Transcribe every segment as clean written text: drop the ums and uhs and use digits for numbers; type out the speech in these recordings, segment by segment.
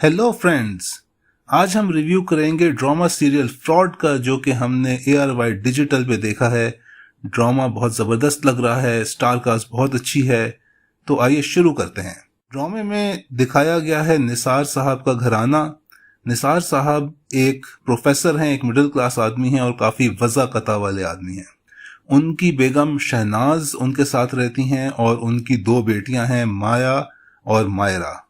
Hello friends, आज हम review करेंगे ड्रामा सीरियल फ्रॉड का, जो कि हमने ARY डिजिटल पे देखा है। ड्रामा बहुत ज़बरदस्त लग रहा है, स्टार कास्ट बहुत अच्छी है। तो आइए शुरू करते हैं। ड्रामे में दिखाया गया है निसार साहब का घराना। निसार साहब एक प्रोफेसर हैं, एक मिडिल क्लास आदमी हैं और काफ़ी वज़ाकता वाले आदमी हैं। उनकी बेगम शहनाज उनके साथ रहती हैं और उनकी 2 बेटियां हैं, माया और मायरा।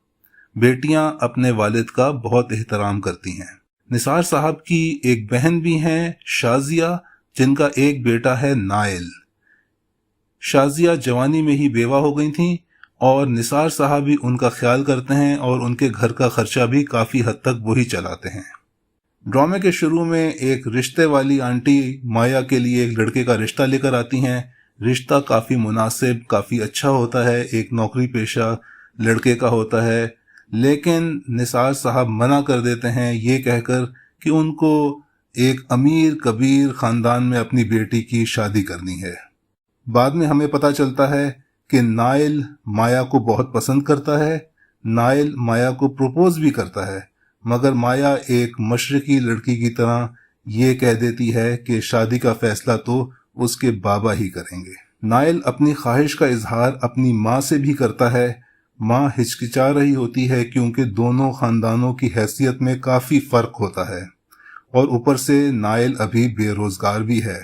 बेटियां अपने वालिद का बहुत एहतराम करती हैं। निसार साहब की एक बहन भी है, शाजिया, जिनका एक बेटा है, नाइल। शाजिया जवानी में ही बेवा हो गई थी और निसार साहब भी उनका ख्याल करते हैं और उनके घर का खर्चा भी काफ़ी हद तक वही चलाते हैं। ड्रामे के शुरू में एक रिश्ते वाली आंटी माया के लिए एक लड़के का रिश्ता लेकर आती हैं। रिश्ता काफ़ी मुनासिब, काफ़ी अच्छा होता है, एक नौकरी पेशा लड़के का होता है। लेकिन निसार साहब मना कर देते हैं, ये कहकर कि उनको एक अमीर कबीर ख़ानदान में अपनी बेटी की शादी करनी है। बाद में हमें पता चलता है कि नाइल माया को बहुत पसंद करता है। नाइल माया को प्रपोज भी करता है, मगर माया एक मशरकी लड़की की तरह ये कह देती है कि शादी का फैसला तो उसके बाबा ही करेंगे। नाइल अपनी ख्वाहिश का इजहार अपनी माँ से भी करता है। माँ हिचकिचा रही होती है क्योंकि दोनों खानदानों की हैसियत में काफ़ी फ़र्क होता है और ऊपर से नाइल अभी बेरोज़गार भी है।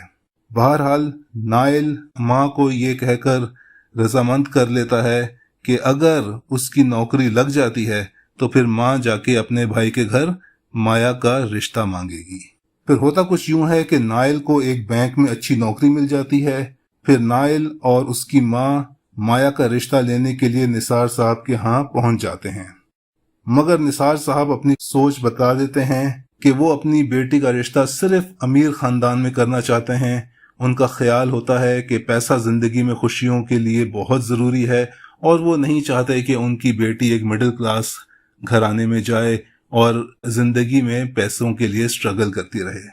बहरहाल नाइल माँ को ये कहकर रजामंद कर लेता है कि अगर उसकी नौकरी लग जाती है तो फिर माँ जाके अपने भाई के घर माया का रिश्ता मांगेगी। फिर होता कुछ यूं है कि नाइल को एक बैंक में अच्छी नौकरी मिल जाती है। फिर नाइल और उसकी माँ माया का रिश्ता लेने के लिए निसार साहब के यहाँ पहुंच जाते हैं, मगर निसार साहब अपनी सोच बता देते हैं कि वो अपनी बेटी का रिश्ता सिर्फ अमीर खानदान में करना चाहते हैं। उनका ख्याल होता है कि पैसा जिंदगी में खुशियों के लिए बहुत ज़रूरी है और वो नहीं चाहते कि उनकी बेटी एक मिडिल क्लास घराने में जाए और ज़िंदगी में पैसों के लिए स्ट्रगल करती रहे।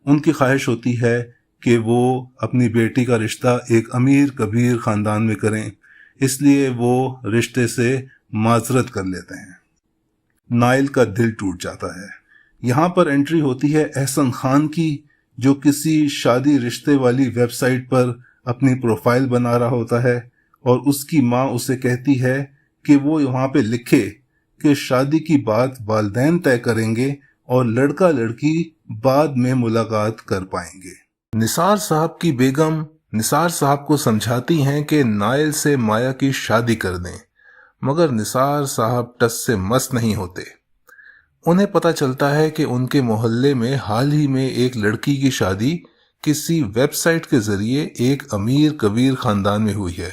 उनकी ख्वाहिश होती है कि वो अपनी बेटी का रिश्ता एक अमीर कबीर ख़ानदान में करें, इसलिए वो रिश्ते से माजरत कर लेते हैं। नाइल का दिल टूट जाता है। यहाँ पर एंट्री होती है एहसन खान की, जो किसी शादी रिश्ते वाली वेबसाइट पर अपनी प्रोफाइल बना रहा होता है और उसकी माँ उसे कहती है कि वो वहाँ पे लिखे कि शादी की बात वालिदैन तय करेंगे और लड़का लड़की बाद में मुलाकात कर पाएंगे। निसार साहब की बेगम निसार साहब को समझाती हैं कि नाइल से माया की शादी कर दें, मगर निसार साहब टस से मस नहीं होते। उन्हें पता चलता है कि उनके मोहल्ले में हाल ही में एक लड़की की शादी किसी वेबसाइट के जरिए एक अमीर कबीर खानदान में हुई है।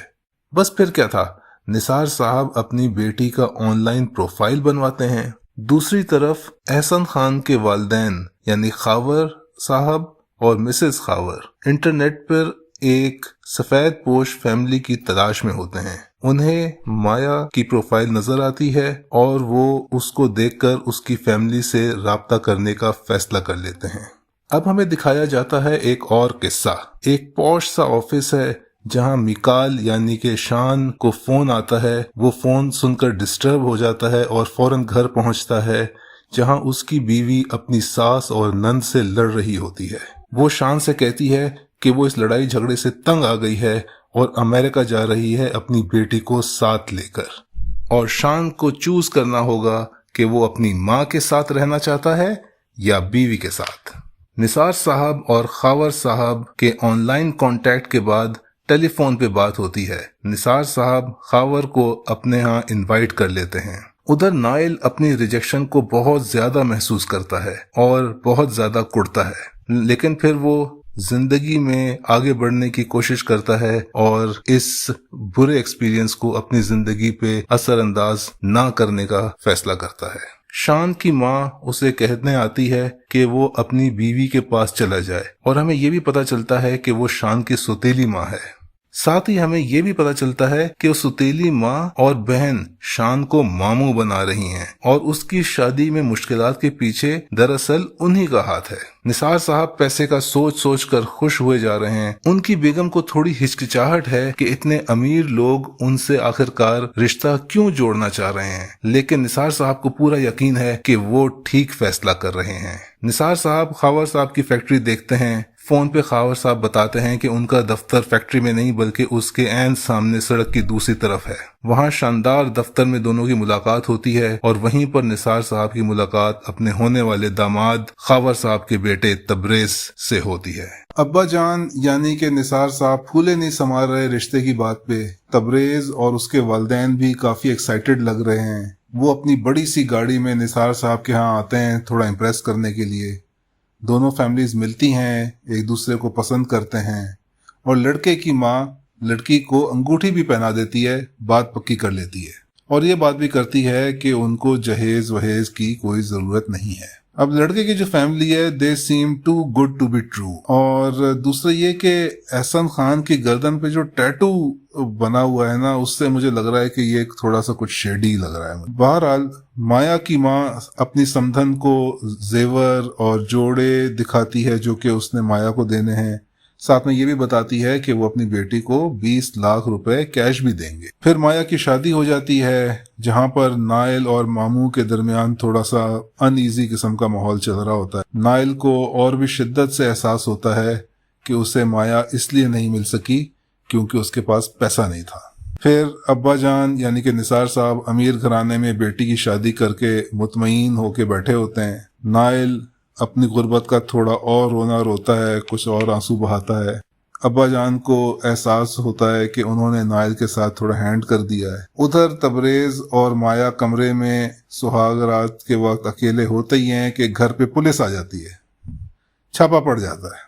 बस फिर क्या था, निसार साहब अपनी बेटी का ऑनलाइन प्रोफाइल बनवाते हैं। दूसरी तरफ एहसन खान के वालिदैन यानी खावर साहब और मिसेस खावर इंटरनेट पर एक सफेद पोश फैमिली की तलाश में होते हैं। उन्हें माया की प्रोफाइल नजर आती है और वो उसको देखकर उसकी फैमिली से राब्ता करने का फैसला कर लेते हैं। अब हमें दिखाया जाता है एक और किस्सा। एक पॉश सा ऑफिस है जहां मिकाल यानी कि शान को फोन आता है। वो फोन सुनकर डिस्टर्ब हो जाता है और फौरन घर पहुंचता है, जहां उसकी बीवी अपनी सास और नंद से लड़ रही होती है। वो शान से कहती है कि वो इस लड़ाई झगड़े से तंग आ गई है और अमेरिका जा रही है अपनी बेटी को साथ लेकर, और शान को चूज करना होगा कि वो अपनी माँ के साथ रहना चाहता है या बीवी के साथ। निसार साहब और खावर साहब के ऑनलाइन कांटेक्ट के बाद टेलीफोन पे बात होती है। निसार साहब खावर को अपने यहाँ इनवाइट कर लेते हैं। उधर नाइल अपनी रिजेक्शन को बहुत ज्यादा महसूस करता है और बहुत ज्यादा कुड़ता है, लेकिन फिर वो जिंदगी में आगे बढ़ने की कोशिश करता है और इस बुरे एक्सपीरियंस को अपनी जिंदगी पे असरअंदाज ना करने का फैसला करता है। शान की माँ उसे कहने आती है कि वो अपनी बीवी के पास चला जाए और हमें ये भी पता चलता है कि वो शान की सौतेली माँ है। साथ ही हमें ये भी पता चलता है कि उस सौतेली माँ और बहन शान को मामू बना रही हैं और उसकी शादी में मुश्किलात के पीछे दरअसल उन्हीं का हाथ है। निसार साहब पैसे का सोच सोच कर खुश हुए जा रहे हैं। उनकी बेगम को थोड़ी हिचकिचाहट है कि इतने अमीर लोग उनसे आखिरकार रिश्ता क्यों जोड़ना चाह रहे हैं, लेकिन निसार साहब को पूरा यकीन है कि वो ठीक फैसला कर रहे हैं। निसार साहब खावर साहब की फैक्ट्री देखते हैं। फोन पे खावर साहब बताते हैं कि उनका दफ्तर फैक्ट्री में नहीं बल्कि उसके ऐन सामने सड़क की दूसरी तरफ है। वहाँ शानदार दफ्तर में दोनों की मुलाकात होती है और वहीं पर निसार साहब की मुलाकात अपने होने वाले दामाद खावर साहब के बेटे तबरेज से होती है। अब्बा जान यानी कि निसार साहब फूले नहीं समा रहे रिश्ते की बात पे। तबरेज और उसके वालिदैन भी काफी एक्साइटेड लग रहे हैं। वो अपनी बड़ी सी गाड़ी में निसार साहब के यहाँ आते हैं थोड़ा इम्प्रेस करने के लिए। दोनों फैमिलीज मिलती हैं, एक दूसरे को पसंद करते हैं और लड़के की माँ लड़की को अंगूठी भी पहना देती है, बात पक्की कर लेती है और ये बात भी करती है कि उनको जहेज वहेज की कोई ज़रूरत नहीं है। अब लड़के की जो फैमिली है they seem too good to be true. और दूसरा ये कि एहसन खान की गर्दन पे जो टैटू बना हुआ है ना, उससे मुझे लग रहा है कि ये थोड़ा सा कुछ शेडी लग रहा है। बहरहाल माया की माँ अपनी समधन को जेवर और जोड़े दिखाती है जो कि उसने माया को देने हैं। साथ में ये भी बताती है कि वो अपनी बेटी को 20 लाख रुपए कैश भी देंगे। फिर माया की शादी हो जाती है जहां पर नाइल और मामू के दरमियान थोड़ा सा अनईजी किस्म का माहौल चल रहा होता है। नाइल को और भी शिद्दत से एहसास होता है कि उसे माया इसलिए नहीं मिल सकी क्योंकि उसके पास पैसा नहीं था। फिर अब्बा जान यानी कि निसार साहब अमीर घराने में बेटी की शादी करके मुतमईन होके बैठे होते हैं। नाइल अपनी गुर्बत का थोड़ा और रोना रोता है, कुछ और आंसू बहाता है। अब्बा जान को एहसास होता है कि उन्होंने नाइल के साथ थोड़ा हैंड कर दिया है। उधर तबरेज और माया कमरे में सुहाग रात के वक्त अकेले होते ही हैं कि घर पे पुलिस आ जाती है, छापा पड़ जाता है।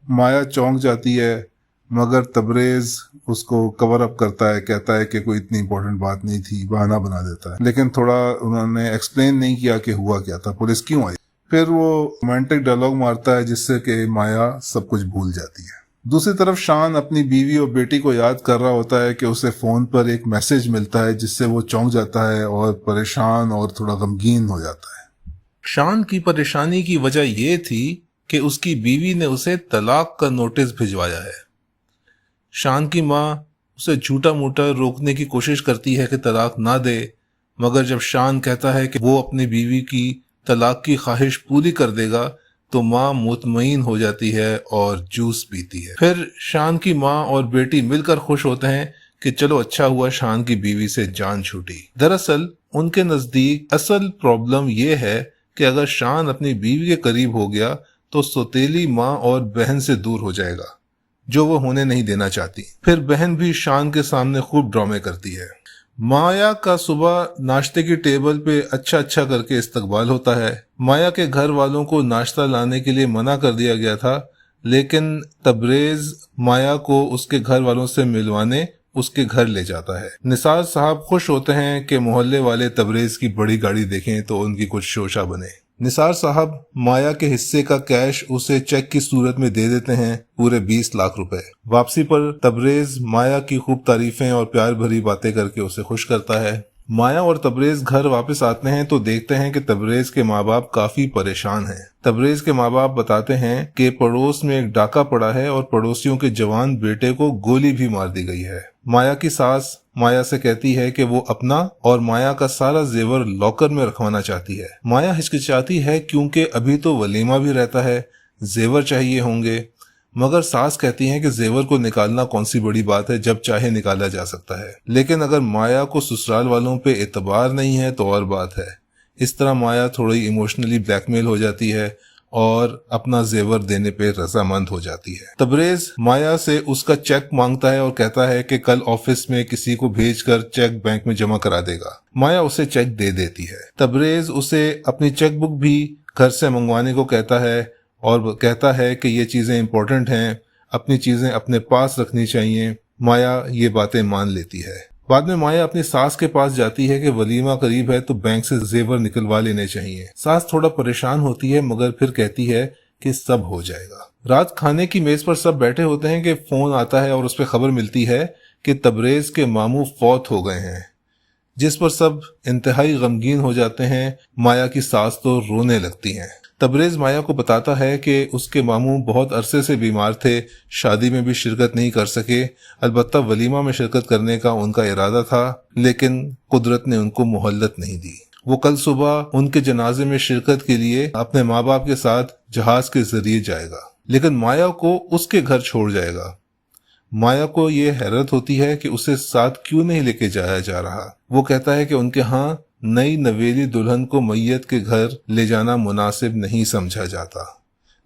माया चौंक जाती है मगर तबरेज उसको कवर अप करता है, कहता है कि कोई इतनी इंपॉर्टेंट बात नहीं थी, बहाना बना देता है। लेकिन थोड़ा उन्होंने एक्सप्लेन नहीं किया कि हुआ क्या था, पुलिस क्यों आई। फिर वो रोमांटिक डायलॉग मारता है जिससे कि माया सब कुछ भूल जाती है। दूसरी तरफ शान अपनी बीवी और बेटी को याद कर रहा होता है कि उसे फोन पर एक मैसेज मिलता है जिससे वो चौंक जाता है और परेशान और थोड़ा गमगीन हो जाता है। शान की परेशानी की वजह ये थी कि उसकी बीवी ने उसे तलाक का नोटिस भिजवाया है। शान की माँ उसे झूठा मूठा रोकने की कोशिश करती है कि तलाक ना दे, मगर जब शान कहता है कि वो अपनी बीवी की तलाक की ख्वाहिश पूरी कर देगा तो माँ मुतमईन हो जाती है और जूस पीती है। फिर शान की माँ और बेटी मिलकर खुश होते हैं कि चलो अच्छा हुआ शान की बीवी से जान छूटी। दरअसल उनके नजदीक असल प्रॉब्लम ये है कि अगर शान अपनी बीवी के करीब हो गया तो सौतेली माँ और बहन से दूर हो जाएगा, जो वो होने नहीं देना चाहती। फिर बहन भी शान के सामने खूब ड्रामे करती है। माया का सुबह नाश्ते की टेबल पे अच्छा करके इस्तकबाल होता है। माया के घर वालों को नाश्ता लाने के लिए मना कर दिया गया था, लेकिन तबरेज माया को उसके घर वालों से मिलवाने उसके घर ले जाता है। निसार साहब खुश होते हैं कि मोहल्ले वाले तबरेज की बड़ी गाड़ी देखें तो उनकी कुछ शोशा बने। निसार साहब माया के हिस्से का कैश उसे चेक की सूरत में दे देते हैं, पूरे 20 लाख रुपए। वापसी पर तबरेज माया की खूब तारीफें और प्यार भरी बातें करके उसे खुश करता है। माया और तबरेज घर वापस आते हैं तो देखते हैं कि तबरेज के माँ बाप काफी परेशान हैं। तबरेज के माँ बाप बताते हैं कि पड़ोस में एक डाका पड़ा है और पड़ोसियों के जवान बेटे को गोली भी मार दी गई है। माया की सास माया से कहती है कि वो अपना और माया का सारा जेवर लॉकर में रखवाना चाहती है। माया हिचकिचाती है क्योंकि अभी तो वलीमा भी रहता है, जेवर चाहिए होंगे, मगर सास कहती है कि जेवर को निकालना कौन सी बड़ी बात है, जब चाहे निकाला जा सकता है। लेकिन अगर माया को ससुराल वालों पे एतबार नहीं है तो और बात है। इस तरह माया थोड़ी इमोशनली ब्लैकमेल हो जाती है और अपना जेवर देने पे रजामंद हो जाती है। तबरेज माया से उसका चेक मांगता है और कहता है कि कल ऑफिस में किसी को भेजकर चेक बैंक में जमा करा देगा। माया उसे चेक दे देती है। तबरेज उसे अपनी चेकबुक भी घर से मंगवाने को कहता है और कहता है कि ये चीजें इंपॉर्टेंट हैं, अपनी चीजें अपने पास रखनी चाहिए। माया ये बातें मान लेती है। बाद में माया अपनी सास के पास जाती है कि वलीमा करीब है तो बैंक से जेवर निकलवा लेने चाहिए। सास थोड़ा परेशान होती है मगर फिर कहती है कि सब हो जाएगा। रात खाने की मेज पर सब बैठे होते हैं कि फोन आता है और उस पर खबर मिलती है कि तबरेज के मामू फौत हो गए हैं, जिस पर सब इंतहाई गमगीन हो जाते हैं। माया की सास तो रोने लगती हैं। तबरेज माया को बताता है कि उसके मामू बहुत अरसे से बीमार थे, शादी में भी शिरकत नहीं कर सके। अलबत्ता वलीमा में शिरकत करने का उनका इरादा था, लेकिन कुदरत ने उनको मोहल्लत नहीं दी। वो कल सुबह उनके जनाजे में शिरकत के लिए अपने माँ बाप के साथ जहाज के जरिए जाएगा, लेकिन माया को उसके घर छोड़ जाएगा। माया को ये हैरत होती है कि उसे साथ क्यों नहीं लेके जाया जा रहा। वो कहता है कि उनके यहाँ नई नवेली दुल्हन को मैयत के घर ले जाना मुनासिब नहीं समझा जाता,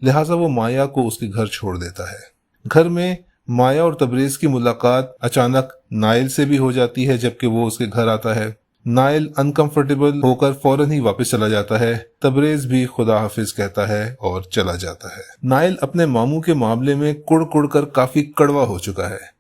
लिहाजा वो माया को उसके घर छोड़ देता है। घर में माया और तबरेज की मुलाकात अचानक नाइल से भी हो जाती है जबकि वो उसके घर आता है। नाइल अनकंफर्टेबल होकर फौरन ही वापस चला जाता है। तबरेज भी खुदा हाफिज कहता है और चला जाता है। नाइल अपने मामू के मामले में कुड़ कुड़ कर काफी कड़वा हो चुका है।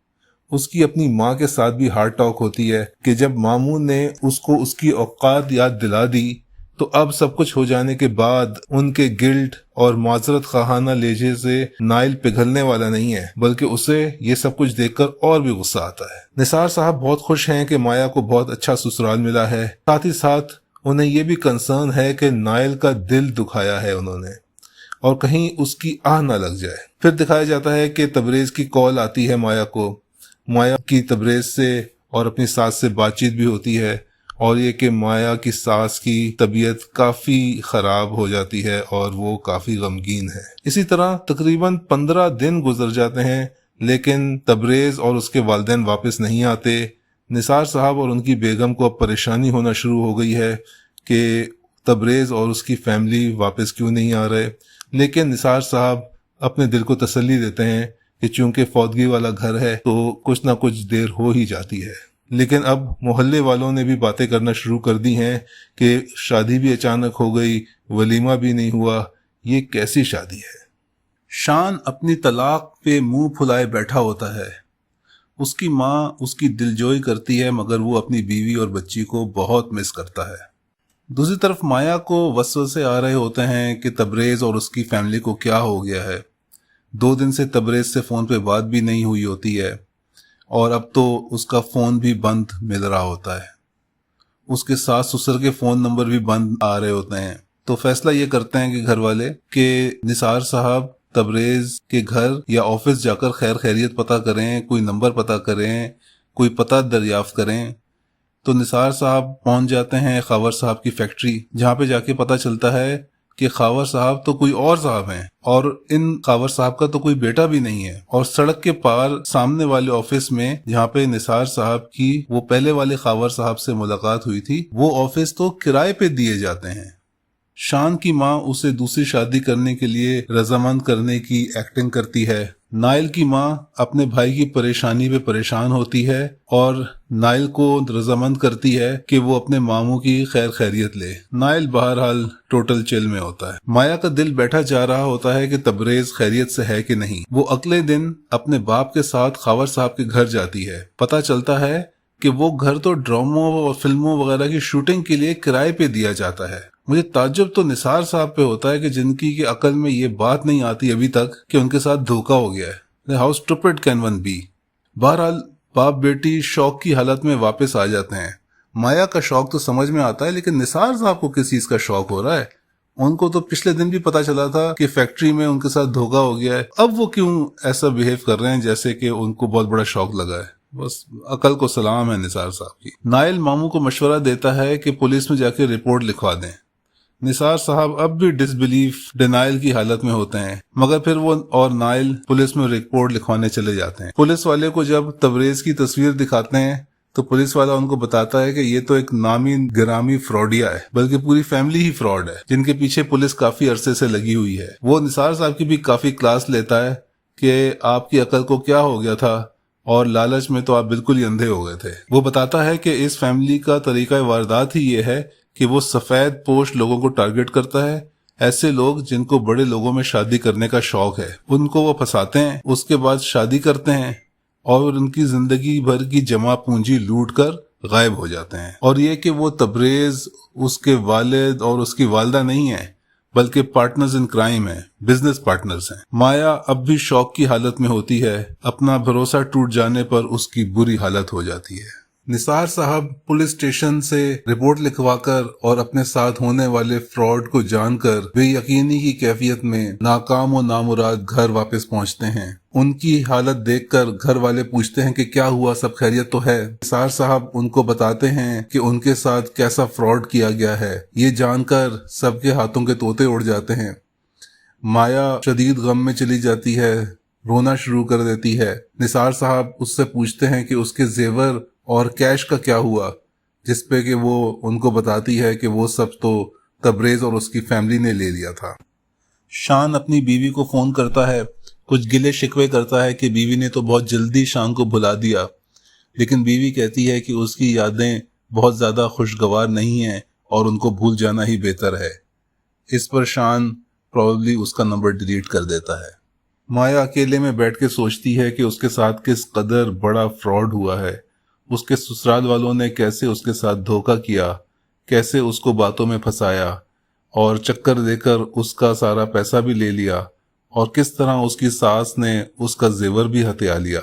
उसकी अपनी माँ के साथ भी हार्ट टॉक होती है कि जब मामू ने उसको उसकी औकात याद दिला दी तो अब सब कुछ हो जाने के बाद उनके गिल्ट और माजरत खाना लहजे से नाइल पिघलने वाला नहीं है, बल्कि उसे ये सब कुछ देखकर और भी गुस्सा आता है। निसार साहब बहुत खुश हैं कि माया को बहुत अच्छा ससुराल मिला है। साथ ही साथ उन्हें ये भी कंसर्न है कि नाइल का दिल दुखाया है उन्होंने और कहीं उसकी आह न लग जाए। फिर दिखाया जाता है कि तबरेज की कॉल आती है माया को। माया की तबरेज से और अपनी सास से बातचीत भी होती है और ये कि माया की सास की तबीयत काफी खराब हो जाती है और वो काफी गमगीन है। इसी तरह तकरीबन 15 दिन गुजर जाते हैं, लेकिन तबरेज और उसके वालिदैन वापस नहीं आते। निसार साहब और उनकी बेगम को अब परेशानी होना शुरू हो गई है कि तबरेज और उसकी फैमिली वापस क्यों नहीं आ रहे, लेकिन निसार साहब अपने दिल को तसल्ली देते हैं कि चूंकि फौतगी वाला घर है तो कुछ ना कुछ देर हो ही जाती है। लेकिन अब मोहल्ले वालों ने भी बातें करना शुरू कर दी हैं कि शादी भी अचानक हो गई, वलीमा भी नहीं हुआ, ये कैसी शादी है। शान अपनी तलाक पे मुंह फुलाए बैठा होता है। उसकी माँ उसकी दिलजोई करती है मगर वो अपनी बीवी और बच्ची को बहुत मिस करता है। दूसरी तरफ माया को वसवसे आ रहे होते हैं कि तबरेज और उसकी फैमिली को क्या हो गया है। 2 दिन से तबरेज से फ़ोन पे बात भी नहीं हुई होती है और अब तो उसका फ़ोन भी बंद मिल रहा होता है। उसके सास ससुर के फ़ोन नंबर भी बंद आ रहे होते हैं। तो फैसला ये करते हैं कि घर वाले कि निसार साहब तबरेज के घर या ऑफिस जाकर खैर खैरियत पता करें, कोई नंबर पता करें, कोई पता दरियाफ्त करें। तो निसार साहब पहुंच जाते हैं खावर साहब की फैक्ट्री, जहाँ पे जाके पता चलता है कि खावर साहब तो कोई और साहब हैं और इन खावर साहब का तो कोई बेटा भी नहीं है। और सड़क के पार सामने वाले ऑफिस में जहाँ पे निसार साहब की वो पहले वाले खावर साहब से मुलाकात हुई थी, वो ऑफिस तो किराए पे दिए जाते हैं। शान की माँ उसे दूसरी शादी करने के लिए रजामंद करने की एक्टिंग करती है। नाइल की माँ अपने भाई की परेशानी पे परेशान होती है और नाइल को रजामंद करती है कि वो अपने मामू की खैर खैरियत ले। नाइल बहरहाल टोटल चिल में होता है। माया का दिल बैठा जा रहा होता है कि तबरेज खैरियत से है कि नहीं। वो अगले दिन अपने बाप के साथ खावर साहब के घर जाती है। पता चलता है कि वो घर तो ड्रामों और फिल्मों वगैरह की शूटिंग के लिए किराए पे दिया जाता है। मुझे ताज्जुब तो निसार साहब पे होता है कि जिनकी की अकल में ये बात नहीं आती अभी तक कि उनके साथ धोखा हो गया है। How stupid can one be. बहरहाल बाप बेटी शौक की हालत में वापस आ जाते हैं। माया का शौक तो समझ में आता है, लेकिन निसार साहब को किस चीज का शौक हो रहा है। उनको तो पिछले दिन भी पता चला था कि फैक्ट्री में उनके साथ धोखा हो गया है। अब वो क्यों ऐसा बिहेव कर रहे हैं जैसे कि उनको बहुत बड़ा शौक लगा है। बस अकल को सलाम है निसार साहब की। नाइल मामू को मशवरा देता है कि पुलिस में जाके रिपोर्ट लिखवा दें। निसार साहब अब भी डिसबिलीफ डिनाइल की हालत में होते हैं, मगर फिर वो और नाइल पुलिस में रिपोर्ट लिखवाने चले जाते हैं। पुलिस वाले को जब तबरेज की तस्वीर दिखाते हैं तो पुलिस वाला उनको बताता है कि ये तो एक नामी गिरामी फ्रॉडिया है, बल्कि पूरी फैमिली ही फ्रॉड है जिनके पीछे पुलिस काफी अरसे से लगी हुई है। वो निसार साहब की भी काफी क्लास लेता है कि आपकी अकल को क्या हो गया था और लालच में तो आप बिल्कुल ही अंधे हो गए थे। वो बताता है कि इस फैमिली का तरीका वारदात ही ये है कि वो सफेद पोश लोगों को टारगेट करता है। ऐसे लोग जिनको बड़े लोगों में शादी करने का शौक है, उनको वो फंसाते हैं, उसके बाद शादी करते हैं और उनकी जिंदगी भर की जमा पूंजी लूट कर गायब हो जाते हैं। और ये कि वो तबरेज उसके वालिद और उसकी वालदा नहीं है, बल्कि पार्टनर्स इन क्राइम है, बिजनेस पार्टनर्स हैं। माया अब भी शौक की हालत में होती है। अपना भरोसा टूट जाने पर उसकी बुरी हालत हो जाती है। निसार साहब पुलिस स्टेशन से रिपोर्ट लिखवाकर और अपने साथ होने वाले फ्रॉड को जानकर बेयकीनी की कैफियत में नाकाम और नामुराद घर वापस पहुंचते हैं। उनकी हालत देखकर घर वाले पूछते हैं कि क्या हुआ, सब खैरियत तो है। निसार साहब उनको बताते हैं कि उनके साथ कैसा फ्रॉड किया गया है। ये जानकर सबके हाथों के तोते उड़ जाते हैं। माया शदीद गम में चली जाती है, रोना शुरू कर देती है। निसार साहब उससे पूछते हैं कि उसके जेवर और कैश का क्या हुआ, जिसपे कि वो उनको बताती है कि वो सब तो तबरेज और उसकी फैमिली ने ले लिया था। शान अपनी बीवी को फोन करता है, कुछ गिले शिकवे करता है कि बीवी ने तो बहुत जल्दी शान को भुला दिया, लेकिन बीवी कहती है कि उसकी यादें बहुत ज़्यादा खुशगवार नहीं हैं और उनको भूल जाना ही बेहतर है। इस पर शान प्रॉब्ली उसका नंबर डिलीट कर देता है। माया अकेले में बैठ के सोचती है कि उसके साथ किस कदर बड़ा फ्रॉड हुआ है। उसके ससुराल वालों ने कैसे उसके साथ धोखा किया, कैसे उसको बातों में फंसाया और चक्कर देकर उसका सारा पैसा भी ले लिया, और किस तरह उसकी सास ने उसका जेवर भी हथिया लिया।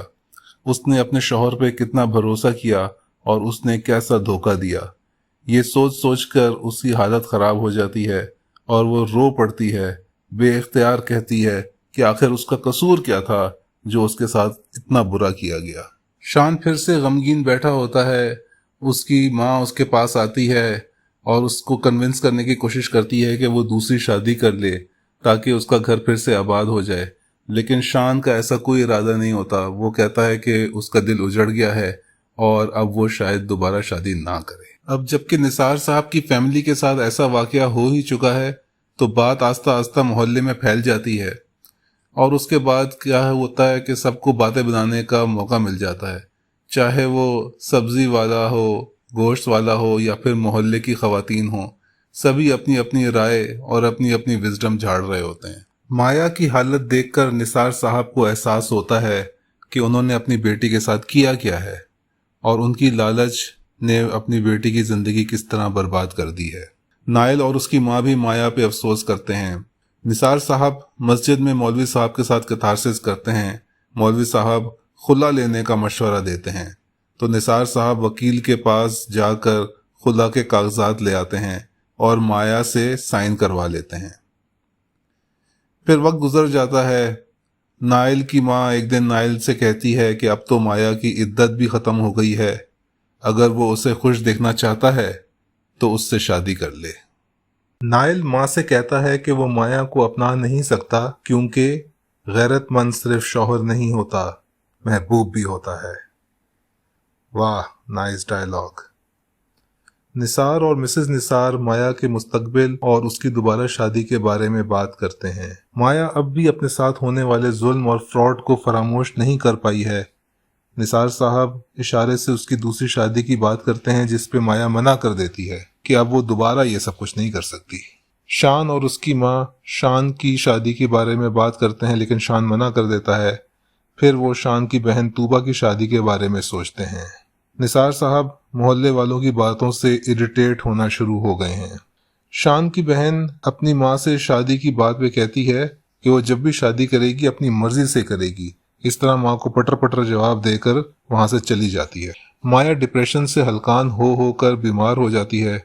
उसने अपने शौहर पे कितना भरोसा किया और उसने कैसा धोखा दिया। ये सोच सोच कर उसकी हालत ख़राब हो जाती है और वो रो पड़ती है। बेइख्तियार कहती है कि आखिर उसका कसूर क्या था जो उसके साथ इतना बुरा किया गया। शान फिर से गमगीन बैठा होता है। उसकी माँ उसके पास आती है और उसको कन्विंस करने की कोशिश करती है कि वो दूसरी शादी कर ले ताकि उसका घर फिर से आबाद हो जाए, लेकिन शान का ऐसा कोई इरादा नहीं होता। वो कहता है कि उसका दिल उजड़ गया है और अब वो शायद दोबारा शादी ना करे। अब जबकि निसार साहब की फैमिली के साथ ऐसा वाकया हो ही चुका है तो बात आस्ता आस्ता मोहल्ले में फैल जाती है और उसके बाद क्या होता है कि सबको बातें बनाने का मौका मिल जाता है, चाहे वो सब्जी वाला हो, गोश्त वाला हो या फिर मोहल्ले की खवातीन हो। सभी अपनी अपनी राय और अपनी अपनी विजडम झाड़ रहे होते हैं। माया की हालत देखकर निसार साहब को एहसास होता है कि उन्होंने अपनी बेटी के साथ किया क्या है और उनकी लालच ने अपनी बेटी की जिंदगी किस तरह बर्बाद कर दी है। नाइल और उसकी माँ भी माया पे अफसोस करते हैं। निसार साहब मस्जिद में मौलवी साहब के साथ कतारसिस करते हैं। मौलवी साहब खुला लेने का मशवरा देते हैं तो निसार साहब वकील के पास जाकर खुला के कागजात ले आते हैं और माया से साइन करवा लेते हैं। फिर वक्त गुजर जाता है। नाइल की माँ एक दिन नाइल से कहती है कि अब तो माया की इद्दत भी ख़त्म हो गई है, अगर वो उसे खुश देखना चाहता है तो उससे शादी कर ले। नाइल माँ से कहता है कि वो माया को अपना नहीं सकता क्योंकि गैरतमंद सिर्फ शौहर नहीं होता, महबूब भी होता है। वाह, नाइस डायलॉग। निसार और मिसेस निसार माया के मुस्तकबिल और उसकी दोबारा शादी के बारे में बात करते हैं। माया अब भी अपने साथ होने वाले जुल्म और फ्रॉड को फरामोश नहीं कर पाई है। निसार साहब इशारे से उसकी दूसरी शादी की बात करते हैं, जिस पे माया मना कर देती है कि अब वो दोबारा ये सब कुछ नहीं कर सकती। शान और उसकी माँ शान की शादी के बारे में बात करते हैं, लेकिन शान मना कर देता है। फिर वो शान की बहन तूबा की शादी के बारे में सोचते हैं। निसार साहब मोहल्ले वालों की बातों से इरिटेट होना शुरू हो गए हैं। शान की बहन अपनी माँ से शादी की बात पे कहती है कि वो जब भी शादी करेगी अपनी मर्जी से करेगी। इस तरह माँ को पटर पटर जवाब देकर वहां से चली जाती है। माया डिप्रेशन से हलकान हो कर बीमार हो जाती है।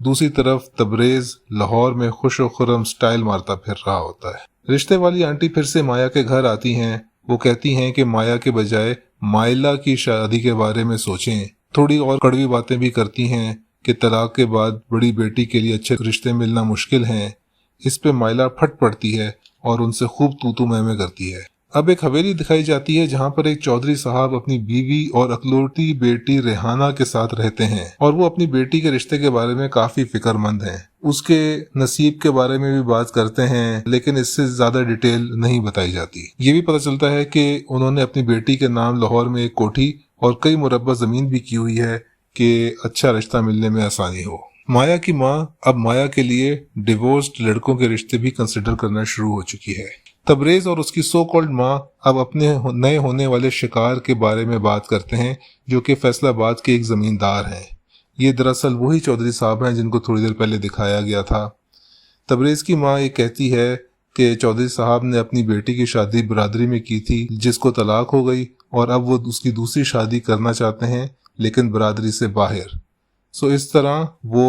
दूसरी तरफ तबरेज लाहौर में खुश खुरम स्टाइल मारता फिर रहा होता है। रिश्ते वाली आंटी फिर से माया के घर आती हैं। वो कहती हैं कि माया के बजाय माइला की शादी के बारे में सोचें। थोड़ी और कड़वी बातें भी करती हैं कि तलाक के बाद बड़ी बेटी के लिए अच्छे रिश्ते मिलना मुश्किल हैं। इस पे माइला फट पड़ती है और उनसे खूब तू मैं करती है। अब एक हवेली दिखाई जाती है जहाँ पर एक चौधरी साहब अपनी बीवी और अकलौती बेटी रेहाना के साथ रहते हैं और वो अपनी बेटी के रिश्ते के बारे में काफी फिक्रमंद हैं। उसके नसीब के बारे में भी बात करते हैं, लेकिन इससे ज्यादा डिटेल नहीं बताई जाती। ये भी पता चलता है कि उन्होंने अपनी बेटी के नाम लाहौर में एक कोठी और कई मुरब्बा जमीन भी की हुई है कि अच्छा रिश्ता मिलने में आसानी हो। माया की माँ अब माया के लिए डिवोर्स्ड लड़कों के रिश्ते भी कंसिडर करना शुरू हो चुकी है। तबरेज और उसकी सो कॉल्ड माँ अब अपने नए होने वाले शिकार के बारे में बात करते हैं, जो कि फैसलाबाद के एक जमींदार हैं। ये दरअसल वही चौधरी साहब हैं जिनको थोड़ी देर पहले दिखाया गया था। तबरेज़ की माँ ये कहती है कि चौधरी साहब ने अपनी बेटी की शादी बरादरी में की थी जिसको तलाक हो गई और अब वो उसकी दूसरी शादी करना चाहते हैं लेकिन बरादरी से बाहर। सो इस तरह वो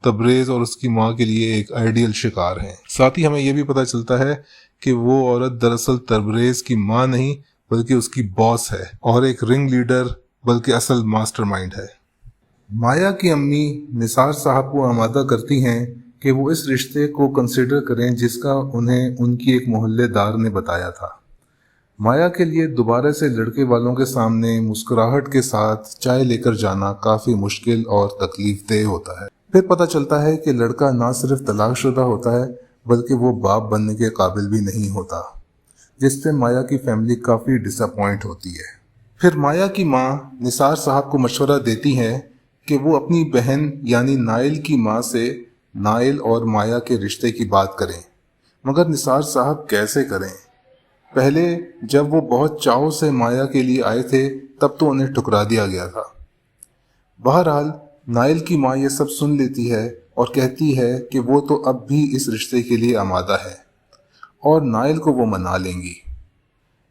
तबरेज़ और उसकी माँ के लिए एक आइडियल शिकार हैं। साथ ही हमें यह भी पता चलता है कि वो औरत दरअसल तबरेज़ की माँ नहीं बल्कि उसकी बॉस है और एक रिंग लीडर बल्कि असल मास्टरमाइंड है। माया की अम्मी निसार साहब को आमादा करती हैं कि वो इस रिश्ते को कंसिडर करें जिसका उन्हें उनकी एक मोहल्लेदार ने बताया था। माया के लिए दोबारा से लड़के वालों के सामने मुस्कुराहट के साथ चाय लेकर जाना काफ़ी मुश्किल और तकलीफदेह होता है। फिर पता चलता है कि लड़का ना सिर्फ तलाकशुदा होता है बल्कि वो बाप बनने के काबिल भी नहीं होता, जिससे माया की फैमिली काफ़ी डिसअपॉइंट होती है। फिर माया की माँ निसार साहब को मशवरा देती है कि वो अपनी बहन यानी नाइल की माँ से नाइल और माया के रिश्ते की बात करें, मगर निसार साहब कैसे करें? पहले जब वो बहुत चाव से माया के लिए आए थे तब तो उन्हें ठुकरा दिया गया था। बहरहाल नाइल की माँ ये सब सुन लेती है और कहती है कि वो तो अब भी इस रिश्ते के लिए आमादा है और नाइल को वो मना लेंगी।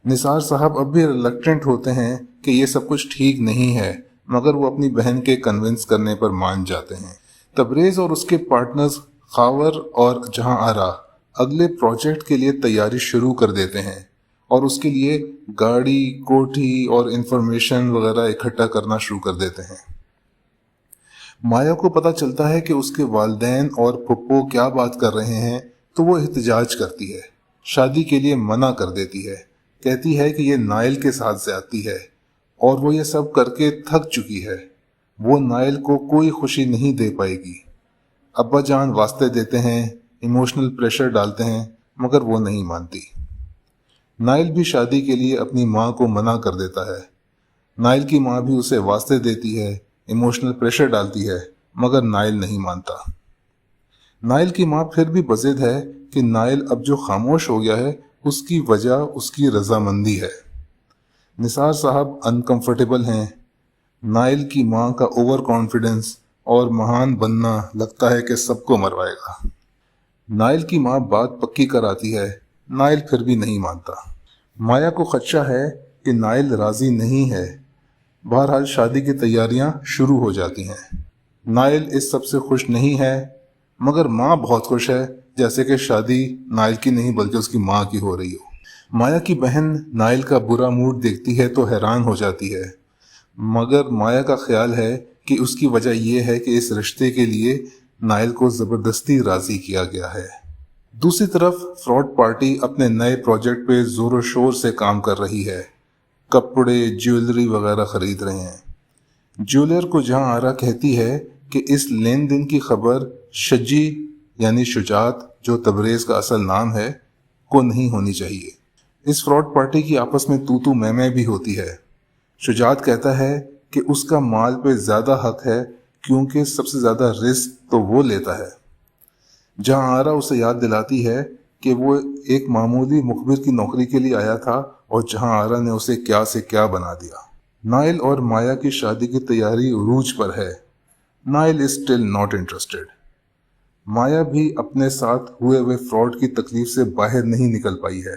निसार साहब अब भी रिलक्टेंट होते हैं कि ये सब कुछ ठीक नहीं है, मगर वो अपनी बहन के कन्विंस करने पर मान जाते हैं। तबरेज़ और उसके पार्टनर्स खावर और जहां आरा अगले प्रोजेक्ट के लिए तैयारी शुरू कर देते हैं और उसके लिए गाड़ी, कोठी और इंफॉर्मेशन वगैरह इकट्ठा करना शुरू कर देते हैं। माया को पता चलता है कि उसके वालिदैन और फुप्पो क्या बात कर रहे हैं तो वो एहतजाज करती है, शादी के लिए मना कर देती है। कहती है कि ये नाइल के साथ ज्यादती है और वो ये सब करके थक चुकी है। वो नाइल को कोई खुशी नहीं दे पाएगी। अब्बा जान वास्ते देते हैं, इमोशनल प्रेशर डालते हैं, मगर वो नहीं मानती। नाइल भी शादी के लिए अपनी माँ को मना कर देता है। नाइल की माँ भी उसे वास्ते देती है, इमोशनल प्रेशर डालती है, मगर नाइल नहीं मानता। नाइल की माँ फिर भी बज़िद है कि नाइल अब जो खामोश हो गया है उसकी वजह उसकी रजामंदी है। निसार साहब अनकंफर्टेबल हैं। नाइल की माँ का ओवर कॉन्फिडेंस और महान बनना लगता है कि सबको मरवाएगा। नाइल की माँ बात पक्की कर आती है, नाइल फिर भी नहीं मानता। माया को खदशा है कि नाइल राजी नहीं है। बहरहाल शादी की तैयारियां शुरू हो जाती हैं। नाइल इस सब से खुश नहीं है, मगर माँ बहुत खुश है, जैसे कि शादी नाइल की नहीं बल्कि उसकी माँ की हो रही हो। माया की बहन नाइल का बुरा मूड देखती है तो हैरान हो जाती है, मगर माया का ख्याल है कि उसकी वजह यह है कि इस रिश्ते के लिए नाइल को ज़बरदस्ती राज़ी किया गया है। दूसरी तरफ फ्रॉड पार्टी अपने नए प्रोजेक्ट पे ज़ोर शोर से काम कर रही है। कपड़े, ज्वेलरी वगैरह खरीद रहे हैं। ज्वेलर को जहां आरा कहती है कि इस लेन देन की खबर शजी यानी शुजात, जो तबरेज़ का असल नाम है, को नहीं होनी चाहिए। इस फ्रॉड पार्टी की आपस में तू मैं भी होती है। शुजात कहता है कि उसका माल पे ज़्यादा हक है क्योंकि सबसे ज़्यादा रिस्क तो वो लेता है। जहां आरा उसे याद दिलाती है कि वो एक मामूली मुखबिर की नौकरी के लिए आया था और जहां आरा ने उसे क्या से क्या बना दिया। नाइल और माया की शादी की तैयारी उरूज पर है। Nile is still not interested. माया भी अपने साथ हुए फ्रॉड की तकलीफ से बाहर नहीं निकल पाई है।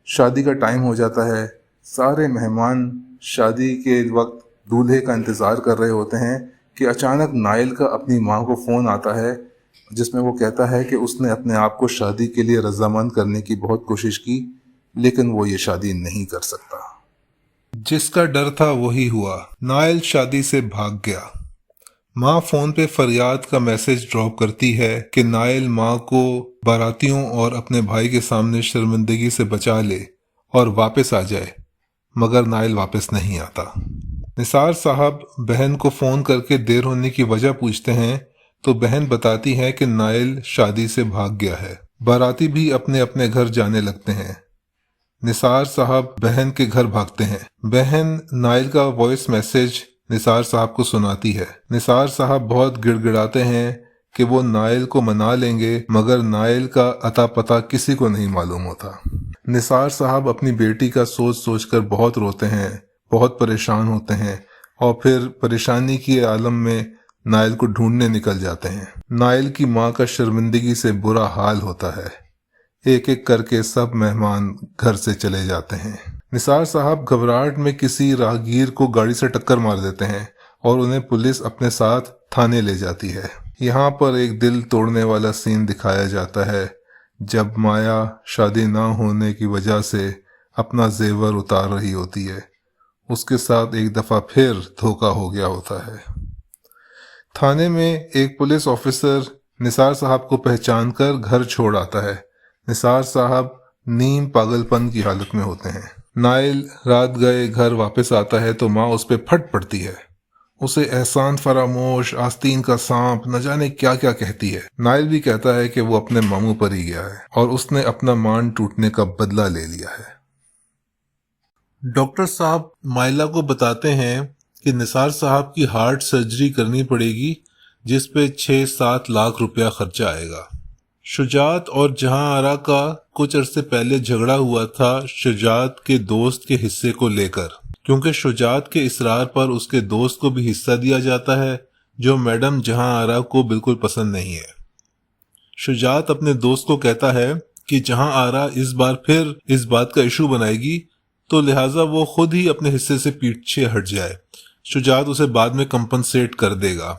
शादी का टाइम हो जाता है। सारे मेहमान शादी के वक्त दूल्हे का इंतजार कर रहे होते हैं कि अचानक नाइल का अपनी माँ को फोन आता है जिसमें वो कहता है कि उसने अपने आप को शादी के लिए रजामंद करने की बहुत कोशिश की, लेकिन वो ये शादी नहीं कर सकता। जिसका डर था वही हुआ। नाइल शादी से भाग गया। माँ फोन पे फरियाद का मैसेज ड्रॉप करती है कि नाइल माँ को बारातियों और अपने भाई के सामने शर्मिंदगी से बचा ले और वापस आ जाए, मगर नाइल वापस नहीं आता। निसार साहब बहन को फोन करके देर होने की वजह पूछते हैं तो बहन बताती है कि नाइल शादी से भाग गया है। बाराती भी अपने अपने घर जाने लगते हैं। निसार साहब बहन के घर भागते हैं। बहन नाइल का वॉइस मैसेज निसार साहब को सुनाती है। निसार साहब बहुत गिड़गिड़ाते हैं कि वो नाइल को मना लेंगे, मगर नाइल का अता पता किसी को नहीं मालूम होता। निसार साहब अपनी बेटी का सोच सोचकर बहुत रोते हैं, बहुत परेशान होते हैं और फिर परेशानी के आलम में नाइल को ढूंढने निकल जाते हैं। नाइल की माँ का शर्मिंदगी से बुरा हाल होता है। एक एक करके सब मेहमान घर से चले जाते हैं। निसार साहब घबराहट में किसी राहगीर को गाड़ी से टक्कर मार देते हैं और उन्हें पुलिस अपने साथ थाने ले जाती है। यहाँ पर एक दिल तोड़ने वाला सीन दिखाया जाता है जब माया शादी ना होने की वजह से अपना जेवर उतार रही होती है। उसके साथ एक दफ़ा फिर धोखा हो गया होता है। थाने में एक पुलिस ऑफिसर निसार साहब को पहचान कर घर छोड़ आता है। निसार साहब नीम पागलपन की हालत में होते हैं। नाइल रात गए घर वापस आता है तो माँ उस पर फट पड़ती है। उसे एहसान फरामोश, आस्तीन का सांप, न जाने क्या क्या कहती है। नाइल भी कहता है कि वो अपने मामू पर ही गया है और उसने अपना मान टूटने का बदला ले लिया है। डॉक्टर साहब माइला को बताते हैं कि निसार साहब की हार्ट सर्जरी करनी पड़ेगी जिस पे 6-7 लाख रुपया खर्चा आएगा। शुजात और जहां आरा का कुछ अरसे पहले झगड़ा हुआ था शुजात के दोस्त के हिस्से को लेकर, क्योंकि शुजात के इसरार पर उसके दोस्त को भी हिस्सा दिया जाता है जो मैडम जहां आरा को बिल्कुल पसंद नहीं है। शुजात अपने दोस्त को कहता है कि जहां आरा इस बार फिर इस बात का इशू बनाएगी तो लिहाजा वो खुद ही अपने हिस्से से पीछे हट जाए। शुजात उसे बाद में कंपनसेट कर देगा,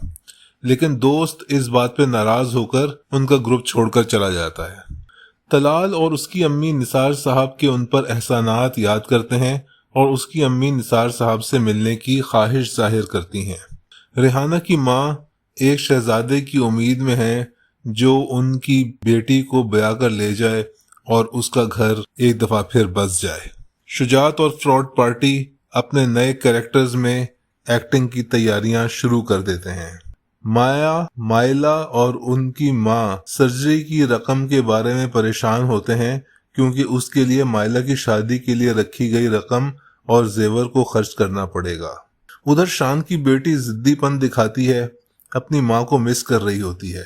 लेकिन दोस्त इस बात पे नाराज होकर उनका ग्रुप छोड़कर चला जाता है। तलाल और उसकी अम्मी निसार साहब के उन पर एहसानात याद करते हैं और उसकी अम्मी निसार साहब से मिलने की ख्वाहिश जाहिर करती हैं। रेहाना की माँ एक शहजादे की उम्मीद में है जो उनकी बेटी को ब्याह कर ले जाए और उसका घर एक दफा फिर बस जाए। शुजात और फ्रॉड पार्टी अपने नए कैरेक्टर्स में एक्टिंग की तैयारियां शुरू कर देते हैं। माया, माइला और उनकी माँ सर्जरी की रकम के बारे में परेशान होते हैं क्योंकि उसके लिए माइला की शादी के लिए रखी गई रकम और जेवर को खर्च करना पड़ेगा। उधर शान की बेटी जिद्दीपन दिखाती है, अपनी माँ को मिस कर रही होती है।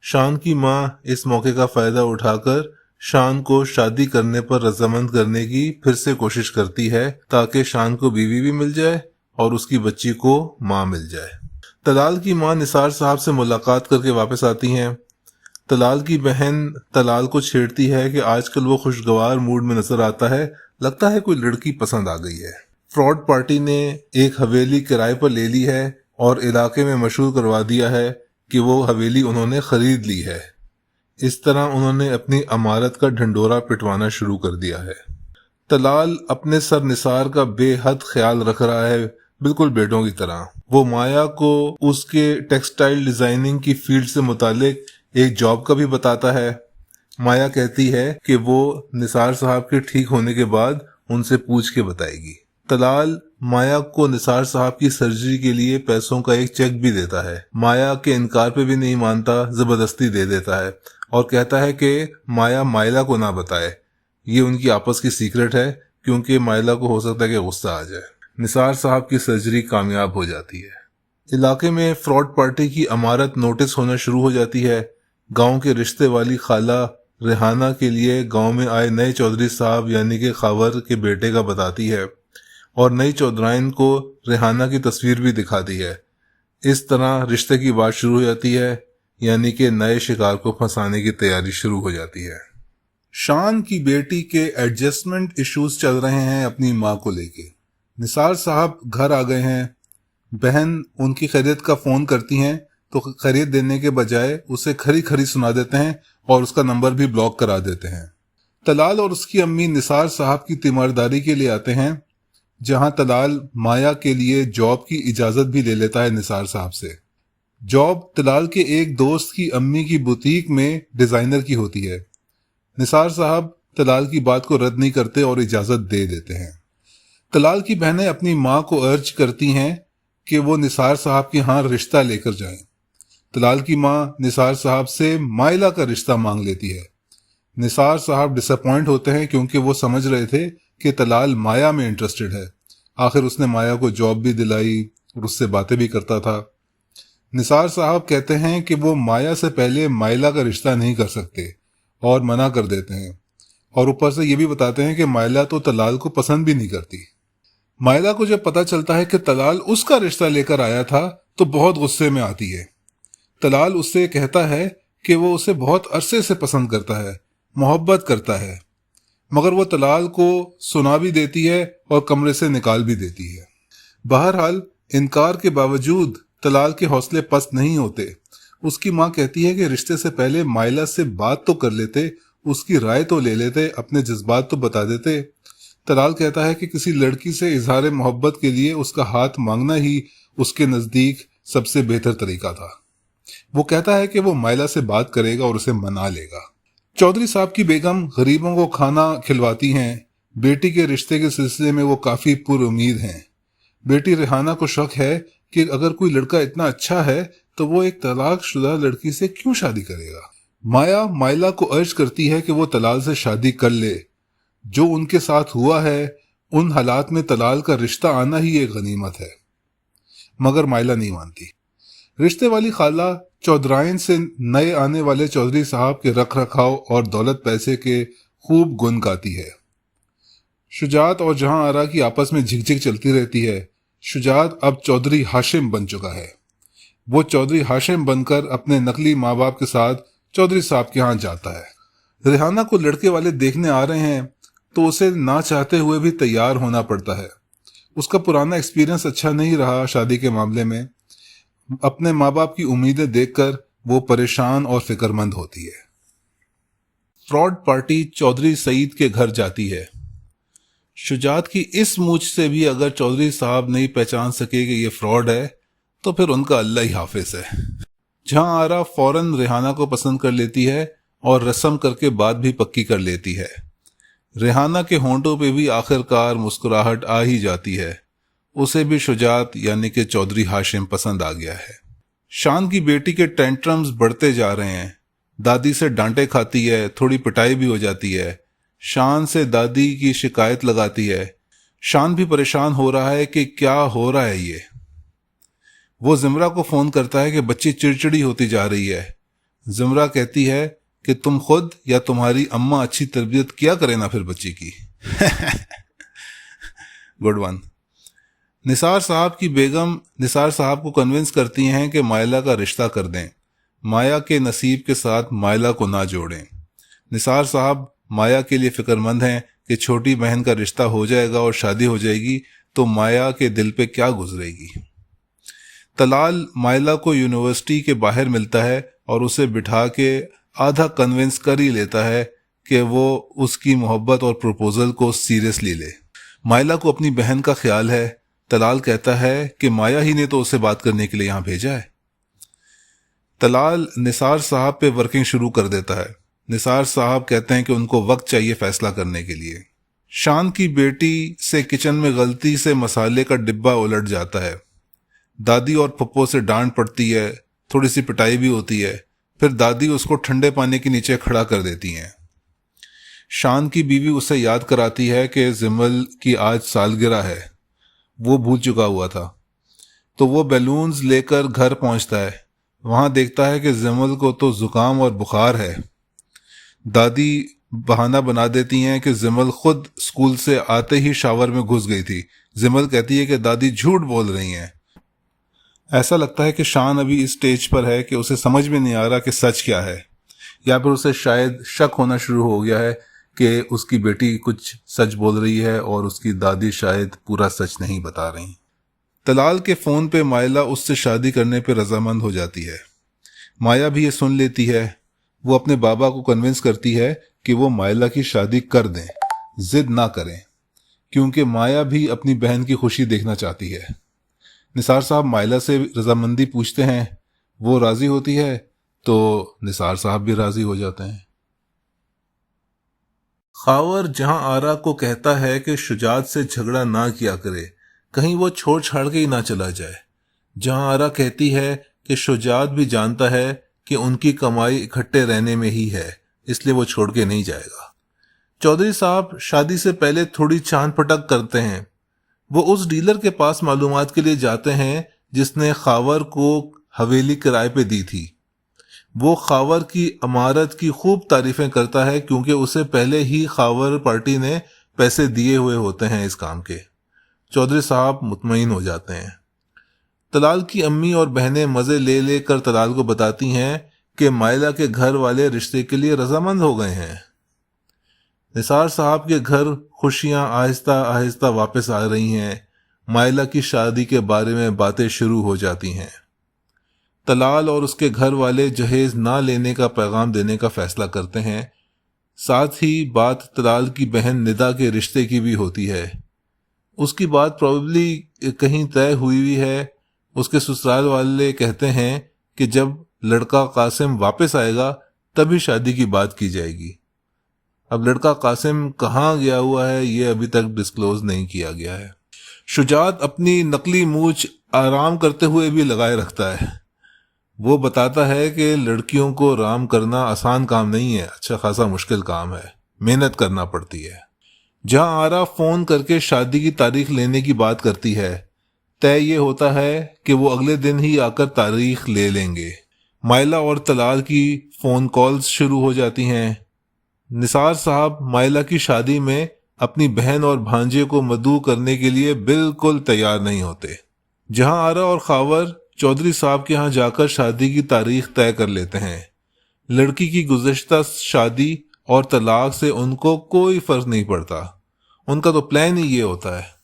शान की माँ इस मौके का फायदा उठाकर शान को शादी करने पर रजामंद करने की फिर से कोशिश करती है ताकि शान को बीवी भी मिल जाए और उसकी बच्ची को माँ मिल जाए। तलाल की माँ निसार साहब से मुलाकात करके वापस आती हैं। तलाल की बहन तलाल को छेड़ती है कि आजकल वो खुशगवार मूड में नजर आता है, लगता है कोई लड़की पसंद आ गई है। फ्रॉड पार्टी ने एक हवेली किराए पर ले ली है और इलाके में मशहूर करवा दिया है कि वो हवेली उन्होंने खरीद ली है। इस तरह उन्होंने अपनी अमारत का ढंडोरा पिटवाना शुरू कर दिया है। तलाल अपने सर निसार का बेहद ख्याल रख रहा है, बिल्कुल बेटों की तरह। वो माया को उसके टेक्सटाइल डिजाइनिंग की फील्ड से मुतालिक एक जॉब का भी बताता है। माया कहती है कि वो निसार साहब के ठीक होने के बाद उनसे पूछ के बताएगी। तलाल माया को निसार साहब की सर्जरी के लिए पैसों का एक चेक भी देता है। माया के इनकार पे भी नहीं मानता, जबरदस्ती दे देता है और कहता है कि माया माइला को ना बताए, ये उनकी आपस की सीक्रेट है क्योंकि माइला को हो सकता है कि गुस्सा आ जाए। निसार साहब की सर्जरी कामयाब हो जाती है। इलाके में फ्रॉड पार्टी की अमारत नोटिस होना शुरू हो जाती है। गांव के रिश्ते वाली खाला रेहाना के लिए गांव में आए नए चौधरी साहब यानी कि खावर के बेटे का बताती है और नई चौधराइन को रेहाना की तस्वीर भी दिखाती है। इस तरह रिश्ते की बात शुरू हो जाती है, यानी कि नए शिकार को फंसाने की तैयारी शुरू हो जाती है। शान की बेटी के एडजस्टमेंट इश्यूज चल रहे हैं अपनी माँ को लेके। निसार साहब घर आ गए हैं। बहन उनकी खैरियत का फोन करती हैं तो खैरियत देने के बजाय उसे खरी खरी सुना देते हैं और उसका नंबर भी ब्लॉक करा देते हैं। तलाल और उसकी अम्मी निसार साहब की तीमारदारी के लिए आते हैं, जहां तलाल माया के लिए जॉब की इजाजत भी ले लेता है निसार साहब से। जॉब तलाल के एक दोस्त की अम्मी की बुटीक में डिजाइनर की होती है। निसार साहब तलाल की बात को रद्द नहीं करते और इजाजत दे देते हैं। तलाल की बहनें अपनी माँ को अर्ज करती हैं कि वो निसार साहब के यहाँ रिश्ता लेकर जाएं। तलाल की माँ निसार साहब से माइला का रिश्ता मांग लेती है। निसार साहब डिसअपॉइंट होते हैं क्योंकि वो समझ रहे थे कि तलाल माया में इंटरेस्टेड है। आखिर उसने माया को जॉब भी दिलाई और उससे बातें भी करता था। निसार साहब कहते हैं कि वो माया से पहले माइला का रिश्ता नहीं कर सकते और मना कर देते हैं, और ऊपर से ये भी बताते हैं कि माइला तो तलाल को पसंद भी नहीं करती। माइला को जब पता चलता है कि तलाल उसका रिश्ता लेकर आया था तो बहुत गुस्से में आती है। तलाल उससे कहता है कि वो उसे बहुत अरसे से पसंद करता है, मोहब्बत करता है, मगर वो तलाल को सुना भी देती है और कमरे से निकाल भी देती है। बहरहाल इनकार के बावजूद तलाल के हौसले पस्त नहीं होते। उसकी माँ कहती है कि रिश्ते से पहले माइला से बात तो कर लेते, उसकी राय तो ले लेते, अपने जज्बात तो बता देते। तलाल कहता है कि किसी लड़की से इजहार मोहब्बत के लिए उसका हाथ मांगना ही उसके नज़दीक सबसे बेहतर तरीका था। वो कहता है कि वो माइला से बात करेगा और उसे मना लेगा। चौधरी साहब की बेगम गरीबों को खाना खिलवाती हैं। बेटी के रिश्ते के सिलसिले में वो काफ़ी पुरुमीद हैं। बेटी रेहाना को शक है कि अगर कोई लड़का इतना अच्छा है तो वो एक तलाकशुदा लड़की से क्यों शादी करेगा। माया माइला को अर्ज करती है कि वो तलाल से शादी कर ले। जो उनके साथ हुआ है, उन हालात में तलाल का रिश्ता आना ही एक गनीमत है, मगर माइला नहीं मानती। रिश्ते वाली खाला चौधराइन से नए आने वाले चौधरी साहब के रख रखाव और दौलत पैसे के खूब गुण गाती है। शुजात और जहां आरा की आपस में झिकझिक चलती रहती है। शुजात अब चौधरी हाशिम बन चुका है। वो चौधरी हाशिम बनकर अपने नकली माँ बाप के साथ चौधरी साहब के यहाँ जाता है। रेहाना को लड़के वाले देखने आ रहे हैं तो उसे ना चाहते हुए भी तैयार होना पड़ता है। उसका पुराना एक्सपीरियंस अच्छा नहीं रहा शादी के मामले में। अपने माँ बाप की उम्मीदें देखकर वो परेशान और फिक्रमंद होती है। फ्रॉड पार्टी चौधरी सईद के घर जाती है। शुजात की इस मूछ से भी अगर चौधरी साहब नहीं पहचान सके कि ये फ्रॉड है तो फिर उनका अल्लाह ही हाफिज है। जहां आरा फौरन रेहाना को पसंद कर लेती है और रस्म करके बात भी पक्की कर लेती है। रेहाना के होंठों पे भी आखिरकार मुस्कुराहट आ ही जाती है। उसे भी शुजात यानी कि चौधरी हाशिम पसंद आ गया है। शान की बेटी के टेंट्रम्स बढ़ते जा रहे हैं। दादी से डांटे खाती है, थोड़ी पिटाई भी हो जाती है। शान से दादी की शिकायत लगाती है। शान भी परेशान हो रहा है कि क्या हो रहा है ये। वो जिमरा को फोन करता है कि बच्ची चिड़चिड़ी होती जा रही है। जिमरा कहती है कि तुम खुद या तुम्हारी अम्मा अच्छी तरबियत किया करे ना फिर बच्ची की। Good one. निसार साहब की बेगम निसार साहब को कन्विंस करती हैं कि माइला का रिश्ता कर दें। माया के नसीब के साथ माइला को ना जोड़ें। निसार साहब माया के लिए फिक्रमंद हैं कि छोटी बहन का रिश्ता हो जाएगा और शादी हो जाएगी तो माया के दिल पे क्या गुजरेगी। तलाल माइला को यूनिवर्सिटी के बाहर मिलता है और उसे बिठा के आधा कन्विंस कर ही लेता है कि वो उसकी मोहब्बत और प्रपोजल को सीरियसली ले। माइला को अपनी बहन का ख्याल है। तलाल कहता है कि माया ही ने तो उसे बात करने के लिए यहाँ भेजा है। तलाल निसार साहब पे वर्किंग शुरू कर देता है। निसार साहब कहते हैं कि उनको वक्त चाहिए फैसला करने के लिए। शान की बेटी से किचन में गलती से मसाले का डिब्बा उलट जाता है। दादी और पप्पो से डांट पड़ती है, थोड़ी सी पिटाई भी होती है। फिर दादी उसको ठंडे पानी के नीचे खड़ा कर देती हैं। शान की बीवी उसे याद कराती है कि जिमल की आज सालगिरह है। वो भूल चुका हुआ था। तो वो बैलून्स लेकर घर पहुंचता है। वहां देखता है कि जिमल को तो जुकाम और बुखार है। दादी बहाना बना देती हैं कि जिमल खुद स्कूल से आते ही शावर में घुस गई थी। जिमल कहती है कि दादी झूठ बोल रही हैं। ऐसा लगता है कि शान अभी इस स्टेज पर है कि उसे समझ में नहीं आ रहा कि सच क्या है, या फिर उसे शायद शक होना शुरू हो गया है कि उसकी बेटी कुछ सच बोल रही है और उसकी दादी शायद पूरा सच नहीं बता रही। तलाल के फ़ोन पे माइला उससे शादी करने पे रजामंद हो जाती है। माया भी ये सुन लेती है। वो अपने बाबा को कन्विंस करती है कि वो माइला की शादी कर दें, जिद ना करें, क्योंकि माया भी अपनी बहन की खुशी देखना चाहती है। निसार साहब माइला से रजामंदी पूछते हैं। वो राजी होती है तो निसार साहब भी राजी हो जाते हैं। खावर जहां आरा को कहता है कि शुजात से झगड़ा ना किया करे, कहीं वो छोड़ छाड़ के ही ना चला जाए। जहां आरा कहती है कि शुजात भी जानता है कि उनकी कमाई इकट्ठे रहने में ही है, इसलिए वो छोड़ के नहीं जाएगा। चौधरी साहब शादी से पहले थोड़ी चांद पटक करते हैं। वो उस डीलर के पास मालूमात के लिए जाते हैं जिसने खावर को हवेली किराए पे दी थी। वो खावर की इमारत की खूब तारीफें करता है क्योंकि उसे पहले ही खावर पार्टी ने पैसे दिए हुए होते हैं इस काम के। चौधरी साहब मुतमईन हो जाते हैं। तलाल की अम्मी और बहनें मज़े ले लेकर तलाल को बताती हैं कि मायला के घर वाले रिश्ते के लिए रजामंद हो गए हैं। निसार साहब के घर खुशियां आहिस्ता आहिस्ता वापस आ रही हैं। मायला की शादी के बारे में बातें शुरू हो जाती हैं। तलाल और उसके घर वाले जहेज ना लेने का पैगाम देने का फैसला करते हैं। साथ ही बात तलाल की बहन निदा के रिश्ते की भी होती है। उसकी बात प्रॉब्ली कहीं तय हुई हुई है। उसके ससुराल वाले कहते हैं कि जब लड़का कासिम वापस आएगा तभी शादी की बात की जाएगी। अब लड़का कासिम कहाँ गया हुआ है ये अभी तक डिस्क्लोज नहीं किया गया है। शुजात अपनी नकली मूछ आराम करते हुए भी लगाए रखता है। वो बताता है कि लड़कियों को राम करना आसान काम नहीं है, अच्छा खासा मुश्किल काम है, मेहनत करना पड़ती है। जहां आरा फोन करके शादी की तारीख लेने की बात करती है, तय ये होता है कि वो अगले दिन ही आकर तारीख ले लेंगे। मायला और तलाल की फोन कॉल्स शुरू हो जाती हैं। निसार साहब मायला की शादी में अपनी बहन और भांजे को मदऊ करने के लिए बिल्कुल तैयार नहीं होते। जहां आरा और खावर चौधरी साहब के यहाँ जाकर शादी की तारीख तय कर लेते हैं। लड़की की गुज़श्ता शादी और तलाक से उनको कोई फर्क नहीं पड़ता, उनका तो प्लान ही ये होता है।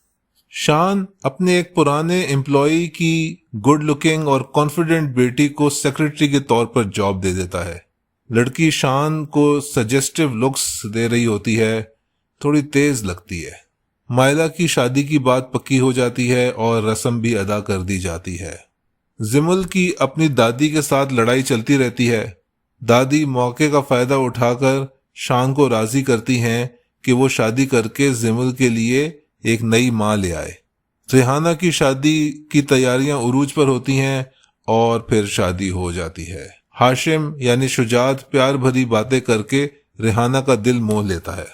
शान अपने एक पुराने एम्प्लॉई की गुड लुकिंग और कॉन्फिडेंट बेटी को सेक्रेटरी के तौर पर जॉब दे देता है। लड़की शान को सजेस्टिव लुक्स दे रही होती है, थोड़ी तेज लगती है। मायला की शादी की बात पक्की हो जाती है और रस्म भी अदा कर दी जाती है। जिमल की अपनी दादी के साथ लड़ाई चलती रहती है। दादी मौके का फायदा उठाकर शान को राजी करती हैं कि वो शादी करके जिमल के लिए एक नई माँ ले आए। रेहाना की शादी की तैयारियां उरूज पर होती हैं और फिर शादी हो जाती है। हाशिम यानी शुजात प्यार भरी बातें करके रेहाना का दिल मोह लेता है।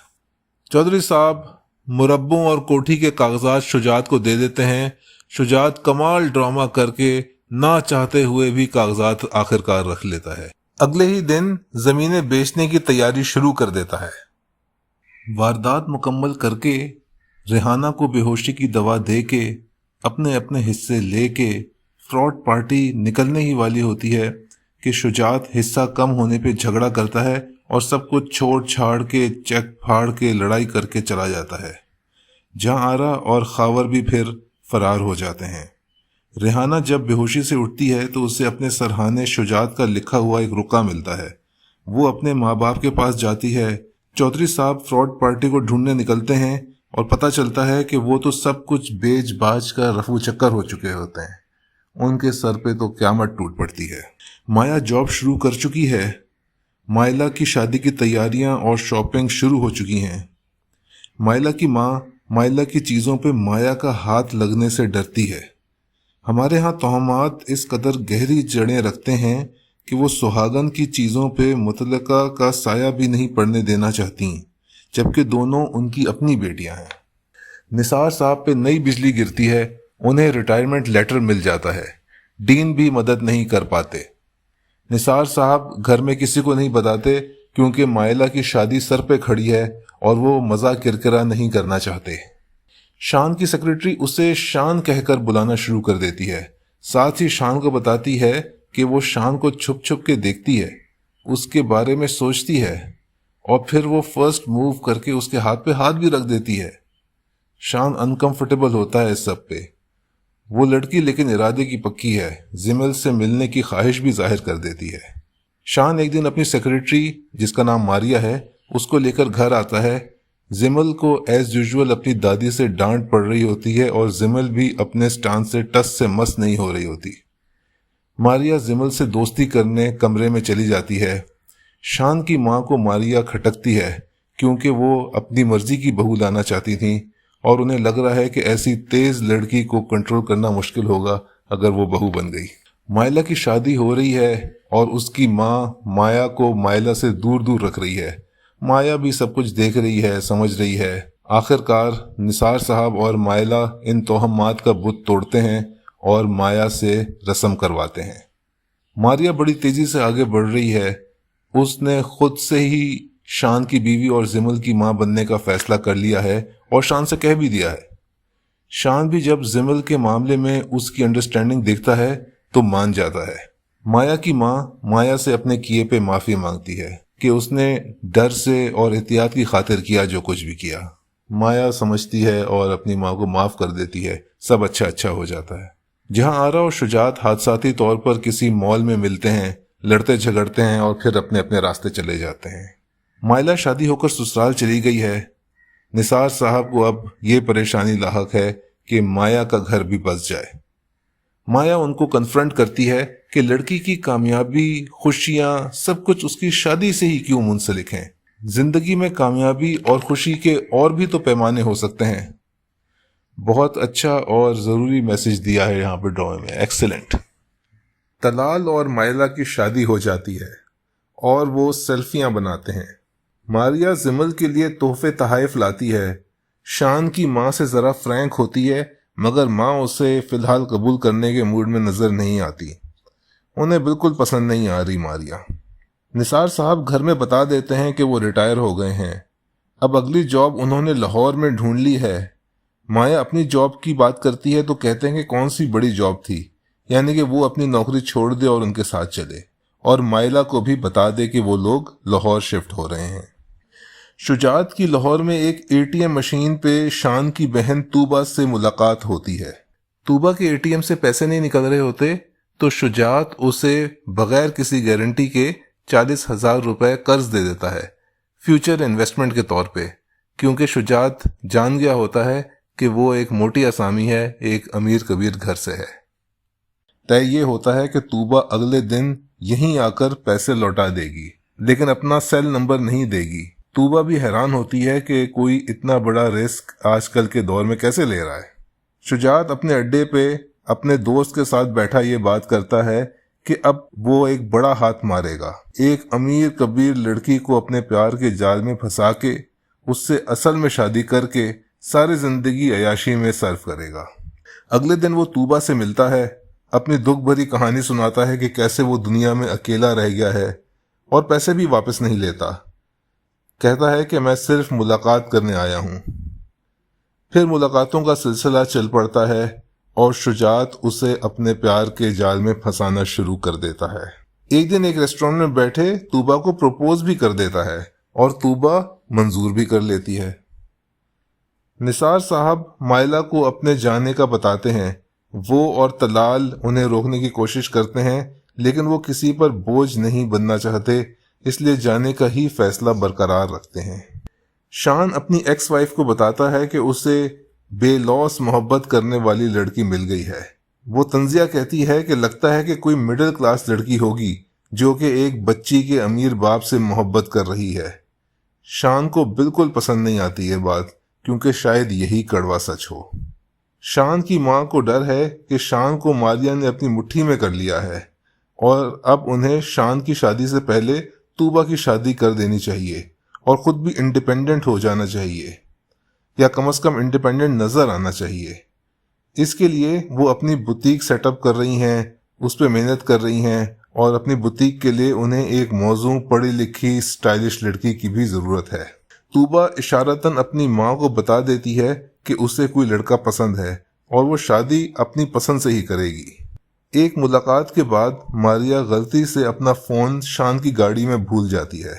चौधरी साहब मुरब्बों और कोठी के कागजात शुजात को दे देते हैं। शुजात कमाल ड्रामा करके ना चाहते हुए भी कागजात आखिरकार रख लेता है। अगले ही दिन जमीनें बेचने की तैयारी शुरू कर देता है। वारदात मुकम्मल करके रेहाना को बेहोशी की दवा दे के अपने अपने हिस्से लेके फ्रॉड पार्टी निकलने ही वाली होती है कि शुजात हिस्सा कम होने पे झगड़ा करता है और सब कुछ छोड़ छाड़ के चेक फाड़ के लड़ाई करके चला जाता है। जहां आरा और खावर भी फिर फरार हो जाते हैं। रेहाना जब बेहोशी से उठती है तो उसे अपने सरहाने शुजात का लिखा हुआ एक रुका मिलता है। वो अपने माँ बाप के पास जाती है। चौधरी साहब फ्रॉड पार्टी को ढूंढने निकलते हैं और पता चलता है कि वो तो सब कुछ बेच बाज कर रफू चक्कर हो चुके होते हैं। उनके सर पे तो क़यामत टूट पड़ती है। माया जॉब शुरू कर चुकी है। मायला की शादी की तैयारियां और शॉपिंग शुरू हो चुकी हैं। मायला की माँ मायला की चीज़ों पे माया का हाथ लगने से डरती है। हमारे यहाँ तोहमात इस कदर गहरी जड़ें रखते हैं कि वो सुहागन की चीज़ों पे मुतलका का साया भी नहीं पड़ने देना चाहती, जबकि दोनों उनकी अपनी बेटियां हैं। निसार साहब पे नई बिजली गिरती है। उन्हें रिटायरमेंट लेटर मिल जाता है। डीन भी मदद नहीं कर पाते। निसार साहब घर में किसी को नहीं बताते क्योंकि मायला की शादी सर पे खड़ी है और वो मज़ा किरकिरा नहीं करना चाहते। शान की सेक्रेटरी उसे शान कहकर बुलाना शुरू कर देती है। साथ ही शान को बताती है कि वो शान को छुप छुप के देखती है, उसके बारे में सोचती है और फिर वो फर्स्ट मूव करके उसके हाथ पे हाथ भी रख देती है। शान अनकंफर्टेबल होता है इस सब पे। वो लड़की लेकिन इरादे की पक्की है। जिमल से मिलने की ख्वाहिश भी जाहिर कर देती है। शान एक दिन अपनी सेक्रेटरी जिसका नाम मारिया है उसको लेकर घर आता है। जिमल को एज यूजुअल अपनी दादी से डांट पड़ रही होती है और जिमल भी अपने स्टांड से टस से मस नहीं हो रही होती। मारिया जिमल से दोस्ती करने कमरे में चली जाती है। शान की माँ को मारिया खटकती है क्योंकि वो अपनी मर्जी की बहू लाना चाहती थी और उन्हें लग रहा है कि ऐसी तेज लड़की को कंट्रोल करना मुश्किल होगा अगर वो बहू बन गई। मायला की शादी हो रही है और उसकी माँ माया को मायला से दूर दूर रख रही है। माया भी सब कुछ देख रही है, समझ रही है। आखिरकार निसार साहब और मायला इन तोहमात का बुत तोड़ते हैं और माया से रस्म करवाते हैं। मारिया बड़ी तेजी से आगे बढ़ रही है। उसने खुद से ही शान की बीवी और जिमल की मां बनने का फैसला कर लिया है और शान से कह भी दिया है। शान भी जब जिमल के मामले में उसकी अंडरस्टैंडिंग देखता है तो मान जाता है। माया की माँ माया से अपने किए पे माफी मांगती है कि उसने डर से और एहतियात की खातिर किया जो कुछ भी किया। माया समझती है और अपनी माँ को माफ कर देती है। सब अच्छा हो जाता है। जहाँ आरा और शुजात हादसाती तौर पर किसी मॉल में मिलते हैं, लड़ते झगड़ते हैं और फिर अपने अपने रास्ते चले जाते हैं। माइला शादी होकर ससुराल चली गई है। निसार साहब को अब ये परेशानी लाहक है कि माया का घर भी बस जाए। माया उनको कन्फ्रंट करती है कि लड़की की कामयाबी, खुशियां, सब कुछ उसकी शादी से ही क्यों मुंसलिक हैं। जिंदगी में कामयाबी और खुशी के और भी तो पैमाने हो सकते हैं। बहुत अच्छा और ज़रूरी मैसेज दिया है यहाँ पे ड्रामे में। एक्सीलेंट। तलाल और माइला की शादी हो जाती है और वो सेल्फियां बनाते हैं। मारिया जिमल के लिए तोहफे तहाइफ लाती है। शान की माँ से ज़रा फ्रैंक होती है, मगर माँ उसे फ़िलहाल कबूल करने के मूड में नज़र नहीं आती। उन्हें बिल्कुल पसंद नहीं आ रही मारिया। निसार साहब घर में बता देते हैं कि वो रिटायर हो गए हैं। अब अगली जॉब उन्होंने लाहौर में ढूंढ ली है। माया अपनी जॉब की बात करती है तो कहते हैं कि कौन सी बड़ी जॉब थी, यानी कि वो अपनी नौकरी छोड़ दे और उनके साथ चले, और माइला को भी बता दे कि वो लोग लाहौर शिफ्ट हो रहे हैं। शुजात की लाहौर में एक एटीएम मशीन पे शान की बहन तूबा से मुलाकात होती है। तूबा के एटीएम से पैसे नहीं निकल रहे होते तो शुजात उसे बगैर किसी गारंटी के 40,000 रुपए कर्ज दे देता है, फ्यूचर इन्वेस्टमेंट के तौर पे, क्योंकि शुजात जान गया होता है कि वो एक मोटी आसामी है, एक अमीर कबीर घर से है। तय ये होता है कि तूबा अगले दिन यहीं आकर पैसे लौटा देगी, लेकिन अपना सेल नंबर नहीं देगी। तूबा भी हैरान होती है कि कोई इतना बड़ा रिस्क आजकल के दौर में कैसे ले रहा है। शुजात अपने अड्डे पे अपने दोस्त के साथ बैठा ये बात करता है कि अब वो एक बड़ा हाथ मारेगा। एक अमीर कबीर लड़की को अपने प्यार के जाल में फंसा के उससे असल में शादी करके सारी जिंदगी अयाशी में सर्व करेगा। अगले दिन वो तूबा से मिलता है, अपनी दुख भरी कहानी सुनाता है कि कैसे वो दुनिया में अकेला रह गया है और पैसे भी वापस नहीं लेता। कहता है कि मैं सिर्फ मुलाकात करने आया हूँ। फिर मुलाकातों का सिलसिला चल पड़ता है और शुजात उसे अपने प्यार के जाल में फंसाना शुरू कर देता है। एक दिन एक रेस्टोरेंट में बैठे तूबा को प्रपोज भी कर देता है और तूबा मंजूर भी कर लेती है। निसार साहब माइला को अपने जाने का बताते हैं। वो और तलाल उन्हें रोकने की कोशिश करते हैं, लेकिन वो किसी पर बोझ नहीं बनना चाहते, इसलिए जाने का ही फैसला बरकरार रखते हैं। शान अपनी एक्स वाइफ को बताता है कि उसे बेलौस मोहब्बत करने वाली लड़की मिल गई है। वो तंजिया कहती है कि लगता है कि कोई मिडिल क्लास लड़की होगी जो कि एक बच्ची के अमीर बाप से मोहब्बत कर रही है। शान को बिल्कुल पसंद नहीं आती ये बात, क्योंकि शायद यही कड़वा सच हो। शान की माँ को डर है कि शान को मारिया ने अपनी मुट्ठी में कर लिया है और अब उन्हें शान की शादी से पहले तूबा की शादी कर देनी चाहिए और खुद भी इंडिपेंडेंट हो जाना चाहिए, या कम से कम इंडिपेंडेंट नजर आना चाहिए। इसके लिए वो अपनी बुटीक सेटअप कर रही हैं, उस पर मेहनत कर रही हैं, और अपनी बुटीक के लिए उन्हें एक मौजूद पढ़ी लिखी स्टाइलिश लड़की की भी जरूरत है। तूबा इशारतन अपनी माँ को बता देती है कि उसे कोई लड़का पसंद है और वो शादी अपनी पसंद से ही करेगी। एक मुलाकात के बाद मारिया गलती से अपना फोन शान की गाड़ी में भूल जाती है।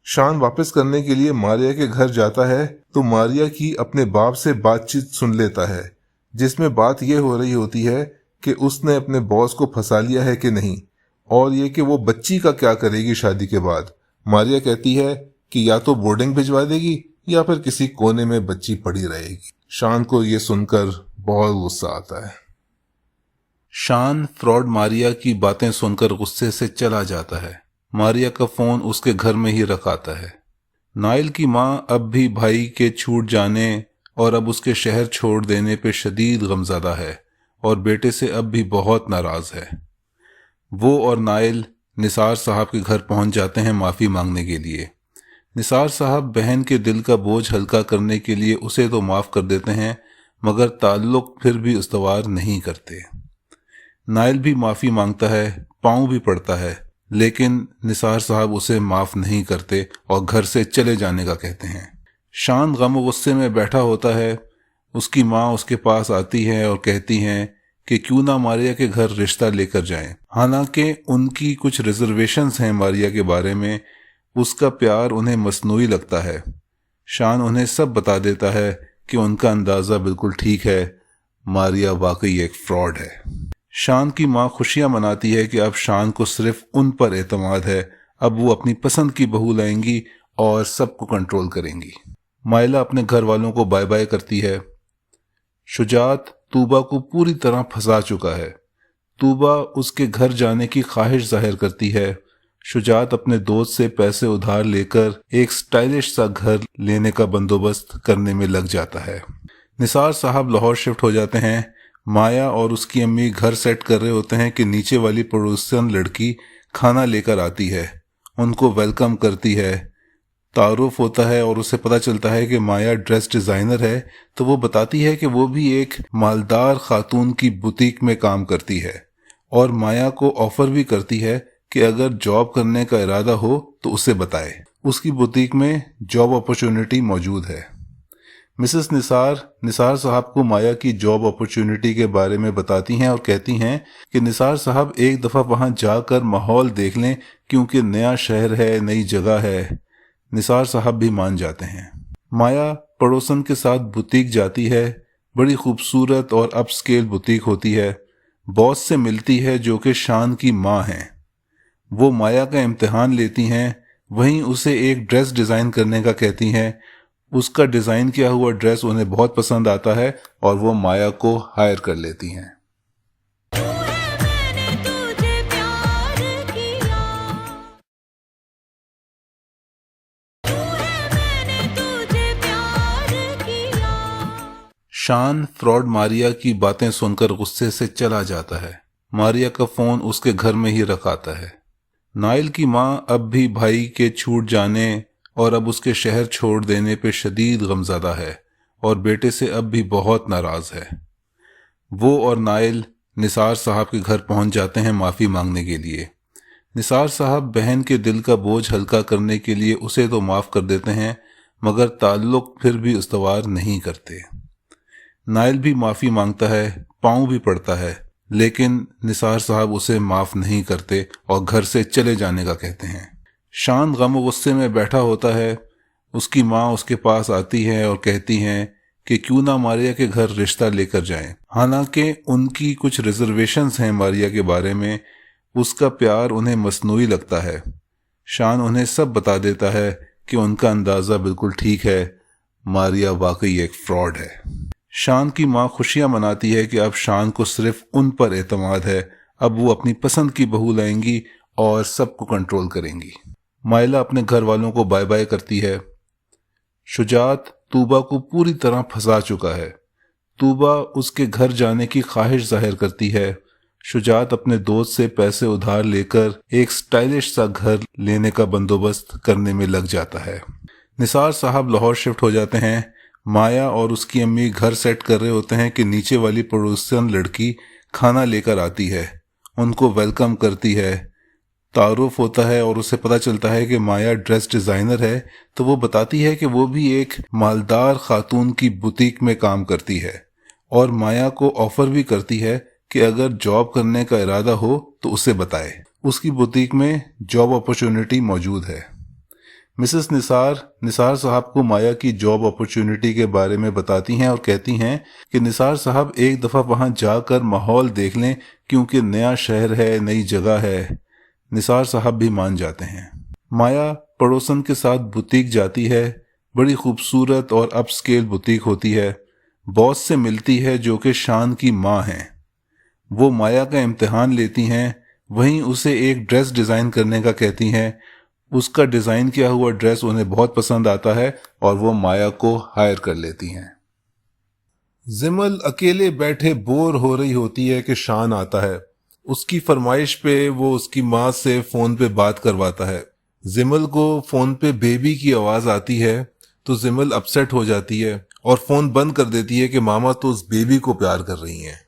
शान वापस करने के लिए मारिया के घर जाता है तो मारिया की अपने बाप से बातचीत सुन लेता है, जिसमें बात यह हो रही होती है कि उसने अपने बॉस को फंसा लिया है कि नहीं, और ये कि वो बच्ची का क्या करेगी शादी के बाद। मारिया कहती है कि या तो बोर्डिंग भिजवा देगी या फिर किसी कोने में बच्ची पड़ी रहेगी। शान को ये सुनकर बहुत गुस्सा आता है। शान फ्रॉड मारिया की बातें सुनकर गुस्से से चला जाता है। मारिया का फोन उसके घर में ही रखाता है। नाइल की माँ अब भी भाई के छूट जाने और अब उसके शहर छोड़ देने पे शदीद गमज़दा है और बेटे से अब भी बहुत नाराज है। वो और नाइल निसार साहब के घर पहुंच जाते हैं माफ़ी मांगने के लिए। निसार साहब बहन के दिल का बोझ हल्का करने के लिए उसे तो माफ़ कर देते हैं, मगर ताल्लुक फिर भी उस्तवार नहीं करते। नाइल भी माफ़ी मांगता है, पाँव भी पड़ता है, लेकिन निसार साहब उसे माफ़ नहीं करते और घर से चले जाने का कहते हैं। शान गम गुस्से में बैठा होता है। उसकी माँ उसके पास आती है और कहती हैं कि क्यों ना मारिया के घर रिश्ता लेकर जाएं। हालांकि उनकी कुछ रिजर्वेशंस हैं मारिया के बारे में, उसका प्यार उन्हें मसनूई लगता है। शान उन्हें सब बता देता है कि उनका अंदाज़ा बिल्कुल ठीक है, मारिया वाकई एक फ्रॉड है। शान की माँ खुशियां मनाती है कि अब शान को सिर्फ उन पर एतमाद है, अब वो अपनी पसंद की बहू लाएंगी और सबको कंट्रोल करेंगी। माइला अपने घर वालों को बाय बाय करती है। शुजात तूबा को पूरी तरह फंसा चुका है। तूबा उसके घर जाने की ख्वाहिश जाहिर करती है। शुजात अपने दोस्त से पैसे उधार लेकर एक स्टाइलिश सा घर लेने का बंदोबस्त करने में लग जाता है। निसार साहब लाहौर शिफ्ट हो जाते हैं। माया और उसकी अम्मी घर सेट कर रहे होते हैं कि नीचे वाली पड़ोसन लड़की खाना लेकर आती है, उनको वेलकम करती है, तारुफ होता है और उसे पता चलता है कि माया ड्रेस डिज़ाइनर है, तो वो बताती है कि वो भी एक मालदार खातून की बुटीक में काम करती है और माया को ऑफर भी करती है कि अगर जॉब करने का इरादा हो तो उसे बताए, उसकी बुटीक में जॉब अपॉर्चुनिटी मौजूद है। मिसेस निसार साहब को माया की जॉब अपॉर्चुनिटी के बारे में बताती हैं और कहती हैं कि निसार साहब एक दफ़ा वहां जाकर माहौल देख लें, क्योंकि नया शहर है, नई जगह है। निसार साहब भी मान जाते हैं। माया पड़ोसन के साथ बुटीक जाती है। बड़ी खूबसूरत और अपस्केल बुटीक होती है। बॉस से मिलती है जो कि शान की माँ हैं। वो माया का इम्तिहान लेती हैं, वहीं उसे एक ड्रेस डिज़ाइन करने का कहती हैं। उसका डिज़ाइन किया हुआ ड्रेस उन्हें बहुत पसंद आता है और वो माया को हायर कर लेती हैं। शान फ्रॉड मारिया की बातें सुनकर गुस्से से चला जाता है। मारिया का फोन उसके घर में ही रखाता है। नाइल की माँ अब भी भाई के छूट जाने और अब उसके शहर छोड़ देने पे शदीद गमज़दा है और बेटे से अब भी बहुत नाराज़ है। वो और नाइल निसार साहब के घर पहुंच जाते हैं माफ़ी मांगने के लिए। निसार साहब बहन के दिल का बोझ हल्का करने के लिए उसे तो माफ़ कर देते हैं, मगर ताल्लुक फिर भी उस्तवार नहीं करते। नाइल भी माफ़ी मांगता है, पाँव भी पड़ता है, लेकिन निसार साहब उसे माफ़ नहीं करते और घर से चले जाने का कहते हैं। शान गम और गुस्से में बैठा होता है। उसकी माँ उसके पास आती है और कहती हैं कि क्यों ना मारिया के घर रिश्ता लेकर जाएं। हालांकि उनकी कुछ रिजर्वेशंस हैं मारिया के बारे में, उसका प्यार उन्हें मसनूई लगता है। शान उन्हें सब बता देता है कि उनका अंदाज़ा बिल्कुल ठीक है, मारिया वाकई एक फ्रॉड है। शान की माँ खुशियां मनाती है कि अब शान को सिर्फ उन पर एतमाद है, अब वो अपनी पसंद की बहू लाएंगी और सबको कंट्रोल करेंगी। माइला अपने घर वालों को बाय बाय करती है। शुजात तूबा को पूरी तरह फंसा चुका है। तूबा उसके घर जाने की ख्वाहिश जाहिर करती है। शुजात अपने दोस्त से पैसे उधार लेकर एक स्टाइलिश सा घर लेने का बंदोबस्त करने में लग जाता है। निसार साहब लाहौर शिफ्ट हो जाते हैं। माया और उसकी अम्मी घर सेट कर रहे होते हैं कि नीचे वाली पड़ोसन लड़की खाना लेकर आती है, उनको वेलकम करती है, तारुफ होता है और उसे पता चलता है कि माया ड्रेस डिज़ाइनर है, तो वो बताती है कि वो भी एक मालदार खातून की बुटीक में काम करती है और माया को ऑफर भी करती है कि अगर जॉब करने का इरादा हो तो उसे बताए, उसकी बुटीक में जॉब अपॉर्चुनिटी मौजूद है। मिसेस निसार साहब को माया की जॉब अपॉर्चुनिटी के बारे में बताती हैं और कहती हैं कि निसार साहब एक दफ़ा वहां जाकर माहौल देख लें, क्योंकि नया शहर है, नई जगह है। निसार साहब भी मान जाते हैं। माया पड़ोसन के साथ बुटीक जाती है। बड़ी खूबसूरत और अपस्केल बुटीक होती है। बॉस से मिलती है जो कि शान की माँ हैं। वो माया का इम्तिहान लेती हैं, वहीं उसे एक ड्रेस डिज़ाइन करने का कहती हैं। उसका डिज़ाइन किया हुआ ड्रेस उन्हें बहुत पसंद आता है और वो माया को हायर कर लेती हैं। जिमल अकेले बैठे बोर हो रही होती है कि शान आता है। उसकी फरमाइश पे वो उसकी माँ से फ़ोन पे बात करवाता है। जिमल को फ़ोन पे बेबी की आवाज़ आती है तो जिमल अपसेट हो जाती है और फ़ोन बंद कर देती है कि मामा तो उस बेबी को प्यार कर रही हैं।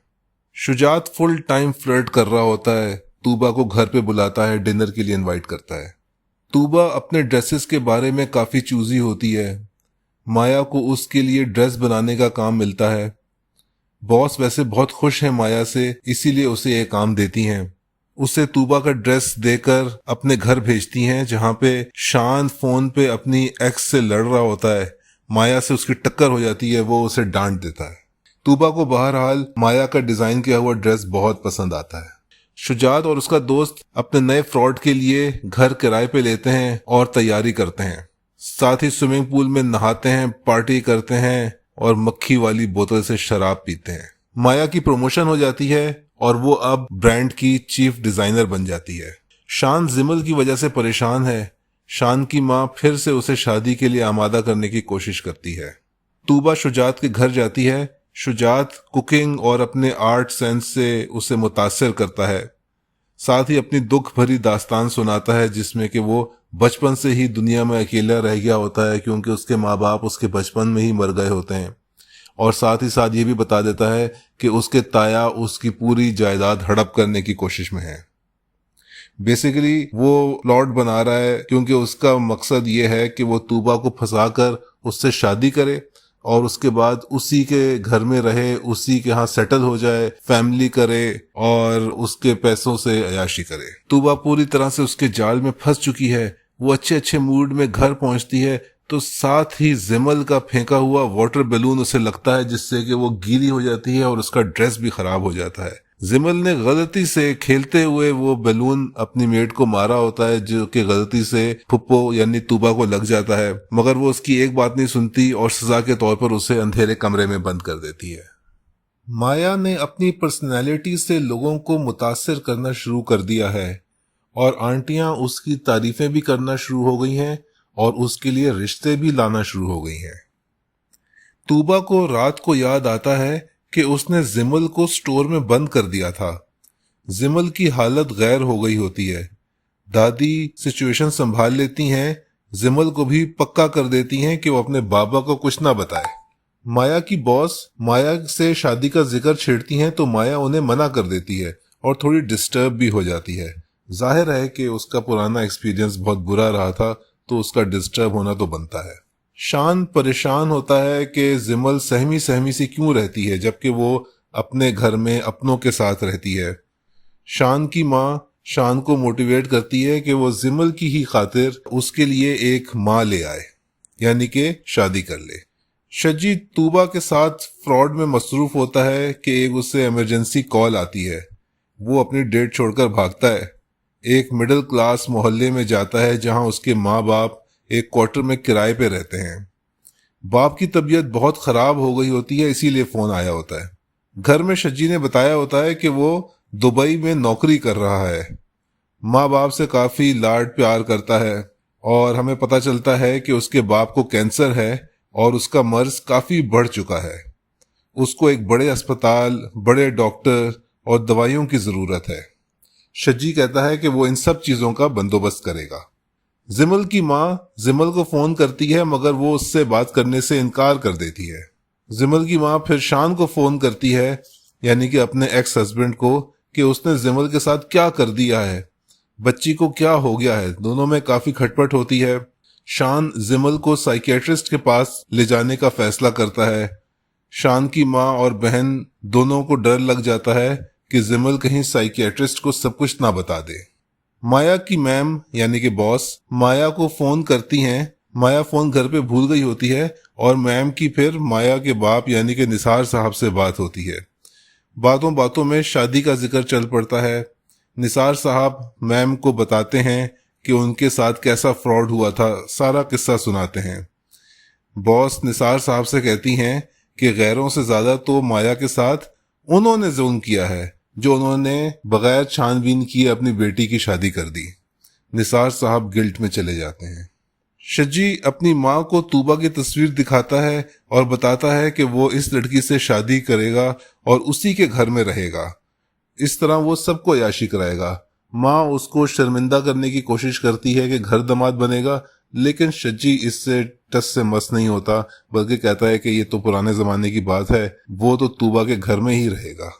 शुजात फुल टाइम फ्लर्ट कर रहा होता है। तूबा को घर पे बुलाता है, डिनर के लिए इनवाइट करता है। तूबा अपने ड्रेसेस के बारे में काफ़ी चूजी होती है। माया को उसके लिए ड्रेस बनाने का काम मिलता है। बॉस वैसे बहुत खुश है माया से, इसीलिए उसे यह काम देती हैं। उसे तूबा का ड्रेस देकर अपने घर भेजती हैं, जहां पे शान फोन पे अपनी एक्स से लड़ रहा होता है। माया से उसकी टक्कर हो जाती है, वो उसे डांट देता है। तूबा को बहरहाल माया का डिजाइन किया हुआ ड्रेस बहुत पसंद आता है। शुजात और उसका दोस्त अपने नए फ्रॉड के लिए घर किराए पे लेते हैं और तैयारी करते हैं। साथ ही स्विमिंग पूल में नहाते हैं, पार्टी करते हैं और मक्खी वाली बोतल से शराब पीते हैं। माया की प्रमोशन हो जाती है और वो अब ब्रांड की चीफ डिजाइनर बन जाती है। शान जिमल की वजह से परेशान है। शान की माँ फिर से उसे शादी के लिए आमादा करने की कोशिश करती है। तूबा शुजात के घर जाती है। शुजात कुकिंग और अपने आर्ट सेंस से उसे मुतासिर करता है। साथ ही अपनी दुख भरी दास्तान सुनाता है, जिसमें कि वो बचपन से ही दुनिया में अकेला रह गया होता है, क्योंकि उसके माँ बाप उसके बचपन में ही मर गए होते हैं। और साथ ही साथ ये भी बता देता है कि उसके ताया उसकी पूरी जायदाद हड़प करने की कोशिश में है। बेसिकली वो प्लॉट बना रहा है क्योंकि उसका मकसद ये है कि वो तूबा को फंसाकर उससे शादी करे और उसके बाद उसी के घर में रहे, उसी के यहाँ सेटल हो जाए, फैमिली करे और उसके पैसों से अयाशी करे। तूबा पूरी तरह से उसके जाल में फंस चुकी है। वो अच्छे अच्छे मूड में घर पहुंचती है तो साथ ही जिमल का फेंका हुआ वाटर बैलून उसे लगता है, जिससे कि वो गीली हो जाती है और उसका ड्रेस भी खराब हो जाता है। जिमल ने गलती से खेलते हुए वो बैलून अपनी मेट को मारा होता है, जो कि गलती से फुप्पो यानी तूबा को लग जाता है, मगर वो उसकी एक बात नहीं सुनती और सजा के तौर पर उसे अंधेरे कमरे में बंद कर देती है। माया ने अपनी पर्सनैलिटी से लोगों को मुतासिर करना शुरू कर दिया है और आंटियां उसकी तारीफें भी करना शुरू हो गई हैं और उसके लिए रिश्ते भी लाना शुरू हो गई हैं। तूबा को रात को याद आता है कि उसने जिमल को स्टोर में बंद कर दिया था। जिमल की हालत गैर हो गई होती है। दादी सिचुएशन संभाल लेती हैं, जिमल को भी पक्का कर देती हैं कि वो अपने बाबा को कुछ ना बताए। माया की बॉस माया से शादी का जिक्र छेड़ती हैं तो माया उन्हें मना कर देती है और थोड़ी डिस्टर्ब भी हो जाती है। जाहिर है कि उसका पुराना एक्सपीरियंस बहुत बुरा रहा था, तो उसका डिस्टर्ब होना तो बनता है। शान परेशान होता है कि जिमल सहमी सहमी सी क्यों रहती है, जबकि वो अपने घर में अपनों के साथ रहती है। शान की माँ शान को मोटिवेट करती है कि वो जिमल की ही खातिर उसके लिए एक माँ ले आए, यानी कि शादी कर ले। शजी तूबा के साथ फ्रॉड में मसरूफ होता है कि एक उससे इमरजेंसी कॉल आती है। वो अपनी डेट छोड़कर भागता है। एक मिडिल क्लास मोहल्ले में जाता है जहां उसके माँ बाप एक क्वार्टर में किराए पे रहते हैं। बाप की तबीयत बहुत खराब हो गई होती है, इसीलिए फोन आया होता है। घर में शज्जी ने बताया होता है कि वो दुबई में नौकरी कर रहा है। माँ बाप से काफी लाड प्यार करता है और हमें पता चलता है कि उसके बाप को कैंसर है और उसका मर्ज काफी बढ़ चुका है। उसको एक बड़े अस्पताल, बड़े डॉक्टर और दवाइयों की जरूरत है। शज्जी कहता है कि वो इन सब चीजों का बंदोबस्त करेगा। जिमल की माँ जिमल को फोन करती है, मगर वो उससे बात करने से इनकार कर देती है। जिमल की माँ फिर शान को फोन करती है, यानी कि अपने एक्स हस्बैंड को, कि उसने जिमल के साथ क्या कर दिया है, बच्ची को क्या हो गया है। दोनों में काफी खटपट होती है। शान जिमल को साइकियाट्रिस्ट के पास ले जाने का फैसला करता है। शान की माँ और बहन दोनों को डर लग जाता है कि जिमल कहीं साइकियाट्रिस्ट को सब कुछ ना बता दे। माया की मैम यानी कि बॉस माया को फोन करती हैं। माया फोन घर पे भूल गई होती है और मैम की फिर माया के बाप यानी कि निसार साहब से बात होती है। बातों बातों में शादी का जिक्र चल पड़ता है। निसार साहब मैम को बताते हैं कि उनके साथ कैसा फ्रॉड हुआ था, सारा किस्सा सुनाते हैं। बॉस निसार साहब से कहती हैं कि गैरों से ज्यादा तो माया के साथ उन्होंने जुल्म किया है, जो उन्होंने बगैर छानबीन किए अपनी बेटी की शादी कर दी। निसार साहब गिल्ट में चले जाते हैं। शज्जी अपनी माँ को तूबा की तस्वीर दिखाता है और बताता है कि वो इस लड़की से शादी करेगा और उसी के घर में रहेगा। इस तरह वो सबको याशी कराएगा। माँ उसको शर्मिंदा करने की कोशिश करती है कि घर दामाद बनेगा, लेकिन शज्जी इससे टस से मस नहीं होता, बल्कि कहता है कि ये तो पुराने जमाने की बात है, वो तो तूबा के घर में ही रहेगा।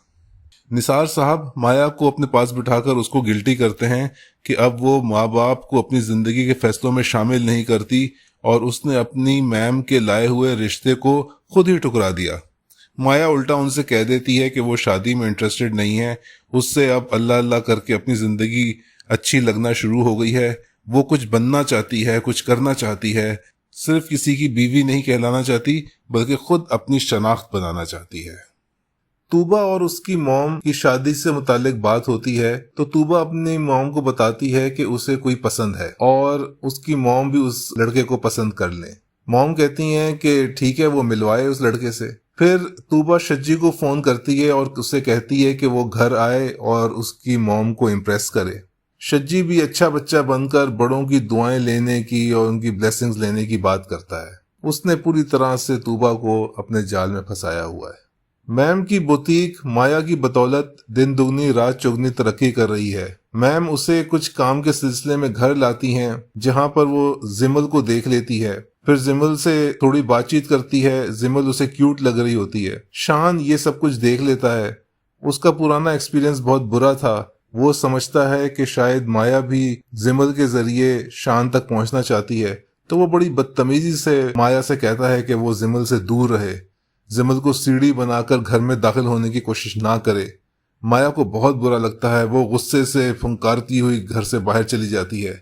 निसार साहब माया को अपने पास बिठाकर उसको गिल्टी करते हैं कि अब वो माँ बाप को अपनी जिंदगी के फैसलों में शामिल नहीं करती और उसने अपनी मैम के लाए हुए रिश्ते को खुद ही ठुकरा दिया। माया उल्टा उनसे कह देती है कि वो शादी में इंटरेस्टेड नहीं है, उससे अब अल्लाह अल्लाह करके अपनी ज़िंदगी अच्छी लगना शुरू हो गई है। वो कुछ बनना चाहती है, कुछ करना चाहती है, सिर्फ किसी की बीवी नहीं कहलाना चाहती बल्कि खुद अपनी शनाख्त बनाना चाहती है। तूबा और उसकी मॉम की शादी से मुतालिक बात होती है तो तूबा अपनी मॉम को बताती है कि उसे कोई पसंद है और उसकी मॉम भी उस लड़के को पसंद कर ले। मॉम कहती हैं कि ठीक है, वो मिलवाए उस लड़के से। फिर तूबा शज्जी को फोन करती है और उसे कहती है कि वो घर आए और उसकी मॉम को इम्प्रेस करे। शज्जी भी अच्छा बच्चा बनकर बड़ों की दुआएं लेने की और उनकी ब्लेसिंग्स लेने की बात करता है। उसने पूरी तरह से तूबा को अपने जाल में फंसाया हुआ है। मैम की बुटीक माया की बदौलत दिन दुगनी रात चौगनी तरक्की कर रही है। मैम उसे कुछ काम के सिलसिले में घर लाती हैं, जहां पर वो जिमल को देख लेती है। फिर जिमल से थोड़ी बातचीत करती है। जिमल उसे क्यूट लग रही होती है। शान ये सब कुछ देख लेता है। उसका पुराना एक्सपीरियंस बहुत बुरा था। वो समझता है कि शायद माया भी जिमल के जरिए शान तक पहुंचना चाहती है, तो वो बड़ी बदतमीजी से माया से कहता है कि वो जिमल से दूर रहे, जिमल को सीढ़ी बनाकर घर में दाखिल होने की कोशिश ना करे। माया को बहुत बुरा लगता है। वो गुस्से से फुंकारती हुई घर से बाहर चली जाती है।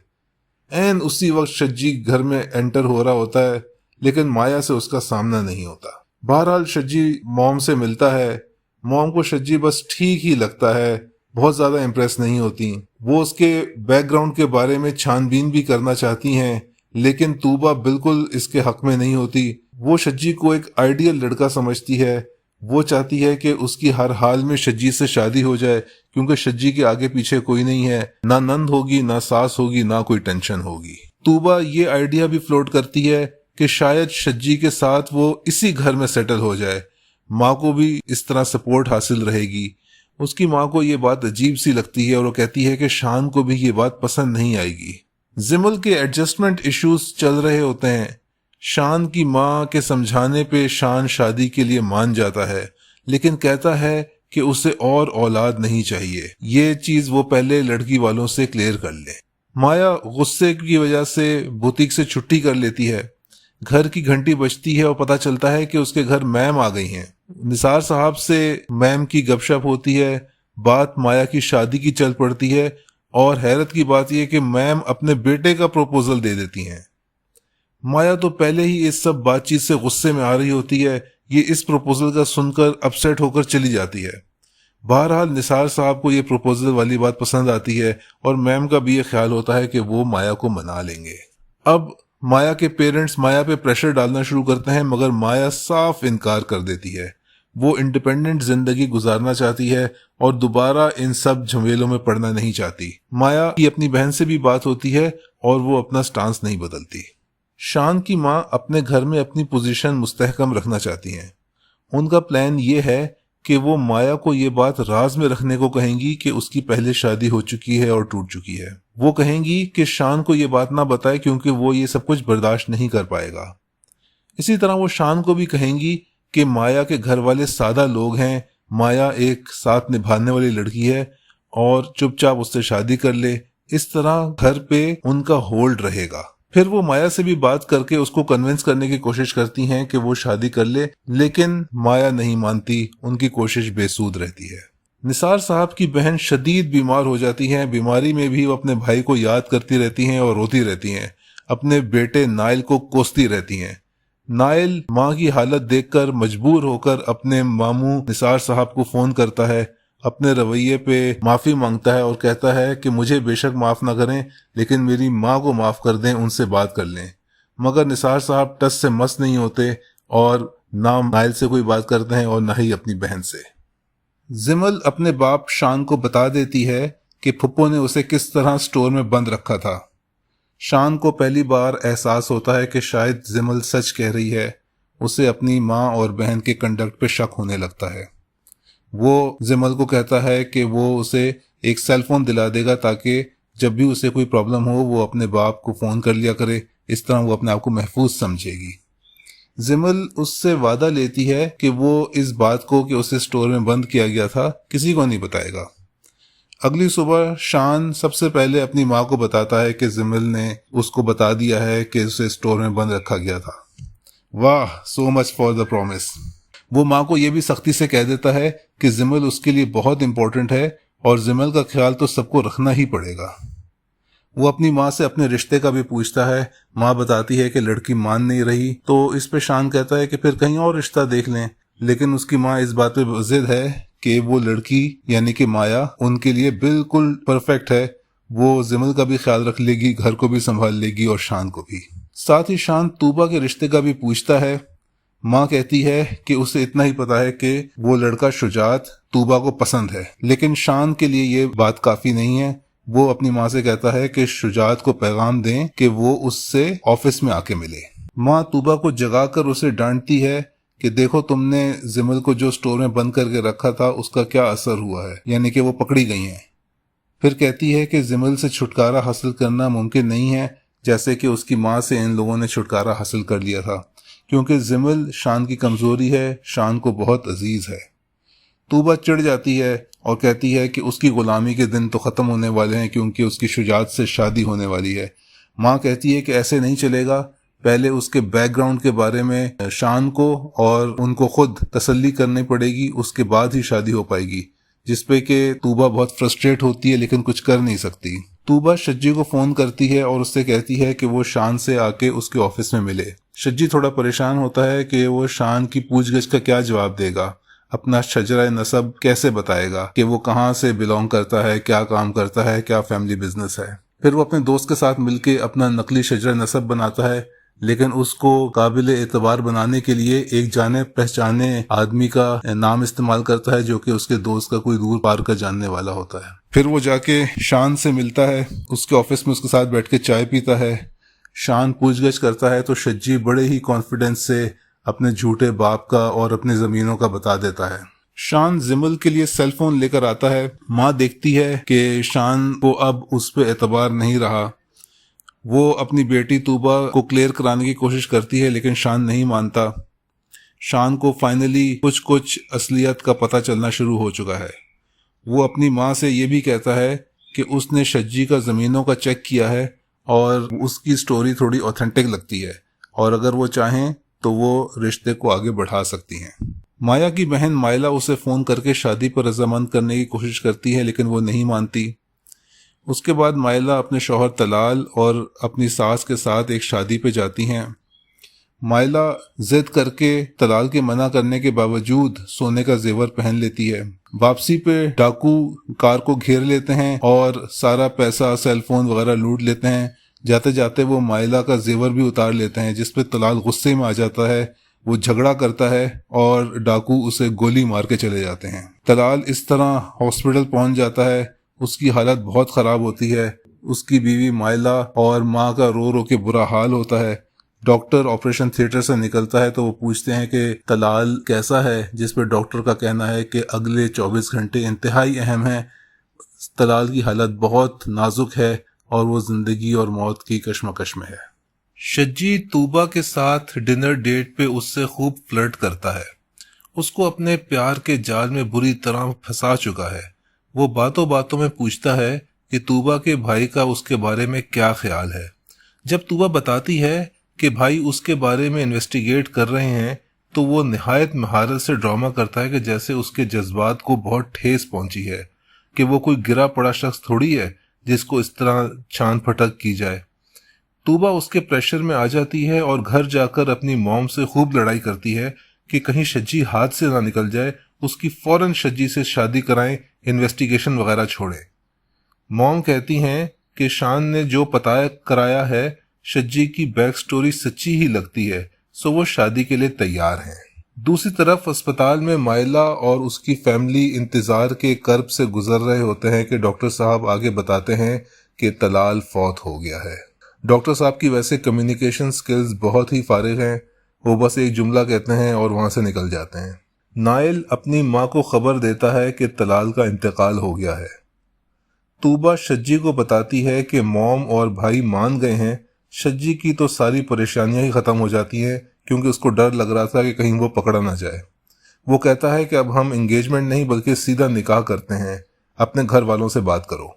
एन उसी वक्त शज्जी घर में एंटर हो रहा होता है, लेकिन माया से उसका सामना नहीं होता। बहरहाल शज्जी मॉम से मिलता है। मॉम को शज्जी बस ठीक ही लगता है, बहुत ज्यादा इम्प्रेस नहीं होती। वो उसके बैकग्राउंड के बारे में छानबीन भी करना चाहती हैं, लेकिन तूबा बिल्कुल इसके हक में नहीं होती। वो शज्जी को एक आइडियल लड़का समझती है। वो चाहती है कि उसकी हर हाल में शज्जी से शादी हो जाए, क्योंकि शज्जी के आगे पीछे कोई नहीं है, ना नंद होगी, ना सास होगी, ना कोई टेंशन होगी। तूबा ये आइडिया भी फ्लोट करती है कि शायद शज्जी के साथ वो इसी घर में सेटल हो जाए। माँ को भी इस तरह सपोर्ट हासिल रहेगी। उसकी माँ को ये बात अजीब सी लगती है और वो कहती है कि शान को भी ये बात पसंद नहीं आएगी। जिमल के एडजस्टमेंट इश्यूज चल रहे होते हैं। शान की माँ के समझाने पे शान शादी के लिए मान जाता है, लेकिन कहता है कि उसे और औलाद नहीं चाहिए। ये चीज वो पहले लड़की वालों से क्लियर कर ले। माया गुस्से की वजह से बुटीक से छुट्टी कर लेती है। घर की घंटी बजती है और पता चलता है कि उसके घर मैम आ गई हैं। निसार साहब से मैम की गपशप होती है। बात माया की शादी की चल पड़ती है और हैरत की बात यह कि मैम अपने बेटे का प्रपोजल दे देती हैं। माया तो पहले ही इस सब बातचीत से गुस्से में आ रही होती है। ये इस प्रपोजल का सुनकर अपसेट होकर चली जाती है। बहरहाल निसार साहब को ये प्रपोजल वाली बात पसंद आती है और मैम का भी ये ख्याल होता है कि वो माया को मना लेंगे। अब माया के पेरेंट्स माया पे प्रेशर डालना शुरू करते हैं, मगर माया साफ इनकार कर देती है। वो इंडिपेंडेंट जिंदगी गुजारना चाहती है और दोबारा इन सब झमेलों में पड़ना नहीं चाहती। माया की अपनी बहन से भी बात होती है और वो अपना स्टांस नहीं बदलती। शान की माँ अपने घर में अपनी पोजीशन मुस्तहकम रखना चाहती हैं। उनका प्लान ये है कि वो माया को ये बात राज में रखने को कहेंगी कि उसकी पहले शादी हो चुकी है और टूट चुकी है। वो कहेंगी कि शान को ये बात ना बताए क्योंकि वो ये सब कुछ बर्दाश्त नहीं कर पाएगा। इसी तरह वो शान को भी कहेंगी कि माया के घर वाले सादा लोग हैं, माया एक साथ निभाने वाली लड़की है और चुपचाप उससे शादी कर ले। इस तरह घर पे उनका होल्ड रहेगा। फिर वो माया से भी बात करके उसको कन्विंस करने की कोशिश करती हैं कि वो शादी कर ले, लेकिन माया नहीं मानती। उनकी कोशिश बेसूद रहती है। निसार साहब की बहन शदीद बीमार हो जाती हैं। बीमारी में भी वो अपने भाई को याद करती रहती हैं और रोती रहती हैं। अपने बेटे नाइल को कोसती रहती हैं। नाइल माँ की हालत देखकर मजबूर होकर अपने मामू निसार साहब को फोन करता है, अपने रवैये पे माफी मांगता है और कहता है कि मुझे बेशक माफ ना करें, लेकिन मेरी माँ को माफ कर दें, उनसे बात कर लें। मगर निसार साहब टस से मस नहीं होते और ना नाइल से कोई बात करते हैं और ना ही अपनी बहन से। जिमल अपने बाप शान को बता देती है कि फुप्पो ने उसे किस तरह स्टोर में बंद रखा था। शान को पहली बार एहसास होता है कि शायद जिमल सच कह रही है। उसे अपनी माँ और बहन के कंडक्ट पे शक होने लगता है। वो जिमल को कहता है कि वो उसे एक सेल फोन दिला देगा ताकि जब भी उसे कोई प्रॉब्लम हो वो अपने बाप को फोन कर लिया करे। इस तरह वो अपने आप को महफूज समझेगी। जिमल उससे वादा लेती है कि वो इस बात को कि उसे स्टोर में बंद किया गया था किसी को नहीं बताएगा। अगली सुबह शान सबसे पहले अपनी माँ को बताता है कि जिमिल ने उसको बता दिया है कि उसे स्टोर में बंद रखा गया था। वाह, so much for the promise. वो माँ को यह भी सख्ती से कह देता है कि जिमिल उसके लिए बहुत इंपॉर्टेंट है और जिमिल का ख्याल तो सबको रखना ही पड़ेगा। वो अपनी माँ से अपने रिश्ते का भी पूछता है। माँ बताती है कि लड़की मान नहीं रही, तो इस पे शान कहता है कि फिर कहीं और रिश्ता देख लें, लेकिन उसकी माँ इस बात पे जिद है कि वो लड़की यानी कि माया उनके लिए बिल्कुल परफेक्ट है। वो जिमिल का भी ख्याल रख लेगी, घर को भी संभाल लेगी और शान को भी। साथ ही शान तूबा के रिश्ते का भी पूछता है। माँ कहती है कि उसे इतना ही पता है कि वो लड़का शुजात तूबा को पसंद है, लेकिन शान के लिए ये बात काफी नहीं है। वो अपनी माँ से कहता है कि शुजात को पैगाम दें कि वो उससे ऑफिस में आके मिले। माँ तूबा को जगाकर उसे डांटती है कि देखो, तुमने जिमिल को जो स्टोर में बंद करके रखा था उसका क्या असर हुआ है, यानी कि वो पकड़ी गई हैं। फिर कहती है कि जिमिल से छुटकारा हासिल करना मुमकिन नहीं है, जैसे कि उसकी माँ से इन लोगों ने छुटकारा हासिल कर लिया था, क्योंकि जिमिल शान की कमजोरी है, शान को बहुत अजीज है। तूबा चिढ़ जाती है और कहती है कि उसकी गुलामी के दिन तो ख़त्म होने वाले हैं, क्योंकि उसकी शुजात से शादी होने वाली है। माँ कहती है कि ऐसे नहीं चलेगा, पहले उसके बैकग्राउंड के बारे में शान को और उनको खुद तसल्ली करनी पड़ेगी, उसके बाद ही शादी हो पाएगी। जिसपे कि तूबा बहुत फ्रस्ट्रेट होती है, लेकिन कुछ कर नहीं सकती। तूबा शज्जी को फोन करती है और उससे कहती है कि वो शान से आके उसके ऑफिस में मिले। शज्जी थोड़ा परेशान होता है कि वो शान की पूछगछ का क्या जवाब देगा, अपना शजरा नसब कैसे बताएगा कि वो कहाँ से बिलोंग करता है, क्या काम करता है, क्या फैमिली बिजनेस है। फिर वो अपने दोस्त के साथ मिलके अपना नकली शजरा नसब बनाता है, लेकिन उसको काबिल एतबार बनाने के लिए एक जाने पहचाने आदमी का नाम इस्तेमाल करता है, जो कि उसके दोस्त का कोई दूर पार का जानने वाला होता है। फिर वो जाके शान से मिलता है, उसके ऑफिस में उसके साथ बैठ के चाय पीता है। शान पूछगछ करता है तो शज्जी बड़े ही कॉन्फिडेंस से अपने झूठे बाप का और अपने जमीनों का बता देता है। शान जिमिल के लिए सेल फोन लेकर आता है। माँ देखती है कि शान को अब उस पर एतबार नहीं रहा। वो अपनी बेटी तूबा को क्लियर कराने की कोशिश करती है, लेकिन शान नहीं मानता। शान को फाइनली कुछ असलियत का पता चलना शुरू हो चुका है। वो अपनी माँ से ये भी कहता है कि उसने शज्जी का ज़मीनों का चेक किया है और उसकी स्टोरी थोड़ी ऑथेंटिक लगती है, और अगर वो चाहें तो वो रिश्ते को आगे बढ़ा सकती हैं। माया की बहन माइला उसे फ़ोन करके शादी पर रजामंद करने की कोशिश करती है, लेकिन वो नहीं मानती। उसके बाद माइला अपने शौहर तलाल और अपनी सास के साथ एक शादी पे जाती हैं। माइला जिद करके तलाल के मना करने के बावजूद सोने का जेवर पहन लेती है। वापसी पे डाकू कार को घेर लेते हैं और सारा पैसा, सेलफोन वगैरह लूट लेते हैं। जाते जाते वो माइला का जेवर भी उतार लेते हैं, जिसपे तलाल गुस्से में आ जाता है। वो झगड़ा करता है और डाकू उसे गोली मार के चले जाते हैं। तलाल इस तरह हॉस्पिटल पहुंच जाता है। उसकी हालत बहुत ख़राब होती है। उसकी बीवी माइला और माँ का रो रो के बुरा हाल होता है। डॉक्टर ऑपरेशन थिएटर से निकलता है तो वो पूछते हैं कि तलाल कैसा है, जिस पर डॉक्टर का कहना है कि अगले 24 घंटे इंतहाई अहम है। तलाल की हालत बहुत नाजुक है और वो जिंदगी और मौत की कश्मकश में है। शज्जी तूबा के साथ डिनर डेट पे उससे खूब फ्लर्ट करता है। उसको अपने प्यार के जाल में बुरी तरह फंसा चुका है। वो बातों बातों में पूछता है कि तूबा के भाई का उसके बारे में क्या ख्याल है। जब तूबा बताती है कि भाई उसके बारे में इन्वेस्टिगेट कर रहे हैं, तो वो निहायत महारत से ड्रामा करता है कि जैसे उसके जज्बात को बहुत ठेस पहुंची है, कि वो कोई गिरा पड़ा शख्स थोड़ी है जिसको इस तरह छान फटक की जाए। तूबा उसके प्रेशर में आ जाती है और घर जाकर अपनी मॉम से खूब लड़ाई करती है कि कहीं शज्जी हाथ से ना निकल जाए, उसकी फौरन शज्जी से शादी कराएं, इन्वेस्टिगेशन वगैरह छोड़ें। मॉम कहती हैं कि शान ने जो पता कराया है शज्जी की बैक स्टोरी सच्ची ही लगती है, सो वो शादी के लिए तैयार हैं। दूसरी तरफ अस्पताल में माइला और उसकी फैमिली इंतजार के कर्ब से गुजर रहे होते हैं कि डॉक्टर साहब आगे बताते हैं कि तलाल फौत हो गया है। डॉक्टर साहब की वैसे कम्युनिकेशन स्किल्स बहुत ही फारिग हैं। वो बस एक जुमला कहते हैं और वहां से निकल जाते हैं। नाइल अपनी माँ को खबर देता है कि तलाल का इंतकाल हो गया है। तूबा शज्जी को बताती है कि मॉम और भाई मान गए हैं। शज्जी की तो सारी परेशानियां ही खत्म हो जाती हैं, क्योंकि उसको डर लग रहा था कि कहीं वो पकड़ा ना जाए। वो कहता है कि अब हम एंगेजमेंट नहीं बल्कि सीधा निकाह करते हैं। अपने घर वालों से बात करो।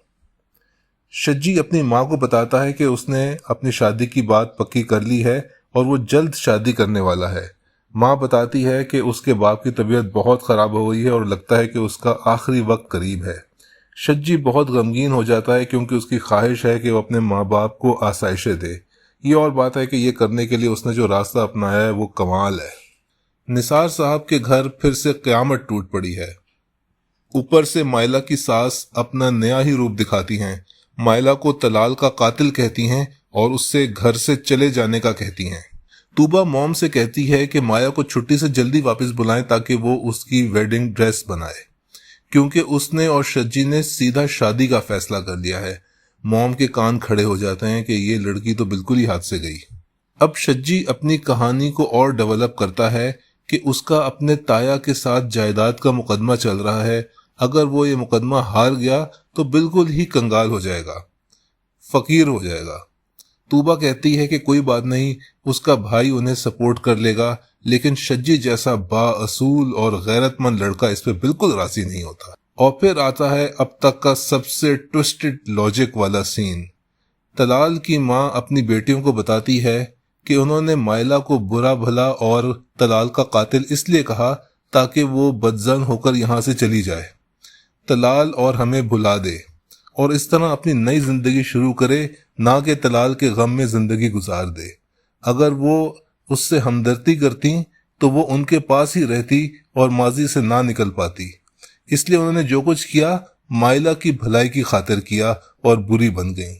शज्जी अपनी माँ को बताता है कि उसने अपनी शादी की बात पक्की कर ली है और वो जल्द शादी करने वाला है। माँ बताती है कि उसके बाप की तबीयत बहुत ख़राब हो गई है और लगता है कि उसका आखिरी वक्त करीब है। शज्जी बहुत गमगीन हो जाता है क्योंकि उसकी ख्वाहिश है कि वो अपने माँ बाप को आसाइशें दे। ये और बात है कि ये करने के लिए उसने जो रास्ता अपनाया है वो कमाल है। निसार साहब के घर फिर से क़यामत टूट पड़ी है। ऊपर से माइला की सास अपना नया ही रूप दिखाती हैं। माइला को तलाल का कातिल कहती हैं और उससे घर से चले जाने का कहती हैं। तूबा मॉम से कहती है कि माया को छुट्टी से जल्दी वापस बुलाएं ताकि वो उसकी वेडिंग ड्रेस बनाए, क्योंकि उसने और शज्जी ने सीधा शादी का फैसला कर लिया है। मॉम के कान खड़े हो जाते हैं कि ये लड़की तो बिल्कुल ही हाथ से गई। अब शज्जी अपनी कहानी को और डेवलप करता है कि उसका अपने ताया के साथ जायदाद का मुकदमा चल रहा है। अगर वो ये मुकदमा हार गया तो बिल्कुल ही कंगाल हो जाएगा, फकीर हो जाएगा। तूबा कहती है कि कोई बात नहीं, उसका भाई उन्हें सपोर्ट कर लेगा, लेकिन शज्जी जैसा बाअसूल और गैरतमंद लड़का इस पे बिल्कुल राजी नहीं होता। और फिर आता है अब तक का सबसे ट्विस्टेड लॉजिक वाला सीन। तलाल की माँ अपनी बेटियों को बताती है कि उन्होंने माइला को बुरा भला और तलाल का कातिल इसलिए कहा ताकि वो बदजन होकर यहाँ से चली जाए, तलाल और हमें भुला दे और इस तरह अपनी नई जिंदगी शुरू करे, ना कि तलाल के गम में जिंदगी गुजार दे। अगर वो उससे हमदर्दी करती तो वो उनके पास ही रहती और माजी से ना निकल पाती। इसलिए उन्होंने जो कुछ किया माइला की भलाई की खातिर किया और बुरी बन गई।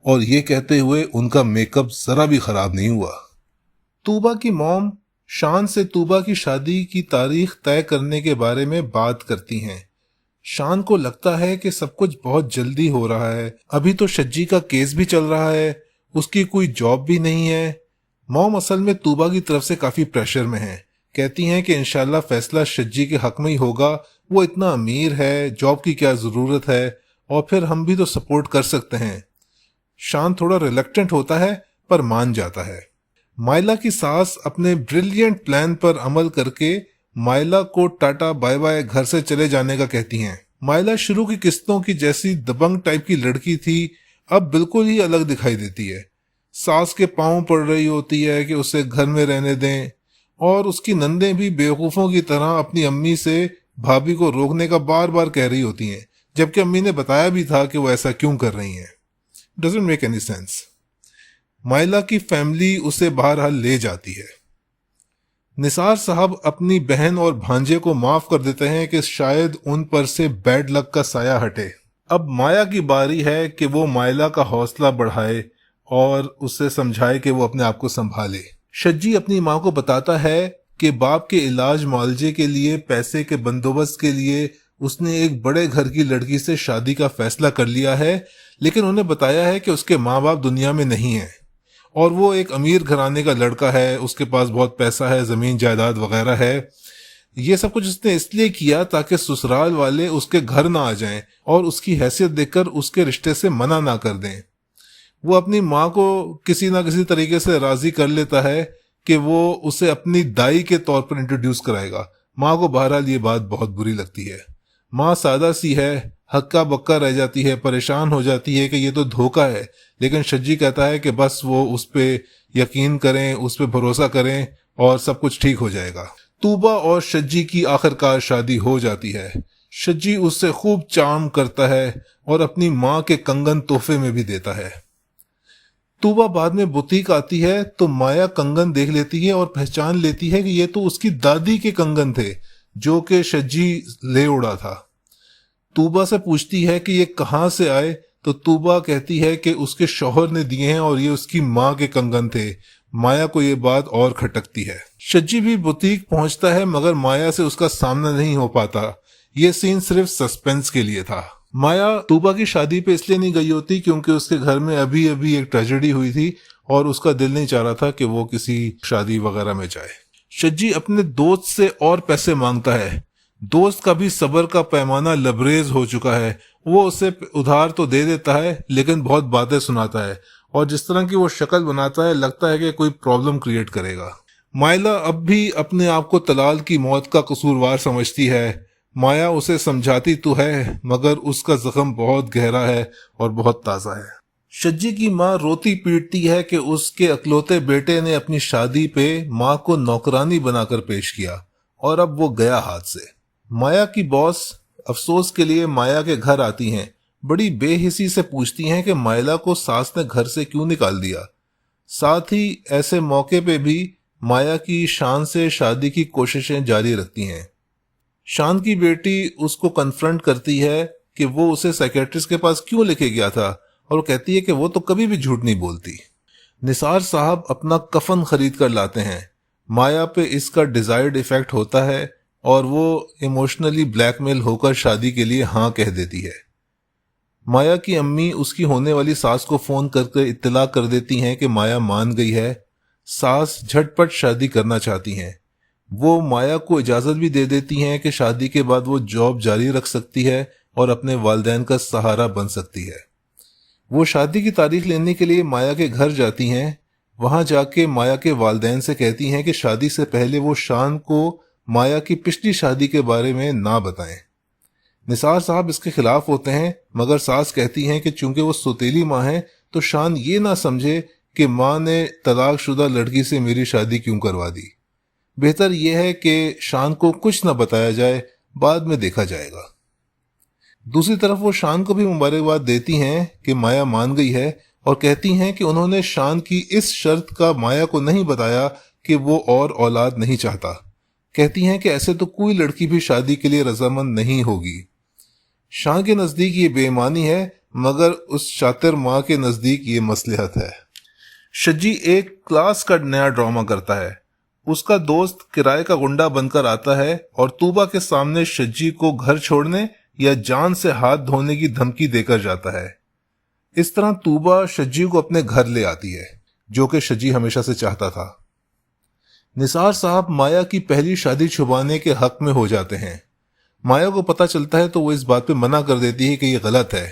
और ये कहते हुए उनका मेकअप जरा भी खराब नहीं हुआ। तूबा की मॉम शान से तूबा की शादी की तारीख तय करने के बारे में बात करती हैं। शान को लगता है कि सब कुछ बहुत जल्दी हो रहा है। अभी तो शज्जी का केस भी चल रहा है, उसकी कोई जॉब भी नहीं है। मॉम असल में तूबा की तरफ से काफी प्रेशर में है। कहती हैं कि इंशाल्लाह फैसला शज्जी के हक में ही होगा, वो इतना अमीर है, जॉब की क्या जरूरत है, और फिर हम भी तो सपोर्ट कर सकते हैं। शान थोड़ा रिलक्टेंट होता है पर मान जाता है। माइला की सास अपने ब्रिलियंट प्लान पर अमल करके माइला को टाटा बाय बाय घर से चले जाने का कहती हैं। माइला शुरू की किस्तों की जैसी दबंग टाइप की लड़की थी, अब बिल्कुल ही अलग दिखाई देती है। सास के पांव पड़ रही होती है कि उसे घर में रहने दें, और उसकी नंदें भी बेवकूफ़ों की तरह अपनी अम्मी से भाभी को रोकने का बार बार कह रही होती हैं, जबकि अम्मी ने बताया भी था कि वो ऐसा क्यों कर रही हैं। Doesn't make any sense. माइला की फैमिली उसे बहरहाल ले जाती है। निसार साहब अपनी बहन और भांजे को माफ कर देते हैं कि शायद उन पर से बैड लक का साया हटे। अब माया की बारी है कि वो माइला का हौसला बढ़ाए और उसे समझाए कि वो अपने आप को संभाले। शज्जी अपनी माँ को बताता है कि बाप के इलाज मुआवजे के लिए पैसे के बंदोबस्त के लिए उसने एक बड़े घर की लड़की से शादी का फैसला कर लिया है, लेकिन उन्हें बताया है कि उसके माँ बाप दुनिया में नहीं हैं और वो एक अमीर घराने का लड़का है, उसके पास बहुत पैसा है, जमीन जायदाद वगैरह है। ये सब कुछ उसने इसलिए किया ताकि ससुराल वाले उसके घर ना आ जाएं और उसकी हैसियत देखकर उसके रिश्ते से मना ना कर दें। वो अपनी माँ को किसी ना किसी तरीके से राजी कर लेता है कि वो उसे अपनी दाई के तौर पर इंट्रोड्यूस कराएगा। माँ को बहरहाल ये बात बहुत बुरी लगती है। माँ सादा सी है, हक्का बक्का रह जाती है, परेशान हो जाती है कि ये तो धोखा है, लेकिन शज्जी कहता है कि बस वो उस पे यकीन करें, उस पे भरोसा करें और सब कुछ ठीक हो जाएगा। तूबा और शज्जी की आखिरकार शादी हो जाती है। शज्जी उससे खूब चार्म करता है और अपनी माँ के कंगन तोहफे में भी देता है। तूबा बाद में बुटीक आती है तो माया कंगन देख लेती है और पहचान लेती है कि ये तो उसकी दादी के कंगन थे जो कि शज्जी ले उड़ा था। तूबा से पूछती है कि ये कहाँ से आए, तो तूबा कहती है कि उसके शौहर ने दिए हैं और ये उसकी माँ के कंगन थे। माया को ये बात और खटकती है। शज्जी भी बुटीक पहुंचता है मगर माया से उसका सामना नहीं हो पाता। ये सीन सिर्फ सस्पेंस के लिए था। माया तूबा की शादी पे इसलिए नहीं गई होती क्योंकि उसके घर में अभी अभी एक ट्रेजेडी हुई थी और उसका दिल नहीं चाह रहा था कि वो किसी शादी वगैरह में जाए। शज्जी अपने दोस्त से और पैसे मांगता है। दोस्त का भी सब्र का पैमाना लबरेज हो चुका है। वो उसे उधार तो दे देता है लेकिन बहुत बातें सुनाता है और जिस तरह की वो शक्ल बनाता है लगता है कि कोई प्रॉब्लम क्रिएट करेगा। माइला अब भी अपने आप को तलाल की मौत का कसूरवार समझती है। माया उसे समझाती तो है मगर उसका जख्म बहुत गहरा है और बहुत ताज़ा है। शज्जी की माँ रोती पीटती है कि उसके अकलौते बेटे ने अपनी शादी पे माँ को नौकरानी बनाकर पेश किया और अब वो गया हाथ से। माया की बॉस अफसोस के लिए माया के घर आती हैं। बड़ी बेहिसी से पूछती हैं कि मायला को सास ने घर से क्यों निकाल दिया। साथ ही ऐसे मौके पे भी माया की शान से शादी की कोशिशें जारी रखती हैं। शान की बेटी उसको कन्फ्रंट करती है कि वो उसे साइकेट्रिस्ट के पास क्यों लेके गया था और वो कहती है कि वो तो कभी भी झूठ नहीं बोलती। निसार साहब अपना कफन खरीद कर लाते हैं। माया पे इसका डिजायर्ड इफेक्ट होता है और वो इमोशनली ब्लैकमेल होकर शादी के लिए हाँ कह देती है। माया की अम्मी उसकी होने वाली सास को फोन करके इत्तला कर देती हैं कि माया मान गई है। सास झटपट शादी करना चाहती हैं। वो माया को इजाजत भी दे देती हैं कि शादी के बाद वो जॉब जारी रख सकती है और अपने वालिदैन का सहारा बन सकती है। वो शादी की तारीख लेने के लिए माया के घर जाती हैं। वहां जाके माया के वालिदैन से कहती हैं कि शादी से पहले वो शान को माया की पिछली शादी के बारे में ना बताएं। निसार साहब इसके खिलाफ होते हैं मगर सास कहती हैं कि चूंकि वो सौतेली माँ है तो शान ये ना समझे कि माँ ने तलाकशुदा लड़की से मेरी शादी क्यों करवा दी। बेहतर यह है कि शान को कुछ न बताया जाए, बाद में देखा जाएगा। दूसरी तरफ वो शान को भी मुबारकबाद देती हैं कि माया मान गई है और कहती हैं कि उन्होंने शान की इस शर्त का माया को नहीं बताया कि वो और औलाद नहीं चाहता। कहती हैं कि ऐसे तो कोई लड़की भी शादी के लिए रजामंद नहीं होगी। शान के नज़दीक ये बेईमानी है मगर उस शातिर माँ के नज़दीक ये मसलहत है। शज्जी एक क्लास का नया ड्रामा करता है। उसका दोस्त किराए का गुंडा बनकर आता है और तूबा के सामने शज्जी को घर छोड़ने या जान से हाथ धोने की धमकी देकर जाता है। इस तरह तूबा शज्जी को अपने घर ले आती है, जो कि शज्जी हमेशा से चाहता था। निसार साहब माया की पहली शादी छुपाने के हक में हो जाते हैं। माया को पता चलता है तो वो इस बात पे मना कर देती है कि ये गलत है,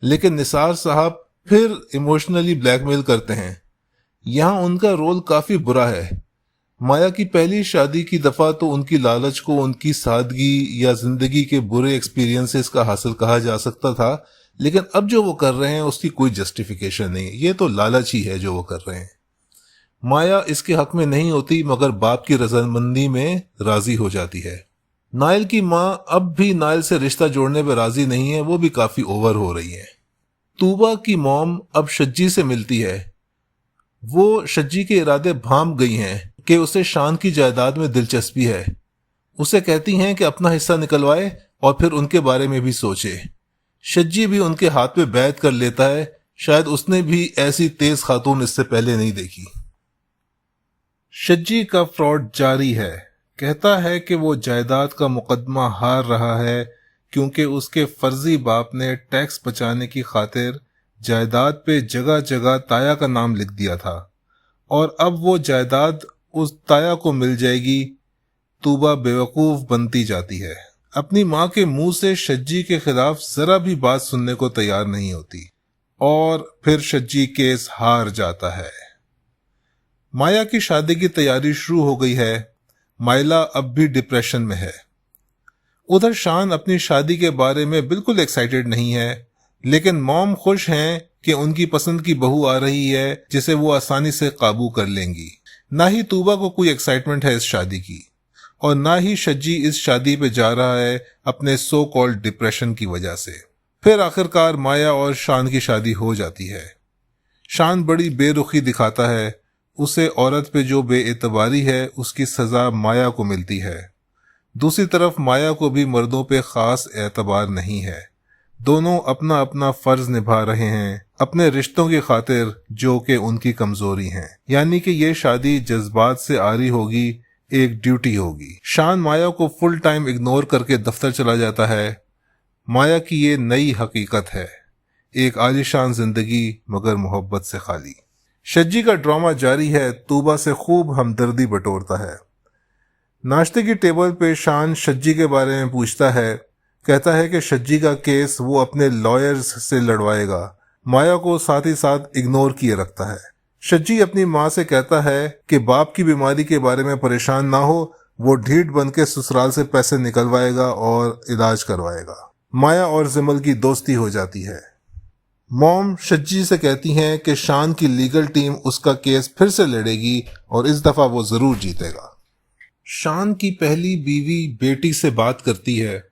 लेकिन निसार साहब फिर इमोशनली ब्लैकमेल करते हैं। यहाँ उनका रोल काफी बुरा है। माया की पहली शादी की दफा तो उनकी लालच को उनकी सादगी या जिंदगी के बुरे एक्सपीरियंसेस का हासिल कहा जा सकता था, लेकिन अब जो वो कर रहे हैं उसकी कोई जस्टिफिकेशन नहीं है। ये तो लालच ही है जो वो कर रहे हैं। माया इसके हक में नहीं होती मगर बाप की रजामंदी में राजी हो जाती है। नाइल की माँ अब भी नाइल से रिश्ता जोड़ने पर राजी नहीं है, वो भी काफी ओवर हो रही है। तूबा की मॉम अब शज्जी से मिलती है। वो शज्जी के इरादे भांप गई हैं कि उसे शान की जायदाद में दिलचस्पी है। उसे कहती हैं कि अपना हिस्सा निकलवाए और फिर उनके बारे में भी सोचे। शज्जी भी उनके हाथ पे बैत कर लेता है। शायद उसने भी ऐसी तेज खातून इससे पहले नहीं देखी। शज्जी का फ्रॉड जारी है। कहता है कि वो जायदाद का मुकदमा हार रहा है क्योंकि उसके फर्जी बाप ने टैक्स बचाने की खातिर जायदाद पे जगह जगह ताया का नाम लिख दिया था और अब वो जायदाद उस ताया को मिल जाएगी। तूबा बेवकूफ बनती जाती है। अपनी माँ के मुंह से शज्जी के खिलाफ जरा भी बात सुनने को तैयार नहीं होती और फिर शज्जी केस हार जाता है। माया की शादी की तैयारी शुरू हो गई है। माइला अब भी डिप्रेशन में है। उधर शान अपनी शादी के बारे में बिल्कुल एक्साइटेड नहीं है, लेकिन मॉम खुश हैं कि उनकी पसंद की बहू आ रही है जिसे वो आसानी से काबू कर लेंगी। ना ही तूबा को कोई एक्साइटमेंट है इस शादी की और ना ही शज्जी इस शादी पे जा रहा है अपने सो कॉल्ड डिप्रेशन की वजह से। फिर आखिरकार माया और शान की शादी हो जाती है। शान बड़ी बेरुखी दिखाता है। उसे औरत पे जो बेएतबारी है उसकी सजा माया को मिलती है। दूसरी तरफ माया को भी मर्दों पे खास एतबार नहीं है। दोनों अपना अपना फर्ज निभा रहे हैं अपने रिश्तों की खातिर जो कि उनकी कमजोरी हैं। यानी कि ये शादी जज्बात से आरी होगी, एक ड्यूटी होगी। शान माया को फुल टाइम इग्नोर करके दफ्तर चला जाता है। माया की ये नई हकीकत है, एक आलीशान जिंदगी मगर मोहब्बत से खाली। शज्जी का ड्रामा जारी है। तूबा से खूब हमदर्दी बटोरता है। नाश्ते की टेबल पे शान शज्जी के बारे में पूछता है। कहता है कि शज्जी का केस वो अपने लॉयर्स से लड़वाएगा। माया को साथ ही साथ इग्नोर किए रखता है। शज्जी अपनी माँ से कहता है कि बाप की बीमारी के बारे में परेशान ना हो, वो ढीठ बन के ससुराल से पैसे निकलवाएगा और इलाज करवाएगा। माया और जिमल की दोस्ती हो जाती है। मॉम शज्जी से कहती हैं कि शान की लीगल टीम उसका केस फिर से लड़ेगी और इस दफा वो जरूर जीतेगा। शान की पहली बीवी बेटी से बात करती है।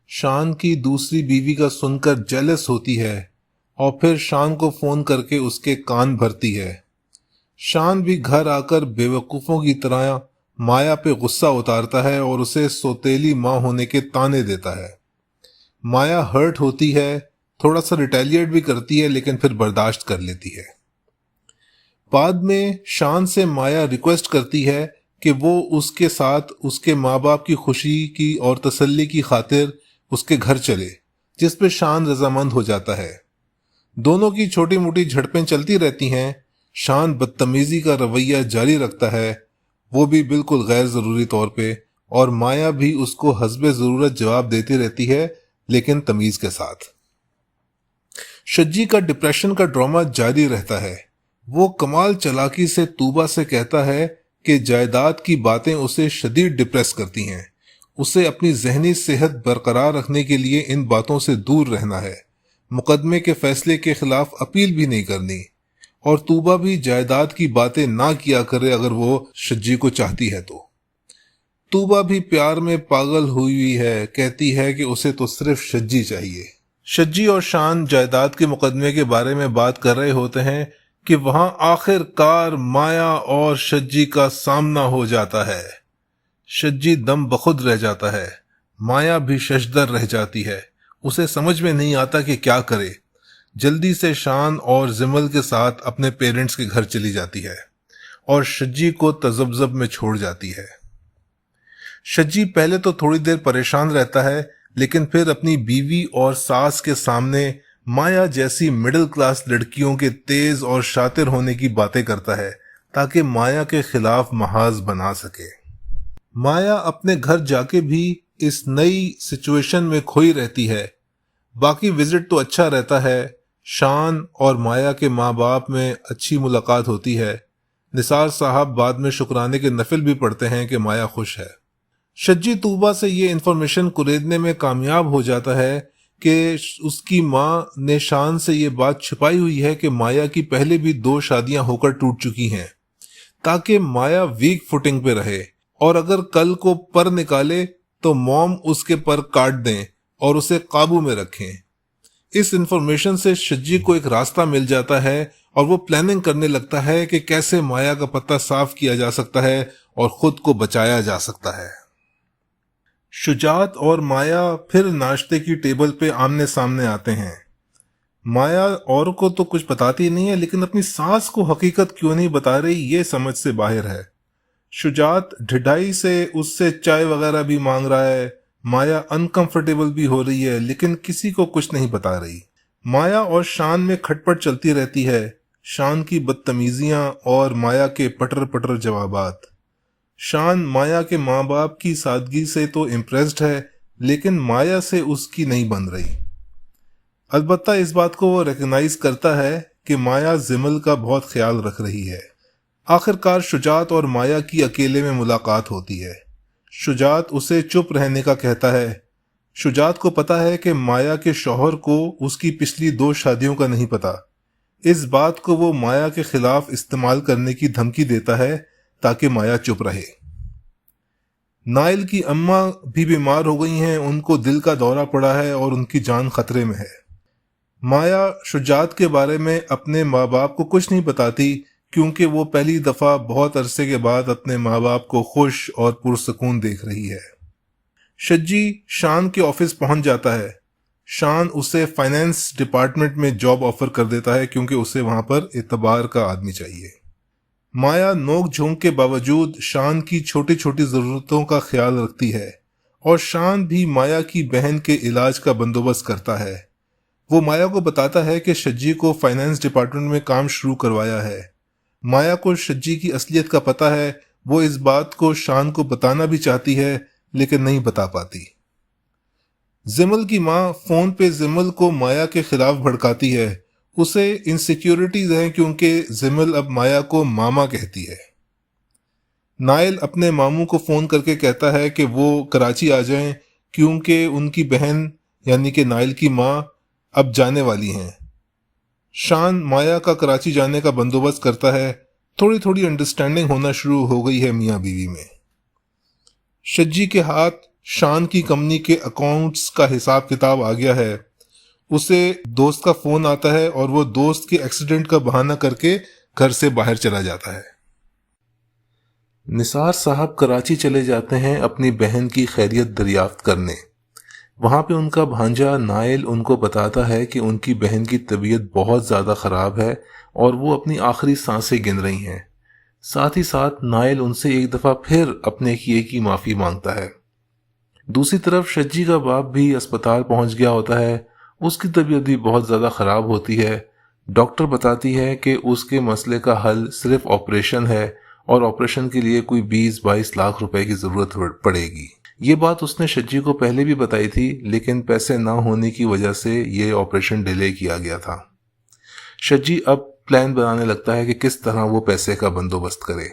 शान की दूसरी बीवी का सुनकर जेलस होती है और फिर शान को फोन करके उसके कान भरती है। शान भी घर आकर बेवकूफों की तरह माया पे गुस्सा उतारता है और उसे सौतेली माँ होने के ताने देता है। माया हर्ट होती है, थोड़ा सा रिटेलिएट भी करती है, लेकिन फिर बर्दाश्त कर लेती है। बाद में शान से माया रिक्वेस्ट करती है कि वो उसके साथ उसके माँ बाप की खुशी की और तसल्ली की खातिर उसके घर चले, जिस पे शान रजामंद हो जाता है। दोनों की छोटी मोटी झड़पें चलती रहती हैं। शान बदतमीजी का रवैया जारी रखता है, वो भी बिल्कुल गैर जरूरी तौर पे, और माया भी उसको हस्बे जरूरत जवाब देती रहती है, लेकिन तमीज के साथ। शज्जी का डिप्रेशन का ड्रामा जारी रहता है। वो कमाल चालाकी से तूबा से कहता है कि जायदाद की बातें उसे शदीद डिप्रेस करती हैं। उसे अपनी जहनी सेहत बरकरार रखने के लिए इन बातों से दूर रहना है, मुकदमे के फैसले के खिलाफ अपील भी नहीं करनी, और तूबा भी जायदाद की बातें ना किया करे अगर वो शज्जी को चाहती है तो। तूबा भी प्यार में पागल हुई है, कहती है कि उसे तो सिर्फ शज्जी चाहिए। शज्जी और शान जायदाद के मुकदमे के बारे में बात कर रहे होते हैं कि वहां आखिरकार माया और शज्जी का सामना हो जाता है। शज्जी दम बखुद रह जाता है, माया भी शशदर रह जाती है। उसे समझ में नहीं आता कि क्या करे। जल्दी से शान और जिमल के साथ अपने पेरेंट्स के घर चली जाती है और शज्जी को तजब्जब में छोड़ जाती है। शज्जी पहले तो थोड़ी देर परेशान रहता है, लेकिन फिर अपनी बीवी और सास के सामने माया जैसी मिडिल क्लास लड़कियों के तेज और शातिर होने की बातें करता है ताकि माया के खिलाफ महाज बना सके। माया अपने घर जाके भी इस नई सिचुएशन में खोई रहती है। बाकी विजिट तो अच्छा रहता है। शान और माया के माँ बाप में अच्छी मुलाकात होती है। निसार साहब बाद में शुक्राने के नफिल भी पढ़ते हैं कि माया खुश है। शज्जी तूबा से ये इन्फॉर्मेशन कुरेदने में कामयाब हो जाता है कि उसकी माँ ने शान से ये बात छिपाई हुई है कि माया की पहले भी 2 शादियां होकर टूट चुकी हैं, ताकि माया वीक फुटिंग पे रहे और अगर कल को पर निकाले तो मॉम उसके पर काट दें और उसे काबू में रखें। इस इन्फॉर्मेशन से शज्जी को एक रास्ता मिल जाता है और वो प्लानिंग करने लगता है कि कैसे माया का पत्ता साफ किया जा सकता है और खुद को बचाया जा सकता है। शुजात और माया फिर नाश्ते की टेबल पे आमने सामने आते हैं। माया और को तो कुछ बताती नहीं है, लेकिन अपनी सास को हकीकत क्यों नहीं बता रही ये समझ से बाहर है। शुजात ढिढाई से उससे चाय वगैरह भी मांग रहा है। माया अनकंफर्टेबल भी हो रही है, लेकिन किसी को कुछ नहीं बता रही। माया और शान में खटपट चलती रहती है। शान की बदतमीजियां और माया के पटर पटर जवाबात। शान माया के माँ बाप की सादगी से तो इम्प्रेस्ड है, लेकिन माया से उसकी नहीं बन रही। अलबत्ता इस बात को वो रिकग्नाइज करता है कि माया जिमल का बहुत ख्याल रख रही है। आखिरकार शुजात और माया की अकेले में मुलाकात होती है। शुजात उसे चुप रहने का कहता है। शुजात को पता है कि माया के शौहर को उसकी पिछली 2 शादियों का नहीं पता। इस बात को वो माया के खिलाफ इस्तेमाल करने की धमकी देता है ताकि माया चुप रहे। नाइल की अम्मा भी बीमार हो गई हैं, उनको दिल का दौरा पड़ा है और उनकी जान खतरे में है। माया शुजात के बारे में अपने माँ बाप को कुछ नहीं बताती, क्योंकि वो पहली दफा बहुत अरसे के बाद अपने माँ बाप को खुश और पुरसकून देख रही है। शज्जी शान के ऑफिस पहुंच जाता है। शान उसे फाइनेंस डिपार्टमेंट में जॉब ऑफर कर देता है, क्योंकि उसे वहां पर एतबार का आदमी चाहिए। माया नोक झोंक के बावजूद शान की छोटी छोटी जरूरतों का ख्याल रखती है और शान भी माया की बहन के इलाज का बंदोबस्त करता है। वो माया को बताता है कि शज्जी को फाइनेंस डिपार्टमेंट में काम शुरू करवाया है। माया को शज्जी की असलियत का पता है। वो इस बात को शान को बताना भी चाहती है, लेकिन नहीं बता पाती। जिमल की माँ फोन पे जिमल को माया के खिलाफ भड़काती है। उसे इनसिक्योरिटीज हैं, क्योंकि जिमल अब माया को मामा कहती है। नायल अपने मामू को फ़ोन करके कहता है कि वो कराची आ जाएं क्योंकि उनकी बहन यानी कि नायल की माँ अब जाने वाली हैं। शान माया का कराची जाने का बंदोबस्त करता है। थोड़ी थोड़ी अंडरस्टैंडिंग होना शुरू हो गई है मियाँ बीवी में। शज्जी के हाथ शान की कंपनी के अकाउंट्स का हिसाब किताब आ गया है। उसे दोस्त का फ़ोन आता है और वो दोस्त के एक्सीडेंट का बहाना करके घर से बाहर चला जाता है। निसार साहब कराची चले जाते हैं अपनी बहन की खैरियत दरियाफ्त करने। वहाँ पे उनका भांजा नायल उनको बताता है कि उनकी बहन की तबीयत बहुत ज़्यादा ख़राब है और वो अपनी आखिरी सांसें गिन रही हैं। साथ ही साथ नायल उनसे एक दफ़ा फिर अपने किए की माफ़ी मांगता है। दूसरी तरफ शज्जी का बाप भी अस्पताल पहुंच गया होता है। उसकी तबीयत भी बहुत ज़्यादा ख़राब होती है। डॉक्टर बताती है कि उसके मसले का हल सिर्फ ऑपरेशन है और ऑपरेशन के लिए कोई 20-22 लाख रुपए की ज़रूरत पड़ेगी। ये बात उसने शज्जी को पहले भी बताई थी, लेकिन पैसे ना होने की वजह से ये ऑपरेशन डिले किया गया था। शज्जी अब प्लान बनाने लगता है कि किस तरह वो पैसे का बंदोबस्त करे।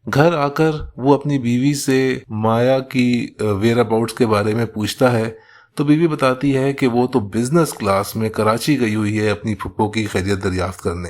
घर आकर वो अपनी बीवी से माया की वेयर अबाउट्स के बारे में पूछता है तो बीवी बताती है कि वो तो बिजनेस क्लास में कराची गई हुई है अपनी फुप्पो की खैरियत दरियाफ्त करने।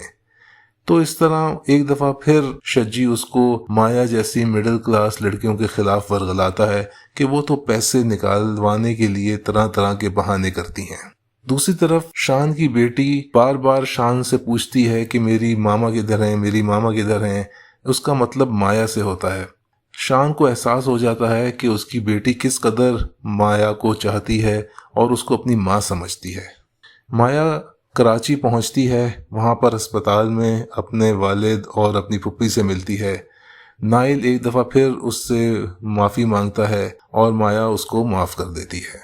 तो इस तरह एक दफ़ा फिर शज्जी उसको माया जैसी मिडिल क्लास लड़कियों के खिलाफ वर्गलाता है कि वो तो पैसे निकालवाने के लिए तरह तरह के बहाने करती हैं। दूसरी तरफ शान की बेटी बार बार शान से पूछती है कि मेरी मामा किधर हैं, मेरी मामा किधर हैं। उसका मतलब माया से होता है। शान को एहसास हो जाता है कि उसकी बेटी किस कदर माया को चाहती है और उसको अपनी माँ समझती है। माया कराची पहुंचती है। वहां पर अस्पताल में अपने वालिद और अपनी फुप्पी से मिलती है। नाइल एक दफ़ा फिर उससे माफ़ी मांगता है और माया उसको माफ़ कर देती है।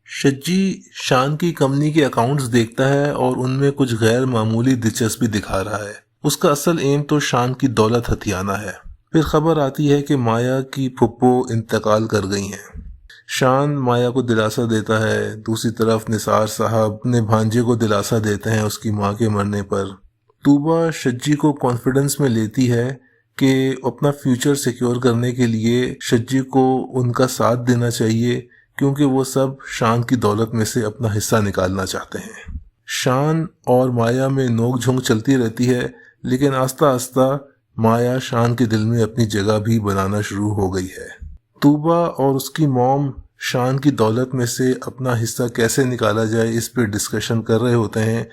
शज्जी शान की कंपनी के अकाउंट्स देखता है और उनमें कुछ गैर मामूली दिलचस्पी दिखा रहा है। उसका असल एम तो शान की दौलत हथियाना है। फिर खबर आती है कि माया की फुप्पो इंतकाल कर गई हैं। शान माया को दिलासा देता है। दूसरी तरफ निसार साहब अपने भांजे को दिलासा देते हैं उसकी माँ के मरने पर। तूबा शज्जी को कॉन्फिडेंस में लेती है कि अपना फ्यूचर सिक्योर करने के लिए शज्जी को उनका साथ देना चाहिए, क्योंकि वो सब शान की दौलत में से अपना हिस्सा निकालना चाहते हैं। शान और माया में नोक झोंक चलती रहती है, लेकिन आस्ता आस्ता माया शान के दिल में अपनी जगह भी बनाना शुरू हो गई है। तूबा और उसकी मॉम शान की दौलत में से अपना हिस्सा कैसे निकाला जाए इस पे डिस्कशन कर रहे होते हैं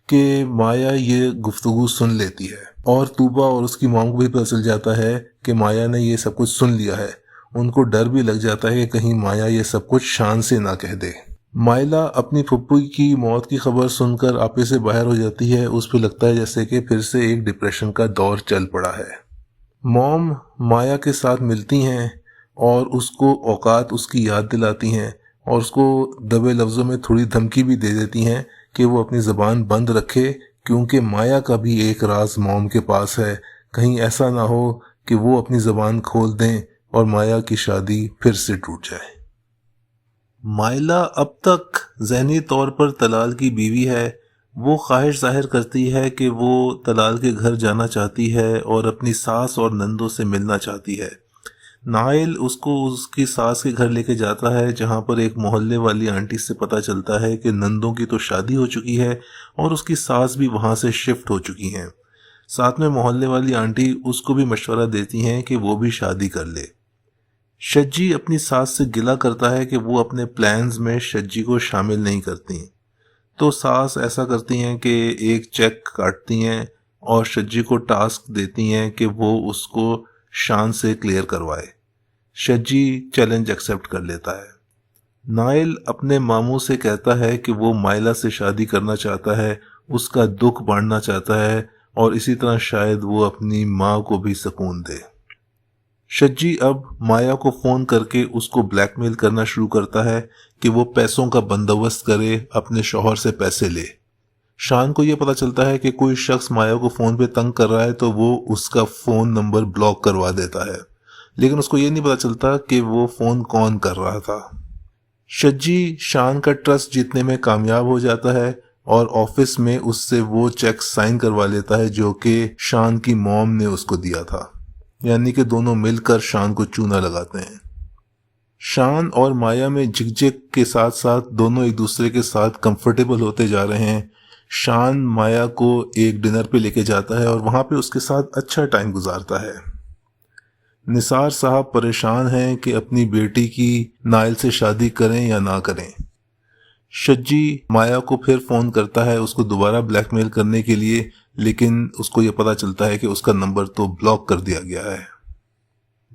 कि माया ये गुफ्तगू सुन लेती है और तूबा और उसकी मॉम को भी पता चल जाता है कि माया ने ये सब कुछ सुन लिया है। उनको डर भी लग जाता है कि कहीं माया ये सब कुछ शान से ना कह दे। माइला अपनी फुप्पी की मौत की खबर सुनकर आपे से बाहर हो जाती है। उस पर लगता है जैसे कि फिर से एक डिप्रेशन का दौर चल पड़ा है। मॉम माया के साथ मिलती हैं और उसको औकात उसकी याद दिलाती हैं और उसको दबे लफ्ज़ों में थोड़ी धमकी भी दे देती हैं कि वो अपनी ज़बान बंद रखे, क्योंकि माया का भी एक राज मॉम के पास है। कहीं ऐसा ना हो कि वो अपनी ज़बान खोल दें और माया की शादी फिर से टूट जाए। माइला अब तक ज़हनी तौर पर तलाल की बीवी है। वो ख्वाहिश जाहिर करती है कि वो तलाल के घर जाना चाहती है और अपनी सास और नंदों से मिलना चाहती है। नाइल उसको उसकी सास के घर लेके जाता है, जहाँ पर एक मोहल्ले वाली आंटी से पता चलता है कि नंदों की तो शादी हो चुकी है और उसकी सास भी वहाँ से शिफ्ट हो चुकी हैं। साथ में मोहल्ले वाली आंटी उसको भी मशवरा देती हैं कि वो भी शादी कर ले। शज्जी अपनी सास से गिला करता है कि वो अपने प्लान्स में शज्जी को शामिल नहीं करती। तो सास ऐसा करती हैं कि एक चेक काटती हैं और शज्जी को टास्क देती हैं कि वो उसको शान से क्लियर करवाए। शज्जी चैलेंज एक्सेप्ट कर लेता है। नाइल अपने मामू से कहता है कि वो माइला से शादी करना चाहता है, उसका दुख बांटना चाहता है और इसी तरह शायद वो अपनी माँ को भी सुकून दे। शज्जी अब माया को फ़ोन करके उसको ब्लैकमेल करना शुरू करता है कि वो पैसों का बंदोबस्त करे, अपने शौहर से पैसे ले। शान को यह पता चलता है कि कोई शख्स माया को फ़ोन पे तंग कर रहा है, तो वो उसका फ़ोन नंबर ब्लॉक करवा देता है, लेकिन उसको ये नहीं पता चलता कि वो फ़ोन कौन कर रहा था। शज्जी शान का ट्रस्ट जीतने में कामयाब हो जाता है और ऑफिस में उससे वो चेक साइन करवा लेता है जो कि शान की मॉम ने उसको दिया था। यानी कि दोनों मिलकर शान को चूना लगाते हैं। शान और माया में झिकझिक के साथ साथ दोनों एक दूसरे के साथ कंफर्टेबल होते जा रहे हैं। शान माया को एक डिनर पे लेके जाता है और वहां पे उसके साथ अच्छा टाइम गुजारता है। निसार साहब परेशान हैं कि अपनी बेटी की नाइल से शादी करें या ना करें। शज्जी माया को फिर फोन करता है उसको दोबारा ब्लैकमेल करने के लिए, लेकिन उसको यह पता चलता है कि उसका नंबर तो ब्लॉक कर दिया गया है।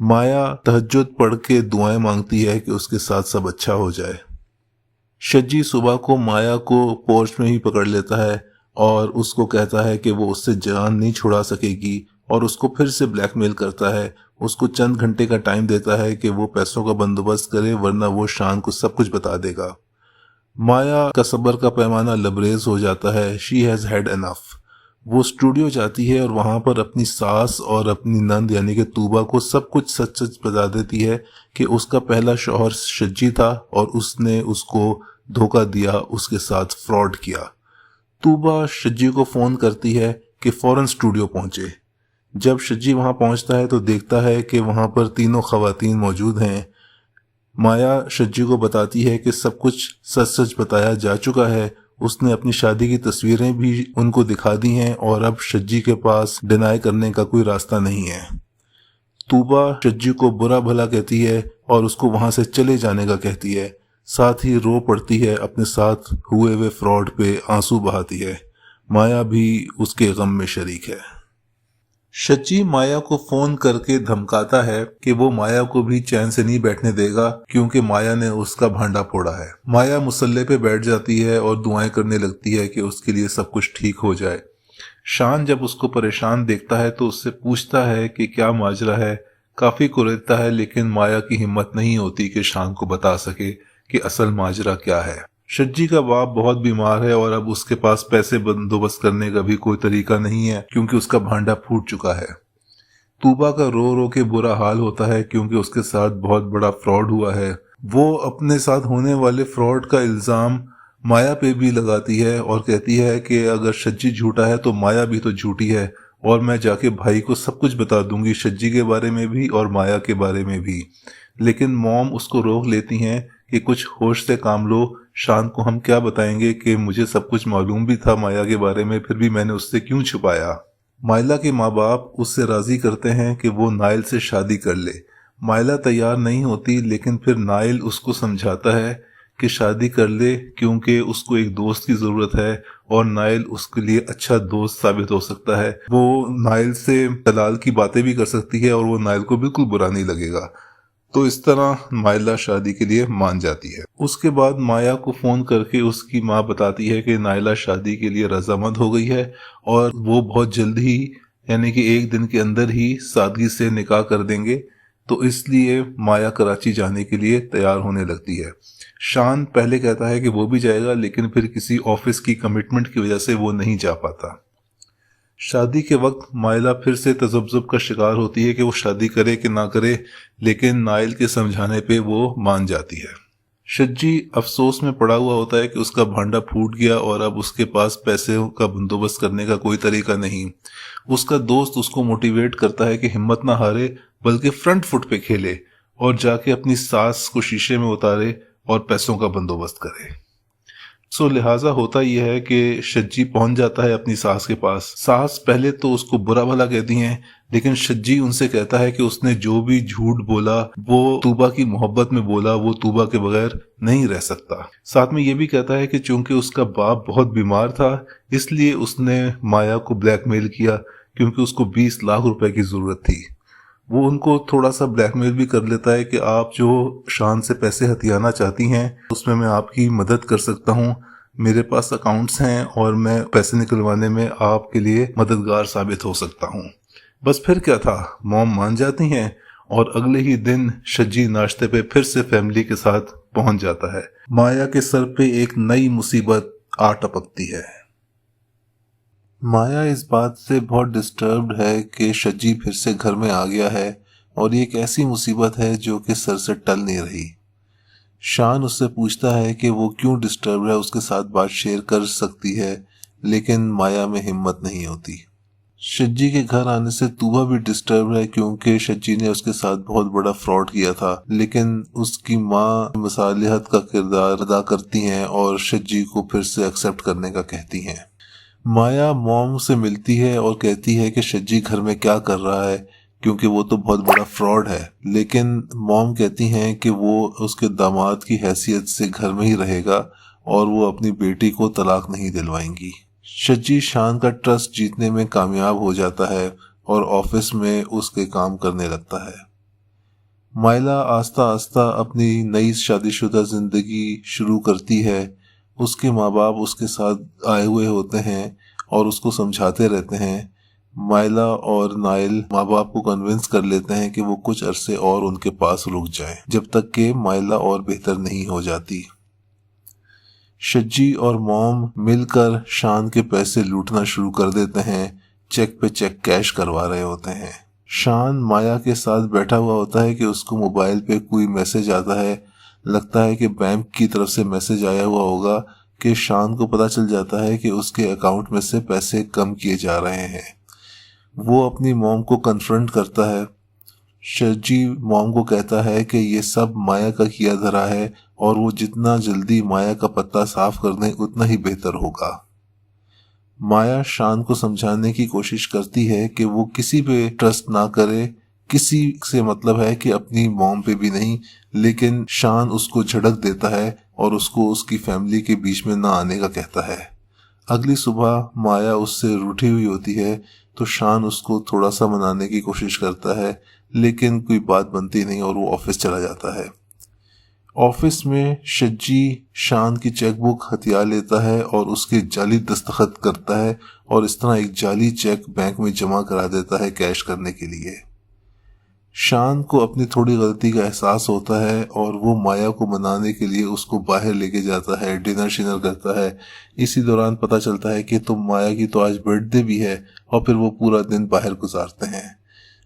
माया तहज्जुद पढ़ के दुआएं मांगती है कि उसके साथ सब अच्छा हो जाए। शज्जी सुबह को माया को पोर्च में ही पकड़ लेता है और उसको कहता है कि वो उससे जान नहीं छुड़ा सकेगी और उसको फिर से ब्लैकमेल करता है। उसको चंद घंटे का टाइम देता है कि वो पैसों का बंदोबस्त करे, वरना वो शान को सब कुछ बता देगा। माया का सब्र का पैमाना लबरेज हो जाता है। She has had enough. वो स्टूडियो जाती है और वहां पर अपनी सास और अपनी नंद यानी कि तूबा को सब कुछ सच सच बता देती है कि उसका पहला शौहर शज्जी था और उसने उसको धोखा दिया, उसके साथ फ्रॉड किया। तूबा शज्जी को फोन करती है कि फौरन स्टूडियो पहुंचे। जब शज्जी वहां पहुंचता है तो देखता है कि वहां पर तीनों खवातीन मौजूद हैं। माया शज्जी को बताती है कि सब कुछ सच सच बताया जा चुका है। उसने अपनी शादी की तस्वीरें भी उनको दिखा दी हैं और अब शज्जी के पास डिनाई करने का कोई रास्ता नहीं है। तूबा शज्जी को बुरा भला कहती है और उसको वहां से चले जाने का कहती है। साथ ही रो पड़ती है, अपने साथ हुए हुए फ्रॉड पे आंसू बहाती है। माया भी उसके गम में शरीक है। शची माया को फोन करके धमकाता है कि वो माया को भी चैन से नहीं बैठने देगा क्योंकि माया ने उसका भांडा फोड़ा है। माया मुसल्ले पे बैठ जाती है और दुआएं करने लगती है कि उसके लिए सब कुछ ठीक हो जाए। शान जब उसको परेशान देखता है तो उससे पूछता है कि क्या माजरा है। काफी कुरेदता है, लेकिन माया की हिम्मत नहीं होती कि शान को बता सके कि असल माजरा क्या है। शज्जी का बाप बहुत बीमार है और अब उसके पास पैसे बंदोबस्त करने का भी कोई तरीका नहीं है क्योंकि उसका भांडा फूट चुका है। तूबा का रो रो के बुरा हाल होता है क्योंकि उसके साथ बहुत बड़ा फ्रॉड हुआ है। वो अपने साथ होने वाले फ्रॉड का इल्जाम माया पे भी लगाती है और कहती है कि अगर शज्जी झूठा है तो माया भी तो झूठी है और मैं जाके भाई को सब कुछ बता दूंगी, शज्जी के बारे में भी और माया के बारे में भी। लेकिन मॉम उसको रोक लेती हैं कि कुछ होश से काम लो, शान को हम क्या बताएंगे कि मुझे सब कुछ मालूम भी था माया के बारे में, फिर भी मैंने उससे क्यों छुपाया। माइला के माँ बाप उससे राजी करते हैं कि वो नाइल से शादी कर ले। माइला तैयार नहीं होती, लेकिन फिर नाइल उसको समझाता है कि शादी कर ले क्योंकि उसको एक दोस्त की जरूरत है और नाइल उसके लिए अच्छा दोस्त साबित हो सकता है। वो नाइल से दलाल की बातें भी कर सकती है और वो नाइल को बिल्कुल बुरा नहीं लगेगा। तो इस तरह माइला शादी के लिए मान जाती है। उसके बाद माया को फोन करके उसकी माँ बताती है कि नाइला शादी के लिए रजामंद हो गई है और वो बहुत जल्द ही यानी कि एक दिन के अंदर ही सादगी से निकाह कर देंगे। तो इसलिए माया कराची जाने के लिए तैयार होने लगती है। शान पहले कहता है कि वो भी जाएगा, लेकिन फिर किसी ऑफिस की कमिटमेंट की वजह से वो नहीं जा पाता। शादी के वक्त माइला फिर से तजब्जुब का शिकार होती है कि वो शादी करे कि ना करे, लेकिन नाइल के समझाने पे वो मान जाती है। शज्जी अफसोस में पड़ा हुआ होता है कि उसका भांडा फूट गया और अब उसके पास पैसे का बंदोबस्त करने का कोई तरीका नहीं। उसका दोस्त उसको मोटिवेट करता है कि हिम्मत ना हारे, बल्कि फ्रंट फुट पे खेले और जाके अपनी सास को शीशे में उतारे और पैसों का बंदोबस्त करे। सो लिहाजा होता यह है कि शज्जी पहुंच जाता है अपनी सास के पास। सास पहले तो उसको बुरा भला कहती हैं, लेकिन शज्जी उनसे कहता है कि उसने जो भी झूठ बोला वो तूबा की मोहब्बत में बोला, वो तूबा के बगैर नहीं रह सकता। साथ में ये भी कहता है कि चूंकि उसका बाप बहुत बीमार था इसलिए उसने माया को ब्लैकमेल किया क्योंकि उसको 20 लाख रुपए की जरूरत थी। वो उनको थोड़ा सा ब्लैकमेल भी कर लेता है कि आप जो शान से पैसे हथियाना चाहती हैं उसमें मैं आपकी मदद कर सकता हूँ, मेरे पास अकाउंट्स हैं और मैं पैसे निकलवाने में आपके लिए मददगार साबित हो सकता हूँ। बस फिर क्या था, मॉम मान जाती हैं और अगले ही दिन शज्जी नाश्ते पे फिर से फैमिली के साथ पहुंच जाता है। माया के सर पे एक नई मुसीबत आ टपकती है। माया इस बात से बहुत डिस्टर्ब्ड है कि शज्जी फिर से घर में आ गया है और ये एक ऐसी मुसीबत है जो कि सर से टल नहीं रही। शान उससे पूछता है कि वो क्यों डिस्टर्ब है, उसके साथ बात शेयर कर सकती है, लेकिन माया में हिम्मत नहीं होती। शज्जी के घर आने से तूबा भी डिस्टर्ब है क्योंकि शज्जी ने उसके साथ बहुत बड़ा फ्रॉड किया था, लेकिन उसकी माँ मसालिहत का किरदार अदा करती हैं और शज्जी को फिर से एक्सेप्ट करने का कहती हैं। माया मॉम से मिलती है और कहती है कि शज्जी घर में क्या कर रहा है क्योंकि वो तो बहुत बड़ा फ्रॉड है, लेकिन मॉम कहती हैं कि वो उसके दामाद की हैसियत से घर में ही रहेगा और वो अपनी बेटी को तलाक नहीं दिलवाएंगी। शज्जी शान का ट्रस्ट जीतने में कामयाब हो जाता है और ऑफिस में उसके काम करने लगता है। माइला आस्ता आस्ता अपनी नई शादीशुदा जिंदगी शुरू करती है। उसके माँ बाप उसके साथ आए हुए होते हैं और उसको समझाते रहते हैं। माइला और नाइल माँ बाप को कन्विंस कर लेते हैं कि वो कुछ अरसे और उनके पास रुक जाएं, जब तक कि माइला और बेहतर नहीं हो जाती। शज्जी और मॉम मिलकर शान के पैसे लूटना शुरू कर देते हैं, चेक पे चेक कैश करवा रहे होते हैं। शान माया के साथ बैठा हुआ होता है कि उसको मोबाइल पे कोई मैसेज आता है। लगता है कि बैंक की तरफ से मैसेज आया हुआ होगा कि शान को पता चल जाता है कि उसके अकाउंट में से पैसे कम किए जा रहे हैं। वो अपनी मॉम को कन्फ्रंट करता है। शज्जी मॉम को कहता है कि ये सब माया का किया धरा है और वो जितना जल्दी माया का पत्ता साफ कर दें उतना ही बेहतर होगा। माया शान को समझाने की कोशिश करती है कि वो किसी पे ट्रस्ट ना करे, किसी से मतलब है कि अपनी मॉम पे भी नहीं, लेकिन शान उसको झड़क देता है और उसको उसकी फैमिली के बीच में ना आने का कहता है। अगली सुबह माया उससे रूठी हुई होती है तो शान उसको थोड़ा सा मनाने की कोशिश करता है, लेकिन कोई बात बनती नहीं और वो ऑफिस चला जाता है। ऑफिस में शज्जी शान की चेकबुक हथिया लेता है और उसके जाली दस्तखत करता है और इस तरह एक जाली चेक बैंक में जमा करा देता है कैश करने के लिए। शान को अपनी थोड़ी गलती का एहसास होता है और वो माया को मनाने के लिए उसको बाहर लेके जाता है, डिनर शिनर करता है। इसी दौरान पता चलता है कि तो माया की तो आज बर्थडे भी है और फिर वो पूरा दिन बाहर गुजारते हैं।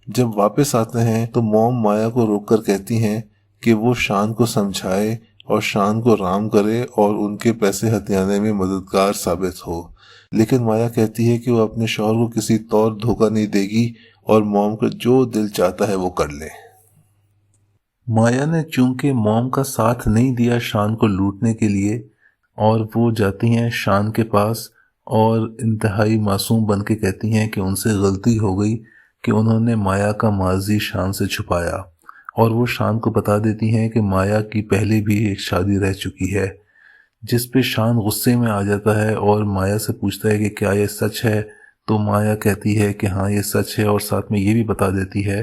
जब वापस आते हैं तो मॉम माया को रोककर कहती हैं कि वो शान को समझाए और शान को राम करे और उनके पैसे हथियाने में मददगार साबित हो, लेकिन माया कहती है कि वो अपने शौहर को किसी तौर धोखा नहीं देगी और मॉम का जो दिल चाहता है वो कर ले। माया ने चूंकि मॉम का साथ नहीं दिया शान को लूटने के लिए और वो जाती हैं शान के पास और इंतहाई मासूम बन के कहती हैं कि उनसे गलती हो गई कि उन्होंने माया का माजी शान से छुपाया, और वो शान को बता देती हैं कि माया की पहले भी एक शादी रह चुकी है, जिस पे शान गुस्से में आ जाता है और माया से पूछता है कि क्या ये सच है। तो माया कहती है कि हाँ ये सच है और साथ में ये भी बता देती है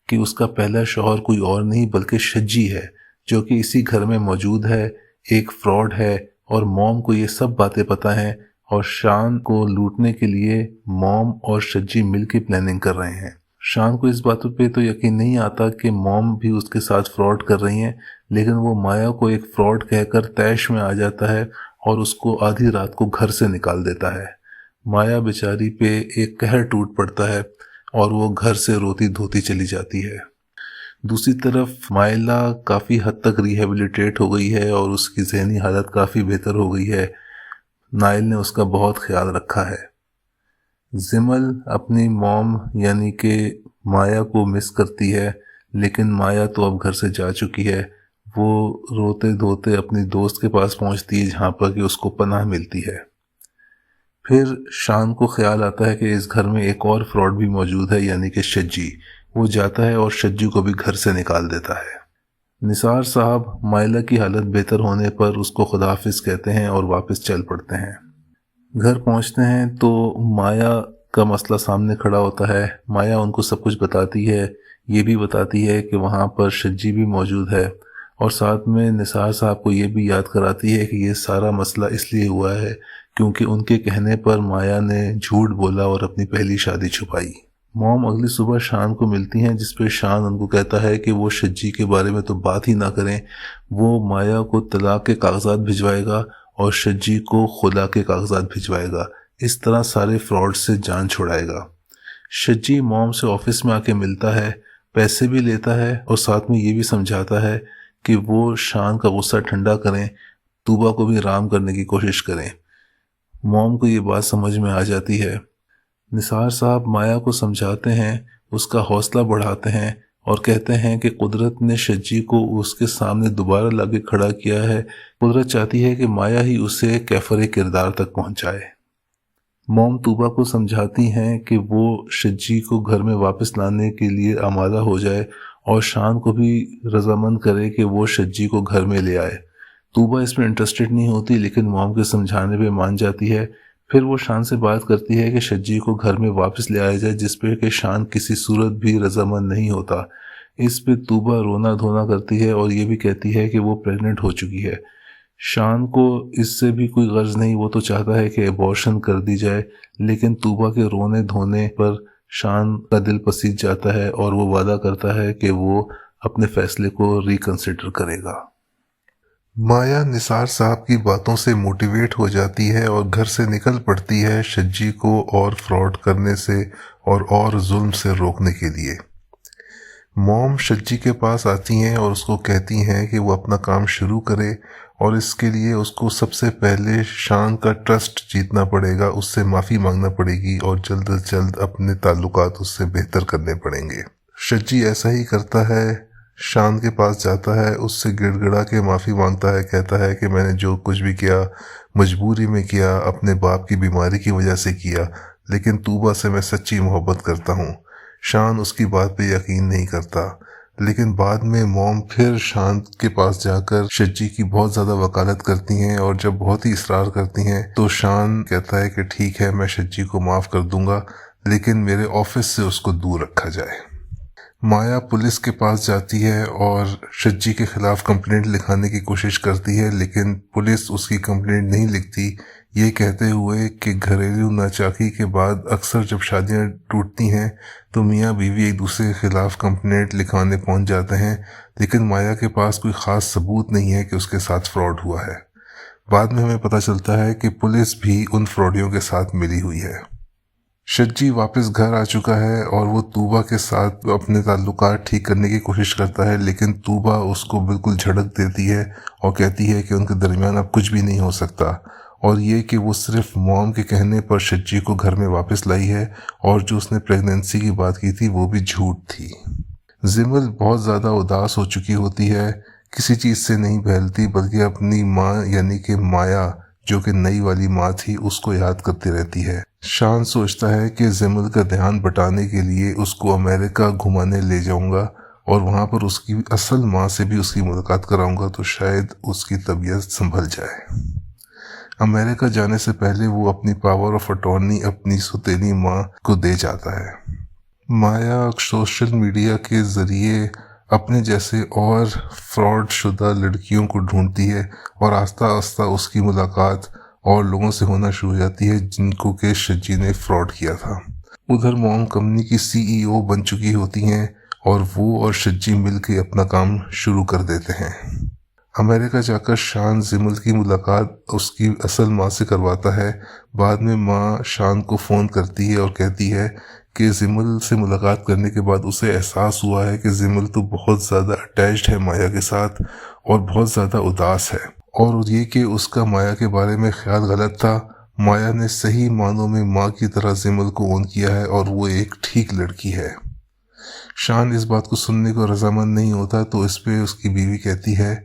कि उसका पहला शौहर कोई और नहीं बल्कि शज्जी है, जो कि इसी घर में मौजूद है, एक फ्रॉड है और मॉम को ये सब बातें पता हैं और शान को लूटने के लिए मॉम और शज्जी मिलकर प्लानिंग कर रहे हैं। शान को इस बातों पे तो यकीन नहीं आता कि मॉम भी उसके साथ फ्रॉड कर रही हैं, लेकिन वो माया को एक फ्रॉड कहकर तैश में आ जाता है और उसको आधी रात को घर से निकाल देता है। माया बेचारी पे एक कहर टूट पड़ता है और वो घर से रोती धोती चली जाती है। दूसरी तरफ माइला काफ़ी हद तक रिहेबिलिटेट हो गई है और उसकी जहनी हालत काफ़ी बेहतर हो गई है। नाइल ने उसका बहुत ख्याल रखा है। जिमल अपनी मॉम यानी कि माया को मिस करती है, लेकिन माया तो अब घर से जा चुकी है। वो रोते धोते अपनी दोस्त के पास पहुंचती है जहां पर कि उसको पनाह मिलती है। फिर शान को ख्याल आता है कि इस घर में एक और फ्रॉड भी मौजूद है यानी कि शज्जी। वो जाता है और शज्जी को भी घर से निकाल देता है। निसार साहब माइला की हालत बेहतर होने पर उसको खुदाफिज कहते हैं और वापस चल पड़ते हैं। घर पहुंचते हैं तो माया का मसला सामने खड़ा होता है। माया उनको सब कुछ बताती है, ये भी बताती है कि वहाँ पर शज्जी भी मौजूद है और साथ में निसार साहब को ये भी याद कराती है कि ये सारा मसला इसलिए हुआ है क्योंकि उनके कहने पर माया ने झूठ बोला और अपनी पहली शादी छुपाई। मॉम अगली सुबह शान को मिलती हैं, जिस पे शान उनको कहता है कि वो शज्जी के बारे में तो बात ही ना करें, वो माया को तलाक के कागजात भिजवाएगा और शज्जी को खुला के कागजात भिजवाएगा। इस तरह सारे फ्रॉड से जान छुड़ाएगा। शज्जी मॉम से ऑफिस में आके मिलता है, पैसे भी लेता है और साथ में ये भी समझाता है कि वो शान का गुस्सा ठंडा करें, तूबा को भी राम करने की कोशिश करें। मॉम को ये बात समझ में आ जाती है। निसार साहब माया को समझाते हैं, उसका हौसला बढ़ाते हैं और कहते हैं कि कुदरत ने शज्जी को उसके सामने दोबारा लाके खड़ा किया है। कुदरत चाहती है कि माया ही उसे कैफरे किरदार तक पहुंचाए। मॉम तूबा को समझाती हैं कि वो शज्जी को घर में वापस लाने के लिए आमादा हो जाए और शान को भी रजामंद करे कि वो शज्जी को घर में ले आए। तूबा इसमें इंटरेस्टेड नहीं होती, लेकिन मॉम के समझाने पे मान जाती है। फिर वो शान से बात करती है कि शज्जी को घर में वापस ले आया जाए, जिस पे कि शान किसी सूरत भी रजामंद नहीं होता। इस पे तूबा रोना धोना करती है और ये भी कहती है कि वो प्रेग्नेंट हो चुकी है। शान को इससे भी कोई गर्ज नहीं, वो तो चाहता है कि अबॉर्शन कर दी जाए, लेकिन तूबा के रोने धोने पर शान का दिल पसीज जाता है और वो वादा करता है कि वो अपने फैसले को रिकंसिडर करेगा। माया निसार साहब की बातों से मोटिवेट हो जाती है और घर से निकल पड़ती है शज्जी को और फ्रॉड करने से और जुल्म से रोकने के लिए। मॉम शज्जी के पास आती हैं और उसको कहती हैं कि वो अपना काम शुरू करे और इसके लिए उसको सबसे पहले शान का ट्रस्ट जीतना पड़ेगा, उससे माफ़ी मांगना पड़ेगी और जल्द से जल्द अपने ताल्लुकात उससे बेहतर करने पड़ेंगे। शज्जी ऐसा ही करता है, शान के पास जाता है, उससे गिड़गिड़ा के माफ़ी मांगता है, कहता है कि मैंने जो कुछ भी किया मजबूरी में किया, अपने बाप की बीमारी की वजह से किया, लेकिन तूबा से मैं सच्ची मोहब्बत करता हूँ। शान उसकी बात पे यकीन नहीं करता, लेकिन बाद में मॉम फिर शान के पास जाकर शज्जी की बहुत ज़्यादा वकालत करती हैं और जब बहुत ही इसरार करती हैं तो शान कहता है कि ठीक है, मैं शज्जी को माफ़ कर दूंगा, लेकिन मेरे ऑफिस से उसको दूर रखा जाए। माया पुलिस के पास जाती है और शज्जी के खिलाफ कंप्लेंट लिखाने की कोशिश करती है, लेकिन पुलिस उसकी कंप्लेंट नहीं लिखती, ये कहते हुए कि घरेलू नाचाकी के बाद अक्सर जब शादियां टूटती हैं तो मियाँ बीवी एक दूसरे के खिलाफ कंप्लेंट लिखाने पहुंच जाते हैं, लेकिन माया के पास कोई ख़ास सबूत नहीं है कि उसके साथ फ्रॉड हुआ है। बाद में हमें पता चलता है कि पुलिस भी उन फ्रॉडियों के साथ मिली हुई है। शज्जी वापस घर आ चुका है और वो तूबा के साथ अपने ताल्लुकात ठीक करने की कोशिश करता है, लेकिन तूबा उसको बिल्कुल झड़क देती है और कहती है कि उनके दरमियान अब कुछ भी नहीं हो सकता, और ये कि वो सिर्फ मॉम के कहने पर शज्जी को घर में वापस लाई है और जो उसने प्रेगनेंसी की बात की थी वो भी झूठ थी। जिमल बहुत ज़्यादा उदास हो चुकी होती है, किसी चीज़ से नहीं बहलती बल्कि अपनी माँ यानी कि माया जो कि नई वाली माँ थी उसको याद करती रहती है। शान सोचता है कि जिमल का ध्यान बटाने के लिए उसको अमेरिका घुमाने ले जाऊंगा और वहाँ पर उसकी असल माँ से भी उसकी मुलाकात कराऊंगा तो शायद उसकी तबीयत संभल जाए। अमेरिका जाने से पहले वो अपनी पावर ऑफ अटॉर्नी अपनी सौतेली माँ को दे जाता है। माया सोशल मीडिया के ज़रिए अपने जैसे और फ्रॉड शुदा लड़कियों को ढूंढती है और आस्ता आस्ता उसकी मुलाकात और लोगों से होना शुरू हो जाती है जिनको के शज्जी ने फ्रॉड किया था। उधर मॉम कंपनी की CEO बन चुकी होती हैं और वो और शज्जी मिलकर अपना काम शुरू कर देते हैं। अमेरिका जाकर शान जिमल की मुलाकात उसकी असल माँ से करवाता है। बाद में माँ शान को फ़ोन करती है और कहती है कि जिमल से मुलाकात करने के बाद उसे एहसास हुआ है कि जिमल तो बहुत ज़्यादा अटैच्ड है माया के साथ और बहुत ज़्यादा उदास है, और ये कि उसका माया के बारे में ख्याल गलत था। माया ने सही मानों में माँ की तरह जिमल को ओन किया है और वो एक ठीक लड़की है। शान इस बात को सुनने को रजामंद नहीं होता तो इस पे उसकी बीवी कहती है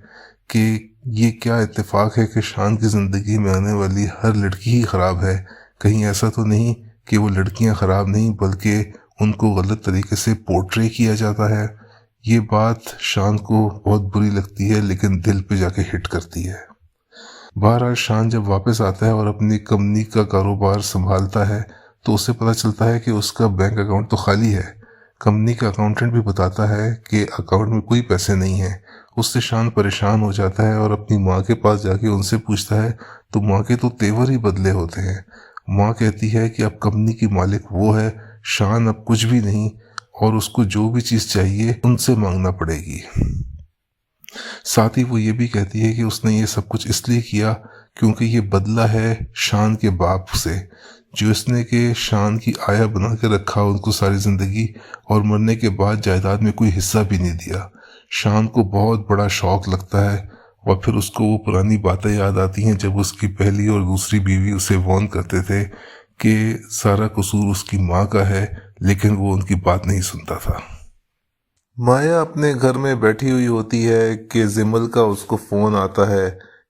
कि ये क्या इत्तेफाक है कि शान की ज़िंदगी में आने वाली हर लड़की ही ख़राब है, कहीं ऐसा तो नहीं कि वो लड़कियां ख़राब नहीं बल्कि उनको गलत तरीके से पोर्ट्रे किया जाता है। ये बात शान को बहुत बुरी लगती है लेकिन दिल पे जाके हिट करती है। बहरहाल शान जब वापस आता है और अपनी कंपनी का कारोबार संभालता है तो उसे पता चलता है कि उसका बैंक अकाउंट तो खाली है। कंपनी का अकाउंटेंट भी बताता है कि अकाउंट में कोई पैसे नहीं है। उससे शान परेशान हो जाता है और अपनी माँ के पास जाके उनसे पूछता है तो माँ के तो तेवर ही बदले होते हैं। माँ कहती है कि अब कंपनी की मालिक वो है, शान अब कुछ भी नहीं और उसको जो भी चीज़ चाहिए उनसे मांगना पड़ेगी। साथ ही वो ये भी कहती है कि उसने ये सब कुछ इसलिए किया क्योंकि ये बदला है शान के बाप से, जो इसने के शान की आया बना के रखा उनको सारी ज़िंदगी और मरने के बाद जायदाद में कोई हिस्सा भी नहीं दिया। शान को बहुत बड़ा शौक लगता है और फिर उसको वो पुरानी बातें याद आती हैं जब उसकी पहली और दूसरी बीवी उसे वॉर्न करते थे कि सारा कसूर उसकी माँ का है, लेकिन वो उनकी बात नहीं सुनता था। माया अपने घर में बैठी हुई होती है कि जिमल का उसको फ़ोन आता है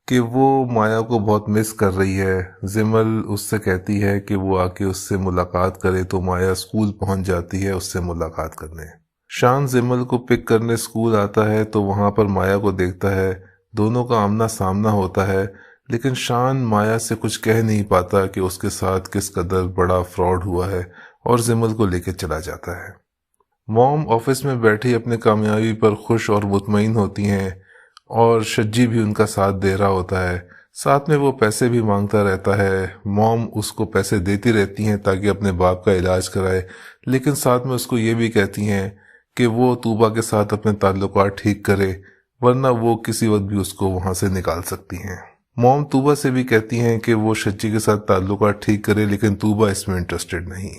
कि वो माया को बहुत मिस कर रही है। जिमल उससे कहती है कि वो आके उससे मुलाकात करे, तो माया स्कूल पहुंच जाती है उससे मुलाकात करने। शान जिमल को पिक करने स्कूल आता है तो वहां पर माया को देखता है। दोनों का आमना सामना होता है, लेकिन शान माया से कुछ कह नहीं पाता कि उसके साथ किस कदर बड़ा फ्रॉड हुआ है, और जिमल को लेकर चला जाता है। मॉम ऑफिस में बैठी अपने कामयाबी पर खुश और मुतमईन होती हैं, और शज्जी भी उनका साथ दे रहा होता है। साथ में वो पैसे भी मांगता रहता है। मॉम उसको पैसे देती रहती हैं ताकि अपने बाप का इलाज कराए, लेकिन साथ में उसको ये भी कहती हैं कि वो तूबा के साथ अपने ताल्लुकात ठीक करे, वरना वो किसी वक्त भी उसको वहाँ से निकाल सकती हैं। मॉम तूबा से भी कहती हैं कि वो शज्जी के साथ ताल्लुकात ठीक करे, लेकिन तूबा इसमें इंटरेस्टेड नहीं।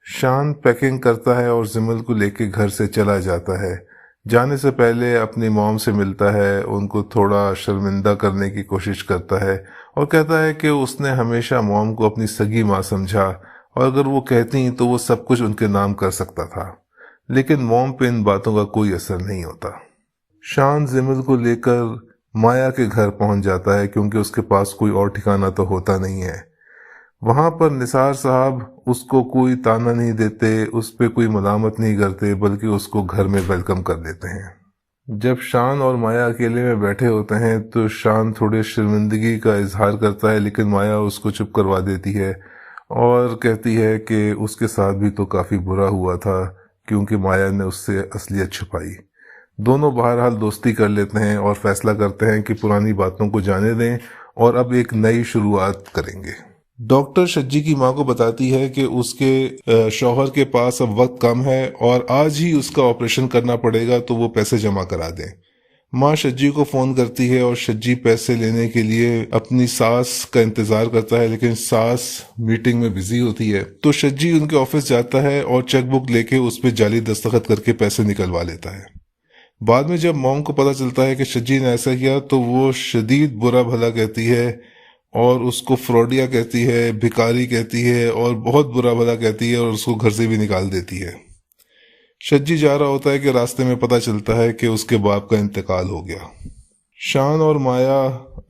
शान पैकिंग करता है और जिमल को लेके घर से चला जाता है। जाने से पहले अपनी मॉम से मिलता है, उनको थोड़ा शर्मिंदा करने की कोशिश करता है और कहता है कि उसने हमेशा मॉम को अपनी सगी माँ समझा, और अगर वो कहती तो वो सब कुछ उनके नाम कर सकता था। लेकिन मॉम पे इन बातों का कोई असर नहीं होता। शान जिमल को लेकर माया के घर पहुंच जाता है, क्योंकि उसके पास कोई और ठिकाना तो होता नहीं है। वहां पर निसार साहब उसको कोई ताना नहीं देते, उस पर कोई मलामत नहीं करते, बल्कि उसको घर में वेलकम कर देते हैं। जब शान और माया अकेले में बैठे होते हैं तो शान थोड़े शर्मिंदगी का इजहार करता है, लेकिन माया उसको चुप करवा देती है और कहती है कि उसके साथ भी तो काफ़ी बुरा हुआ था, क्योंकि माया ने उससे असलियत छुपाई। दोनों बहरहाल दोस्ती कर लेते हैं और फैसला करते हैं कि पुरानी बातों को जाने दें और अब एक नई शुरुआत करेंगे। डॉक्टर शज्जी की मां को बताती है कि उसके शौहर के पास अब वक्त कम है और आज ही उसका ऑपरेशन करना पड़ेगा, तो वो पैसे जमा करा दें। मां शज्जी को फोन करती है और शज्जी पैसे लेने के लिए अपनी सास का इंतजार करता है, लेकिन सास मीटिंग में बिजी होती है। तो शज्जी उनके ऑफिस जाता है और चेकबुक लेके उस पर जाली दस्तखत करके पैसे निकलवा लेता है। बाद में जब मॉम को पता चलता है कि शज्जी ने ऐसा किया, तो वो शदीद बुरा भला कहती है और उसको फ्रॉडिया कहती है, भिकारी कहती है और बहुत बुरा भला कहती है, और उसको घर से भी निकाल देती है। शज्जी जा रहा होता है कि रास्ते में पता चलता है कि उसके बाप का इंतकाल हो गया। शान और माया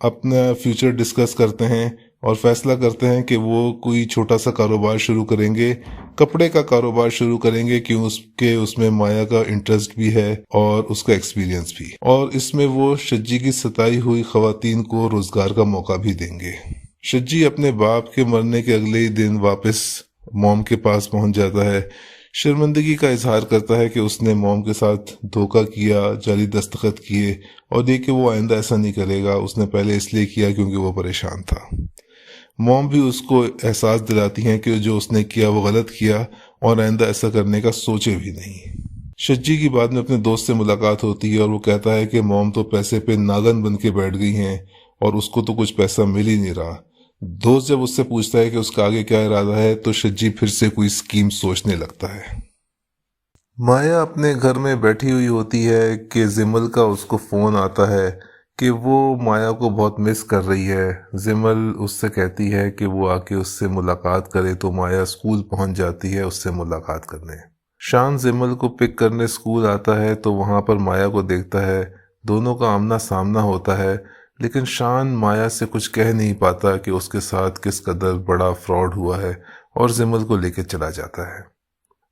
अपना फ्यूचर डिस्कस करते हैं और फैसला करते हैं कि वो कोई छोटा सा कारोबार शुरू करेंगे, कपड़े का कारोबार शुरू करेंगे, क्यों उसके उसमें माया का इंटरेस्ट भी है और उसका एक्सपीरियंस भी, और इसमें वो शज्जी की सताई हुई खवातीन को रोजगार का मौका भी देंगे। शज्जी अपने बाप के मरने के अगले ही दिन वापस मॉम के पास पहुंच जाता है। शर्मिंदगी का इजहार करता है कि उसने मॉम के साथ धोखा किया, जाली दस्तखत किए, और ये कि वो आइंदा ऐसा नहीं करेगा। उसने पहले इसलिए किया क्योंकि वो परेशान था। मॉम भी उसको एहसास दिलाती हैं कि जो उसने किया वो गलत किया और आइंदा ऐसा करने का सोचे भी नहीं। शज्जी की बाद में अपने दोस्त से मुलाकात होती है और वो कहता है कि मॉम तो पैसे पे नागन बन के बैठ गई हैं और उसको तो कुछ पैसा मिल ही नहीं रहा। दोस्त जब उससे पूछता है कि उसका आगे क्या इरादा है, तो शज्जी फिर से कोई स्कीम सोचने लगता है। माया अपने घर में बैठी हुई होती है कि जिमल का उसको फ़ोन आता है कि वो माया को बहुत मिस कर रही है। जिमल उससे कहती है कि वो आके उससे मुलाकात करे, तो माया स्कूल पहुंच जाती है उससे मुलाकात करने। शान जिमल को पिक करने स्कूल आता है तो वहां पर माया को देखता है। दोनों का आमना सामना होता है, लेकिन शान माया से कुछ कह नहीं पाता कि उसके साथ किस कदर बड़ा फ्रॉड हुआ है, और जिमल को लेकर चला जाता है।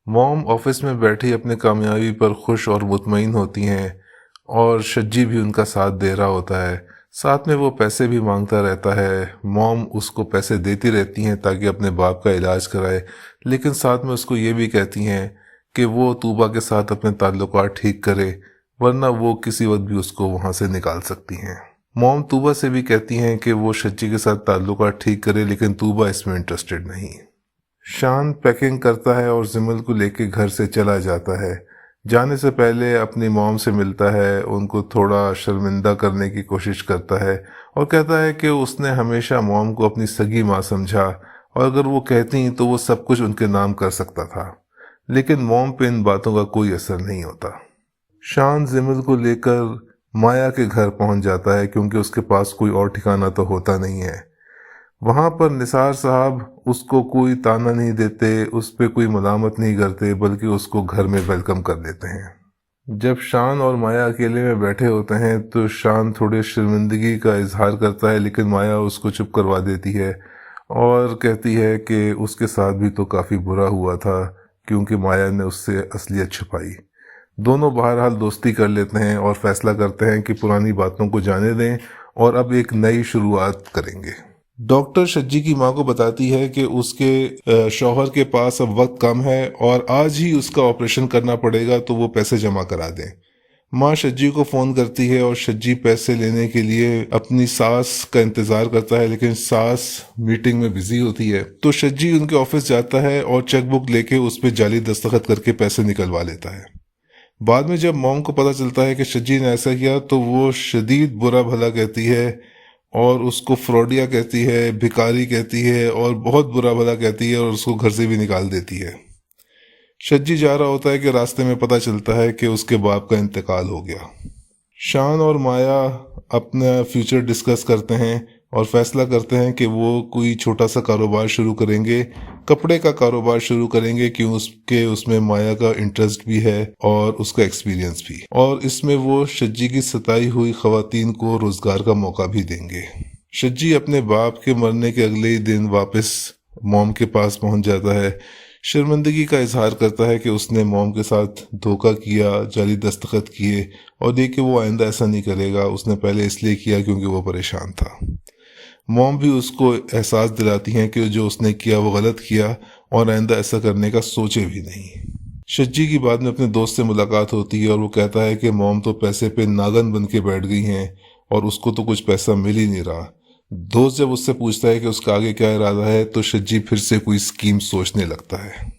मॉम ऑफिस में बैठी अपने कामयाबी पर खुश और मुतमईन होती हैं, और शज्जी भी उनका साथ दे रहा होता है। साथ में वो पैसे भी मांगता रहता है। मॉम उसको पैसे देती रहती हैं ताकि अपने बाप का इलाज कराए, लेकिन साथ में उसको ये भी कहती हैं कि वो तूबा के साथ अपने ताल्लुकात ठीक करे, वरना वो किसी वक्त भी उसको वहाँ से निकाल सकती हैं। मॉम तूबा से भी कहती हैं कि वो शज्जी के साथ ताल्लुकात ठीक करे, लेकिन तूबा इसमें इंटरेस्टेड नहीं। शान पैकिंग करता है और जिमल को लेके घर से चला जाता है। जाने से पहले अपनी मॉम से मिलता है, उनको थोड़ा शर्मिंदा करने की कोशिश करता है और कहता है कि उसने हमेशा मॉम को अपनी सगी माँ समझा, और अगर वो कहती तो वो सब कुछ उनके नाम कर सकता था। लेकिन मॉम पे इन बातों का कोई असर नहीं होता। शान जिमल को लेकर माया के घर पहुंच जाता है, क्योंकि उसके पास कोई और ठिकाना तो होता नहीं है। वहाँ पर निसार साहब उसको कोई ताना नहीं देते, उस पर कोई मलामत नहीं करते, बल्कि उसको घर में वेलकम कर लेते हैं। जब शान और माया अकेले में बैठे होते हैं तो शान थोड़े शर्मिंदगी का इजहार करता है, लेकिन माया उसको चुप करवा देती है और कहती है कि उसके साथ भी तो काफ़ी बुरा हुआ था, क्योंकि माया ने उससे असलियत छुपाई। दोनों बहरहाल दोस्ती कर लेते हैं और फैसला करते हैं कि पुरानी बातों को जाने दें और अब एक नई शुरुआत करेंगे। डॉक्टर शज्जी की माँ को बताती है कि उसके शौहर के पास अब वक्त कम है और आज ही उसका ऑपरेशन करना पड़ेगा, तो वो पैसे जमा करा दें। माँ शज्जी को फ़ोन करती है और शज्जी पैसे लेने के लिए अपनी सास का इंतज़ार करता है, लेकिन सास मीटिंग में बिजी होती है। तो शज्जी उनके ऑफिस जाता है और चेक बुक लेके उस पर जाली दस्तखत करके पैसे निकलवा लेता है। बाद में जब मॉम को पता चलता है कि शज्जी ने ऐसा किया तो वो शदीद बुरा भला कहती है और उसको फ्रॉडिया कहती है, भिखारी कहती है और बहुत बुरा भला कहती है और उसको घर से भी निकाल देती है। शज्जी जा रहा होता है कि रास्ते में पता चलता है कि उसके बाप का इंतकाल हो गया। शान और माया अपना फ्यूचर डिस्कस करते हैं और फैसला करते हैं कि वो कोई छोटा सा कारोबार शुरू करेंगे, कपड़े का कारोबार शुरू करेंगे, क्यों उसके उसमें माया का इंटरेस्ट भी है और उसका एक्सपीरियंस भी, और इसमें वो शज्जी की सताई हुई खवातीन को रोजगार का मौका भी देंगे। शज्जी अपने बाप के मरने के अगले ही दिन वापस मॉम के पास पहुंच जाता है। शर्मिंदगी का इजहार करता है कि उसने मॉम के साथ धोखा किया, जाली दस्तखत किए, और देखिए वो आइंदा ऐसा नहीं करेगा। उसने पहले इसलिए किया क्योंकि वो परेशान था। मॉम भी उसको एहसास दिलाती हैं कि जो उसने किया वो गलत किया और आइंदा ऐसा करने का सोचे भी नहीं। शज्जी की बाद में अपने दोस्त से मुलाकात होती है और वो कहता है कि मॉम तो पैसे पे नागन बन के बैठ गई हैं और उसको तो कुछ पैसा मिल ही नहीं रहा। दोस्त जब उससे पूछता है कि उसका आगे क्या इरादा है तो शज्जी फिर से कोई स्कीम सोचने लगता है।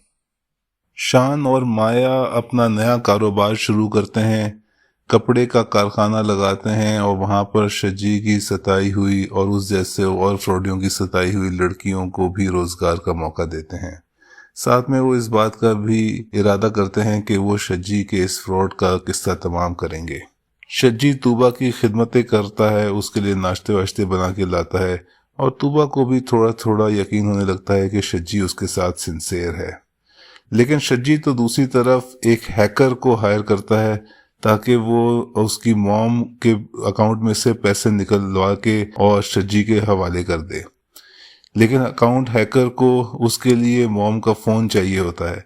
शान और माया अपना नया कारोबार शुरू करते हैं, कपड़े का कारखाना लगाते हैं और वहाँ पर शज्जी की सताई हुई और उस जैसे और फ्रॉडियों की सताई हुई लड़कियों को भी रोजगार का मौका देते हैं। साथ में वो इस बात का भी इरादा करते हैं कि वो शज्जी के इस फ्रॉड का किस्सा तमाम करेंगे। शज्जी तूबा की खिदमतें करता है, उसके लिए नाश्ते वाश्ते बना के लाता है और तूबा को भी थोड़ा थोड़ा यकीन होने लगता है कि शज्जी उसके साथ सिंसेयर है। लेकिन शज्जी तो दूसरी तरफ एक हैकर को हायर करता है ताकि वो उसकी मॉम के अकाउंट में से पैसे निकलवा के और शज्जी के हवाले कर दे। लेकिन अकाउंट हैकर को उसके लिए मॉम का फ़ोन चाहिए होता है,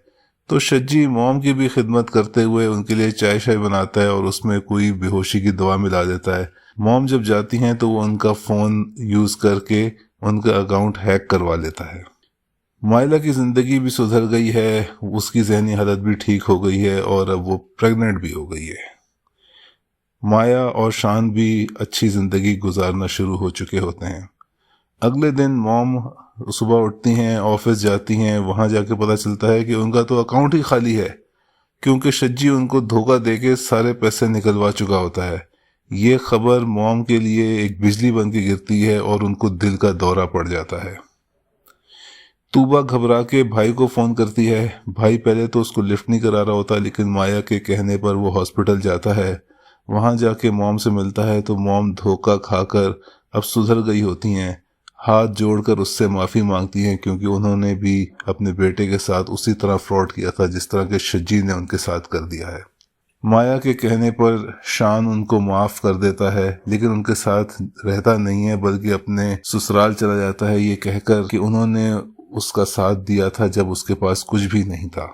तो शज्जी मॉम की भी खिदमत करते हुए उनके लिए चाय शाय बनाता है और उसमें कोई बेहोशी की दवा मिला देता है। मॉम जब जाती हैं तो वो उनका फ़ोन यूज़ करके उनका अकाउंट हैक करवा लेता है। माइला की ज़िंदगी भी सुधर गई है, उसकी जहनी हालत भी ठीक हो गई है और अब वो प्रेग्नेंट भी हो गई है। माया और शान भी अच्छी ज़िंदगी गुजारना शुरू हो चुके होते हैं। अगले दिन मॉम सुबह उठती हैं, ऑफिस जाती हैं, वहाँ जाके पता चलता है कि उनका तो अकाउंट ही खाली है, क्योंकि शज्जी उनको धोखा देके सारे पैसे निकलवा चुका होता है। ये खबर मॉम के लिए एक बिजली बन के गिरती है और उनको दिल का दौरा पड़ जाता है। तूबा घबरा के भाई को फ़ोन करती है। भाई पहले तो उसको लिफ्ट नहीं करा रहा होता, लेकिन माया के कहने पर वो हॉस्पिटल जाता है। वहाँ जाके मॉम से मिलता है तो मॉम धोखा खाकर अब सुधर गई होती हैं। हाथ जोड़कर उससे माफ़ी मांगती हैं, क्योंकि उन्होंने भी अपने बेटे के साथ उसी तरह फ्रॉड किया था जिस तरह के शज्जी ने उनके साथ कर दिया है। माया के कहने पर शान उनको माफ़ कर देता है, लेकिन उनके साथ रहता नहीं है, बल्कि अपने ससुराल चला जाता है ये कहकर कि उन्होंने उसका साथ दिया था जब उसके पास कुछ भी नहीं था।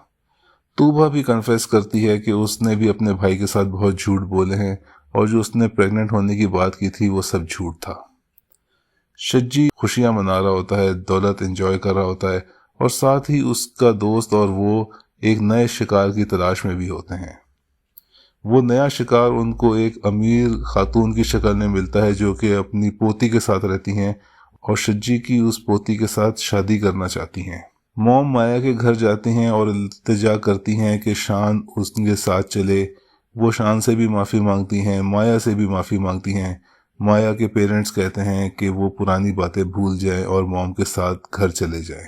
तूबा भी कन्फेस करती है कि उसने भी अपने भाई के साथ बहुत झूठ बोले हैं और जो उसने प्रेग्नेंट होने की बात की थी वो सब झूठ था। शज्जी खुशियां मना रहा होता है, दौलत एंजॉय कर रहा होता है और साथ ही उसका दोस्त और वो एक नए शिकार की तलाश में भी होते हैं। वो नया शिकार उनको एक अमीर खातून की शक्ल में मिलता है जो कि अपनी पोती के साथ रहती हैं और शज्जी की उस पोती के साथ शादी करना चाहती हैं। मॉम माया के घर जाती हैं और इल्तिजा करती हैं कि शान उसके साथ चले। वो शान से भी माफ़ी मांगती हैं, माया से भी माफ़ी मांगती हैं। माया के पेरेंट्स कहते हैं कि वो पुरानी बातें भूल जाएं और मॉम के साथ घर चले जाएं।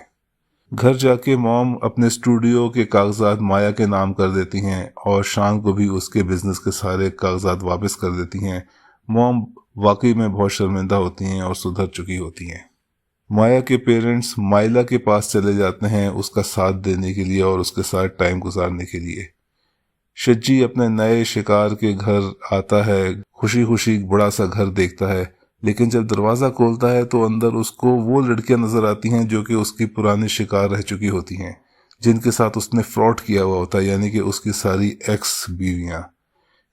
घर जाके मॉम अपने स्टूडियो के कागजात माया के नाम कर देती हैं और शान को भी उसके बिजनेस के सारे कागजात वापस कर देती हैं। मॉम वाकई में बहुत शर्मिंदा होती हैं और सुधर चुकी होती हैं। माया के पेरेंट्स माइला के पास चले जाते हैं उसका साथ देने के लिए और उसके साथ टाइम गुजारने के लिए। शज्जी अपने नए शिकार के घर आता है, खुशी खुशी बड़ा सा घर देखता है, लेकिन जब दरवाज़ा खोलता है तो अंदर उसको वो लड़कियां नजर आती हैं जो कि उसकी पुरानी शिकार रह चुकी होती हैं, जिनके साथ उसने फ्रॉड किया हुआ होता है, यानी कि उसकी सारी एक्स बीवियां।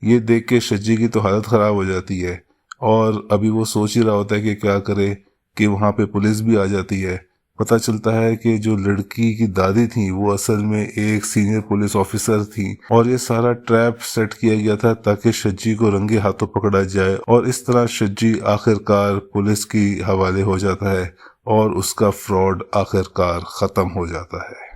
ये देख के शज्जी की तो हालत ख़राब हो जाती है और अभी वो सोच ही रहा होता है कि क्या करे कि वहाँ पे पुलिस भी आ जाती है। पता चलता है कि जो लड़की की दादी थी वो असल में एक सीनियर पुलिस ऑफिसर थी और ये सारा ट्रैप सेट किया गया था ताकि शज्जी को रंगे हाथों पकड़ा जाए और इस तरह शज्जी आखिरकार पुलिस की हवाले हो जाता है और उसका फ्रॉड आखिरकार ख़त्म हो जाता है।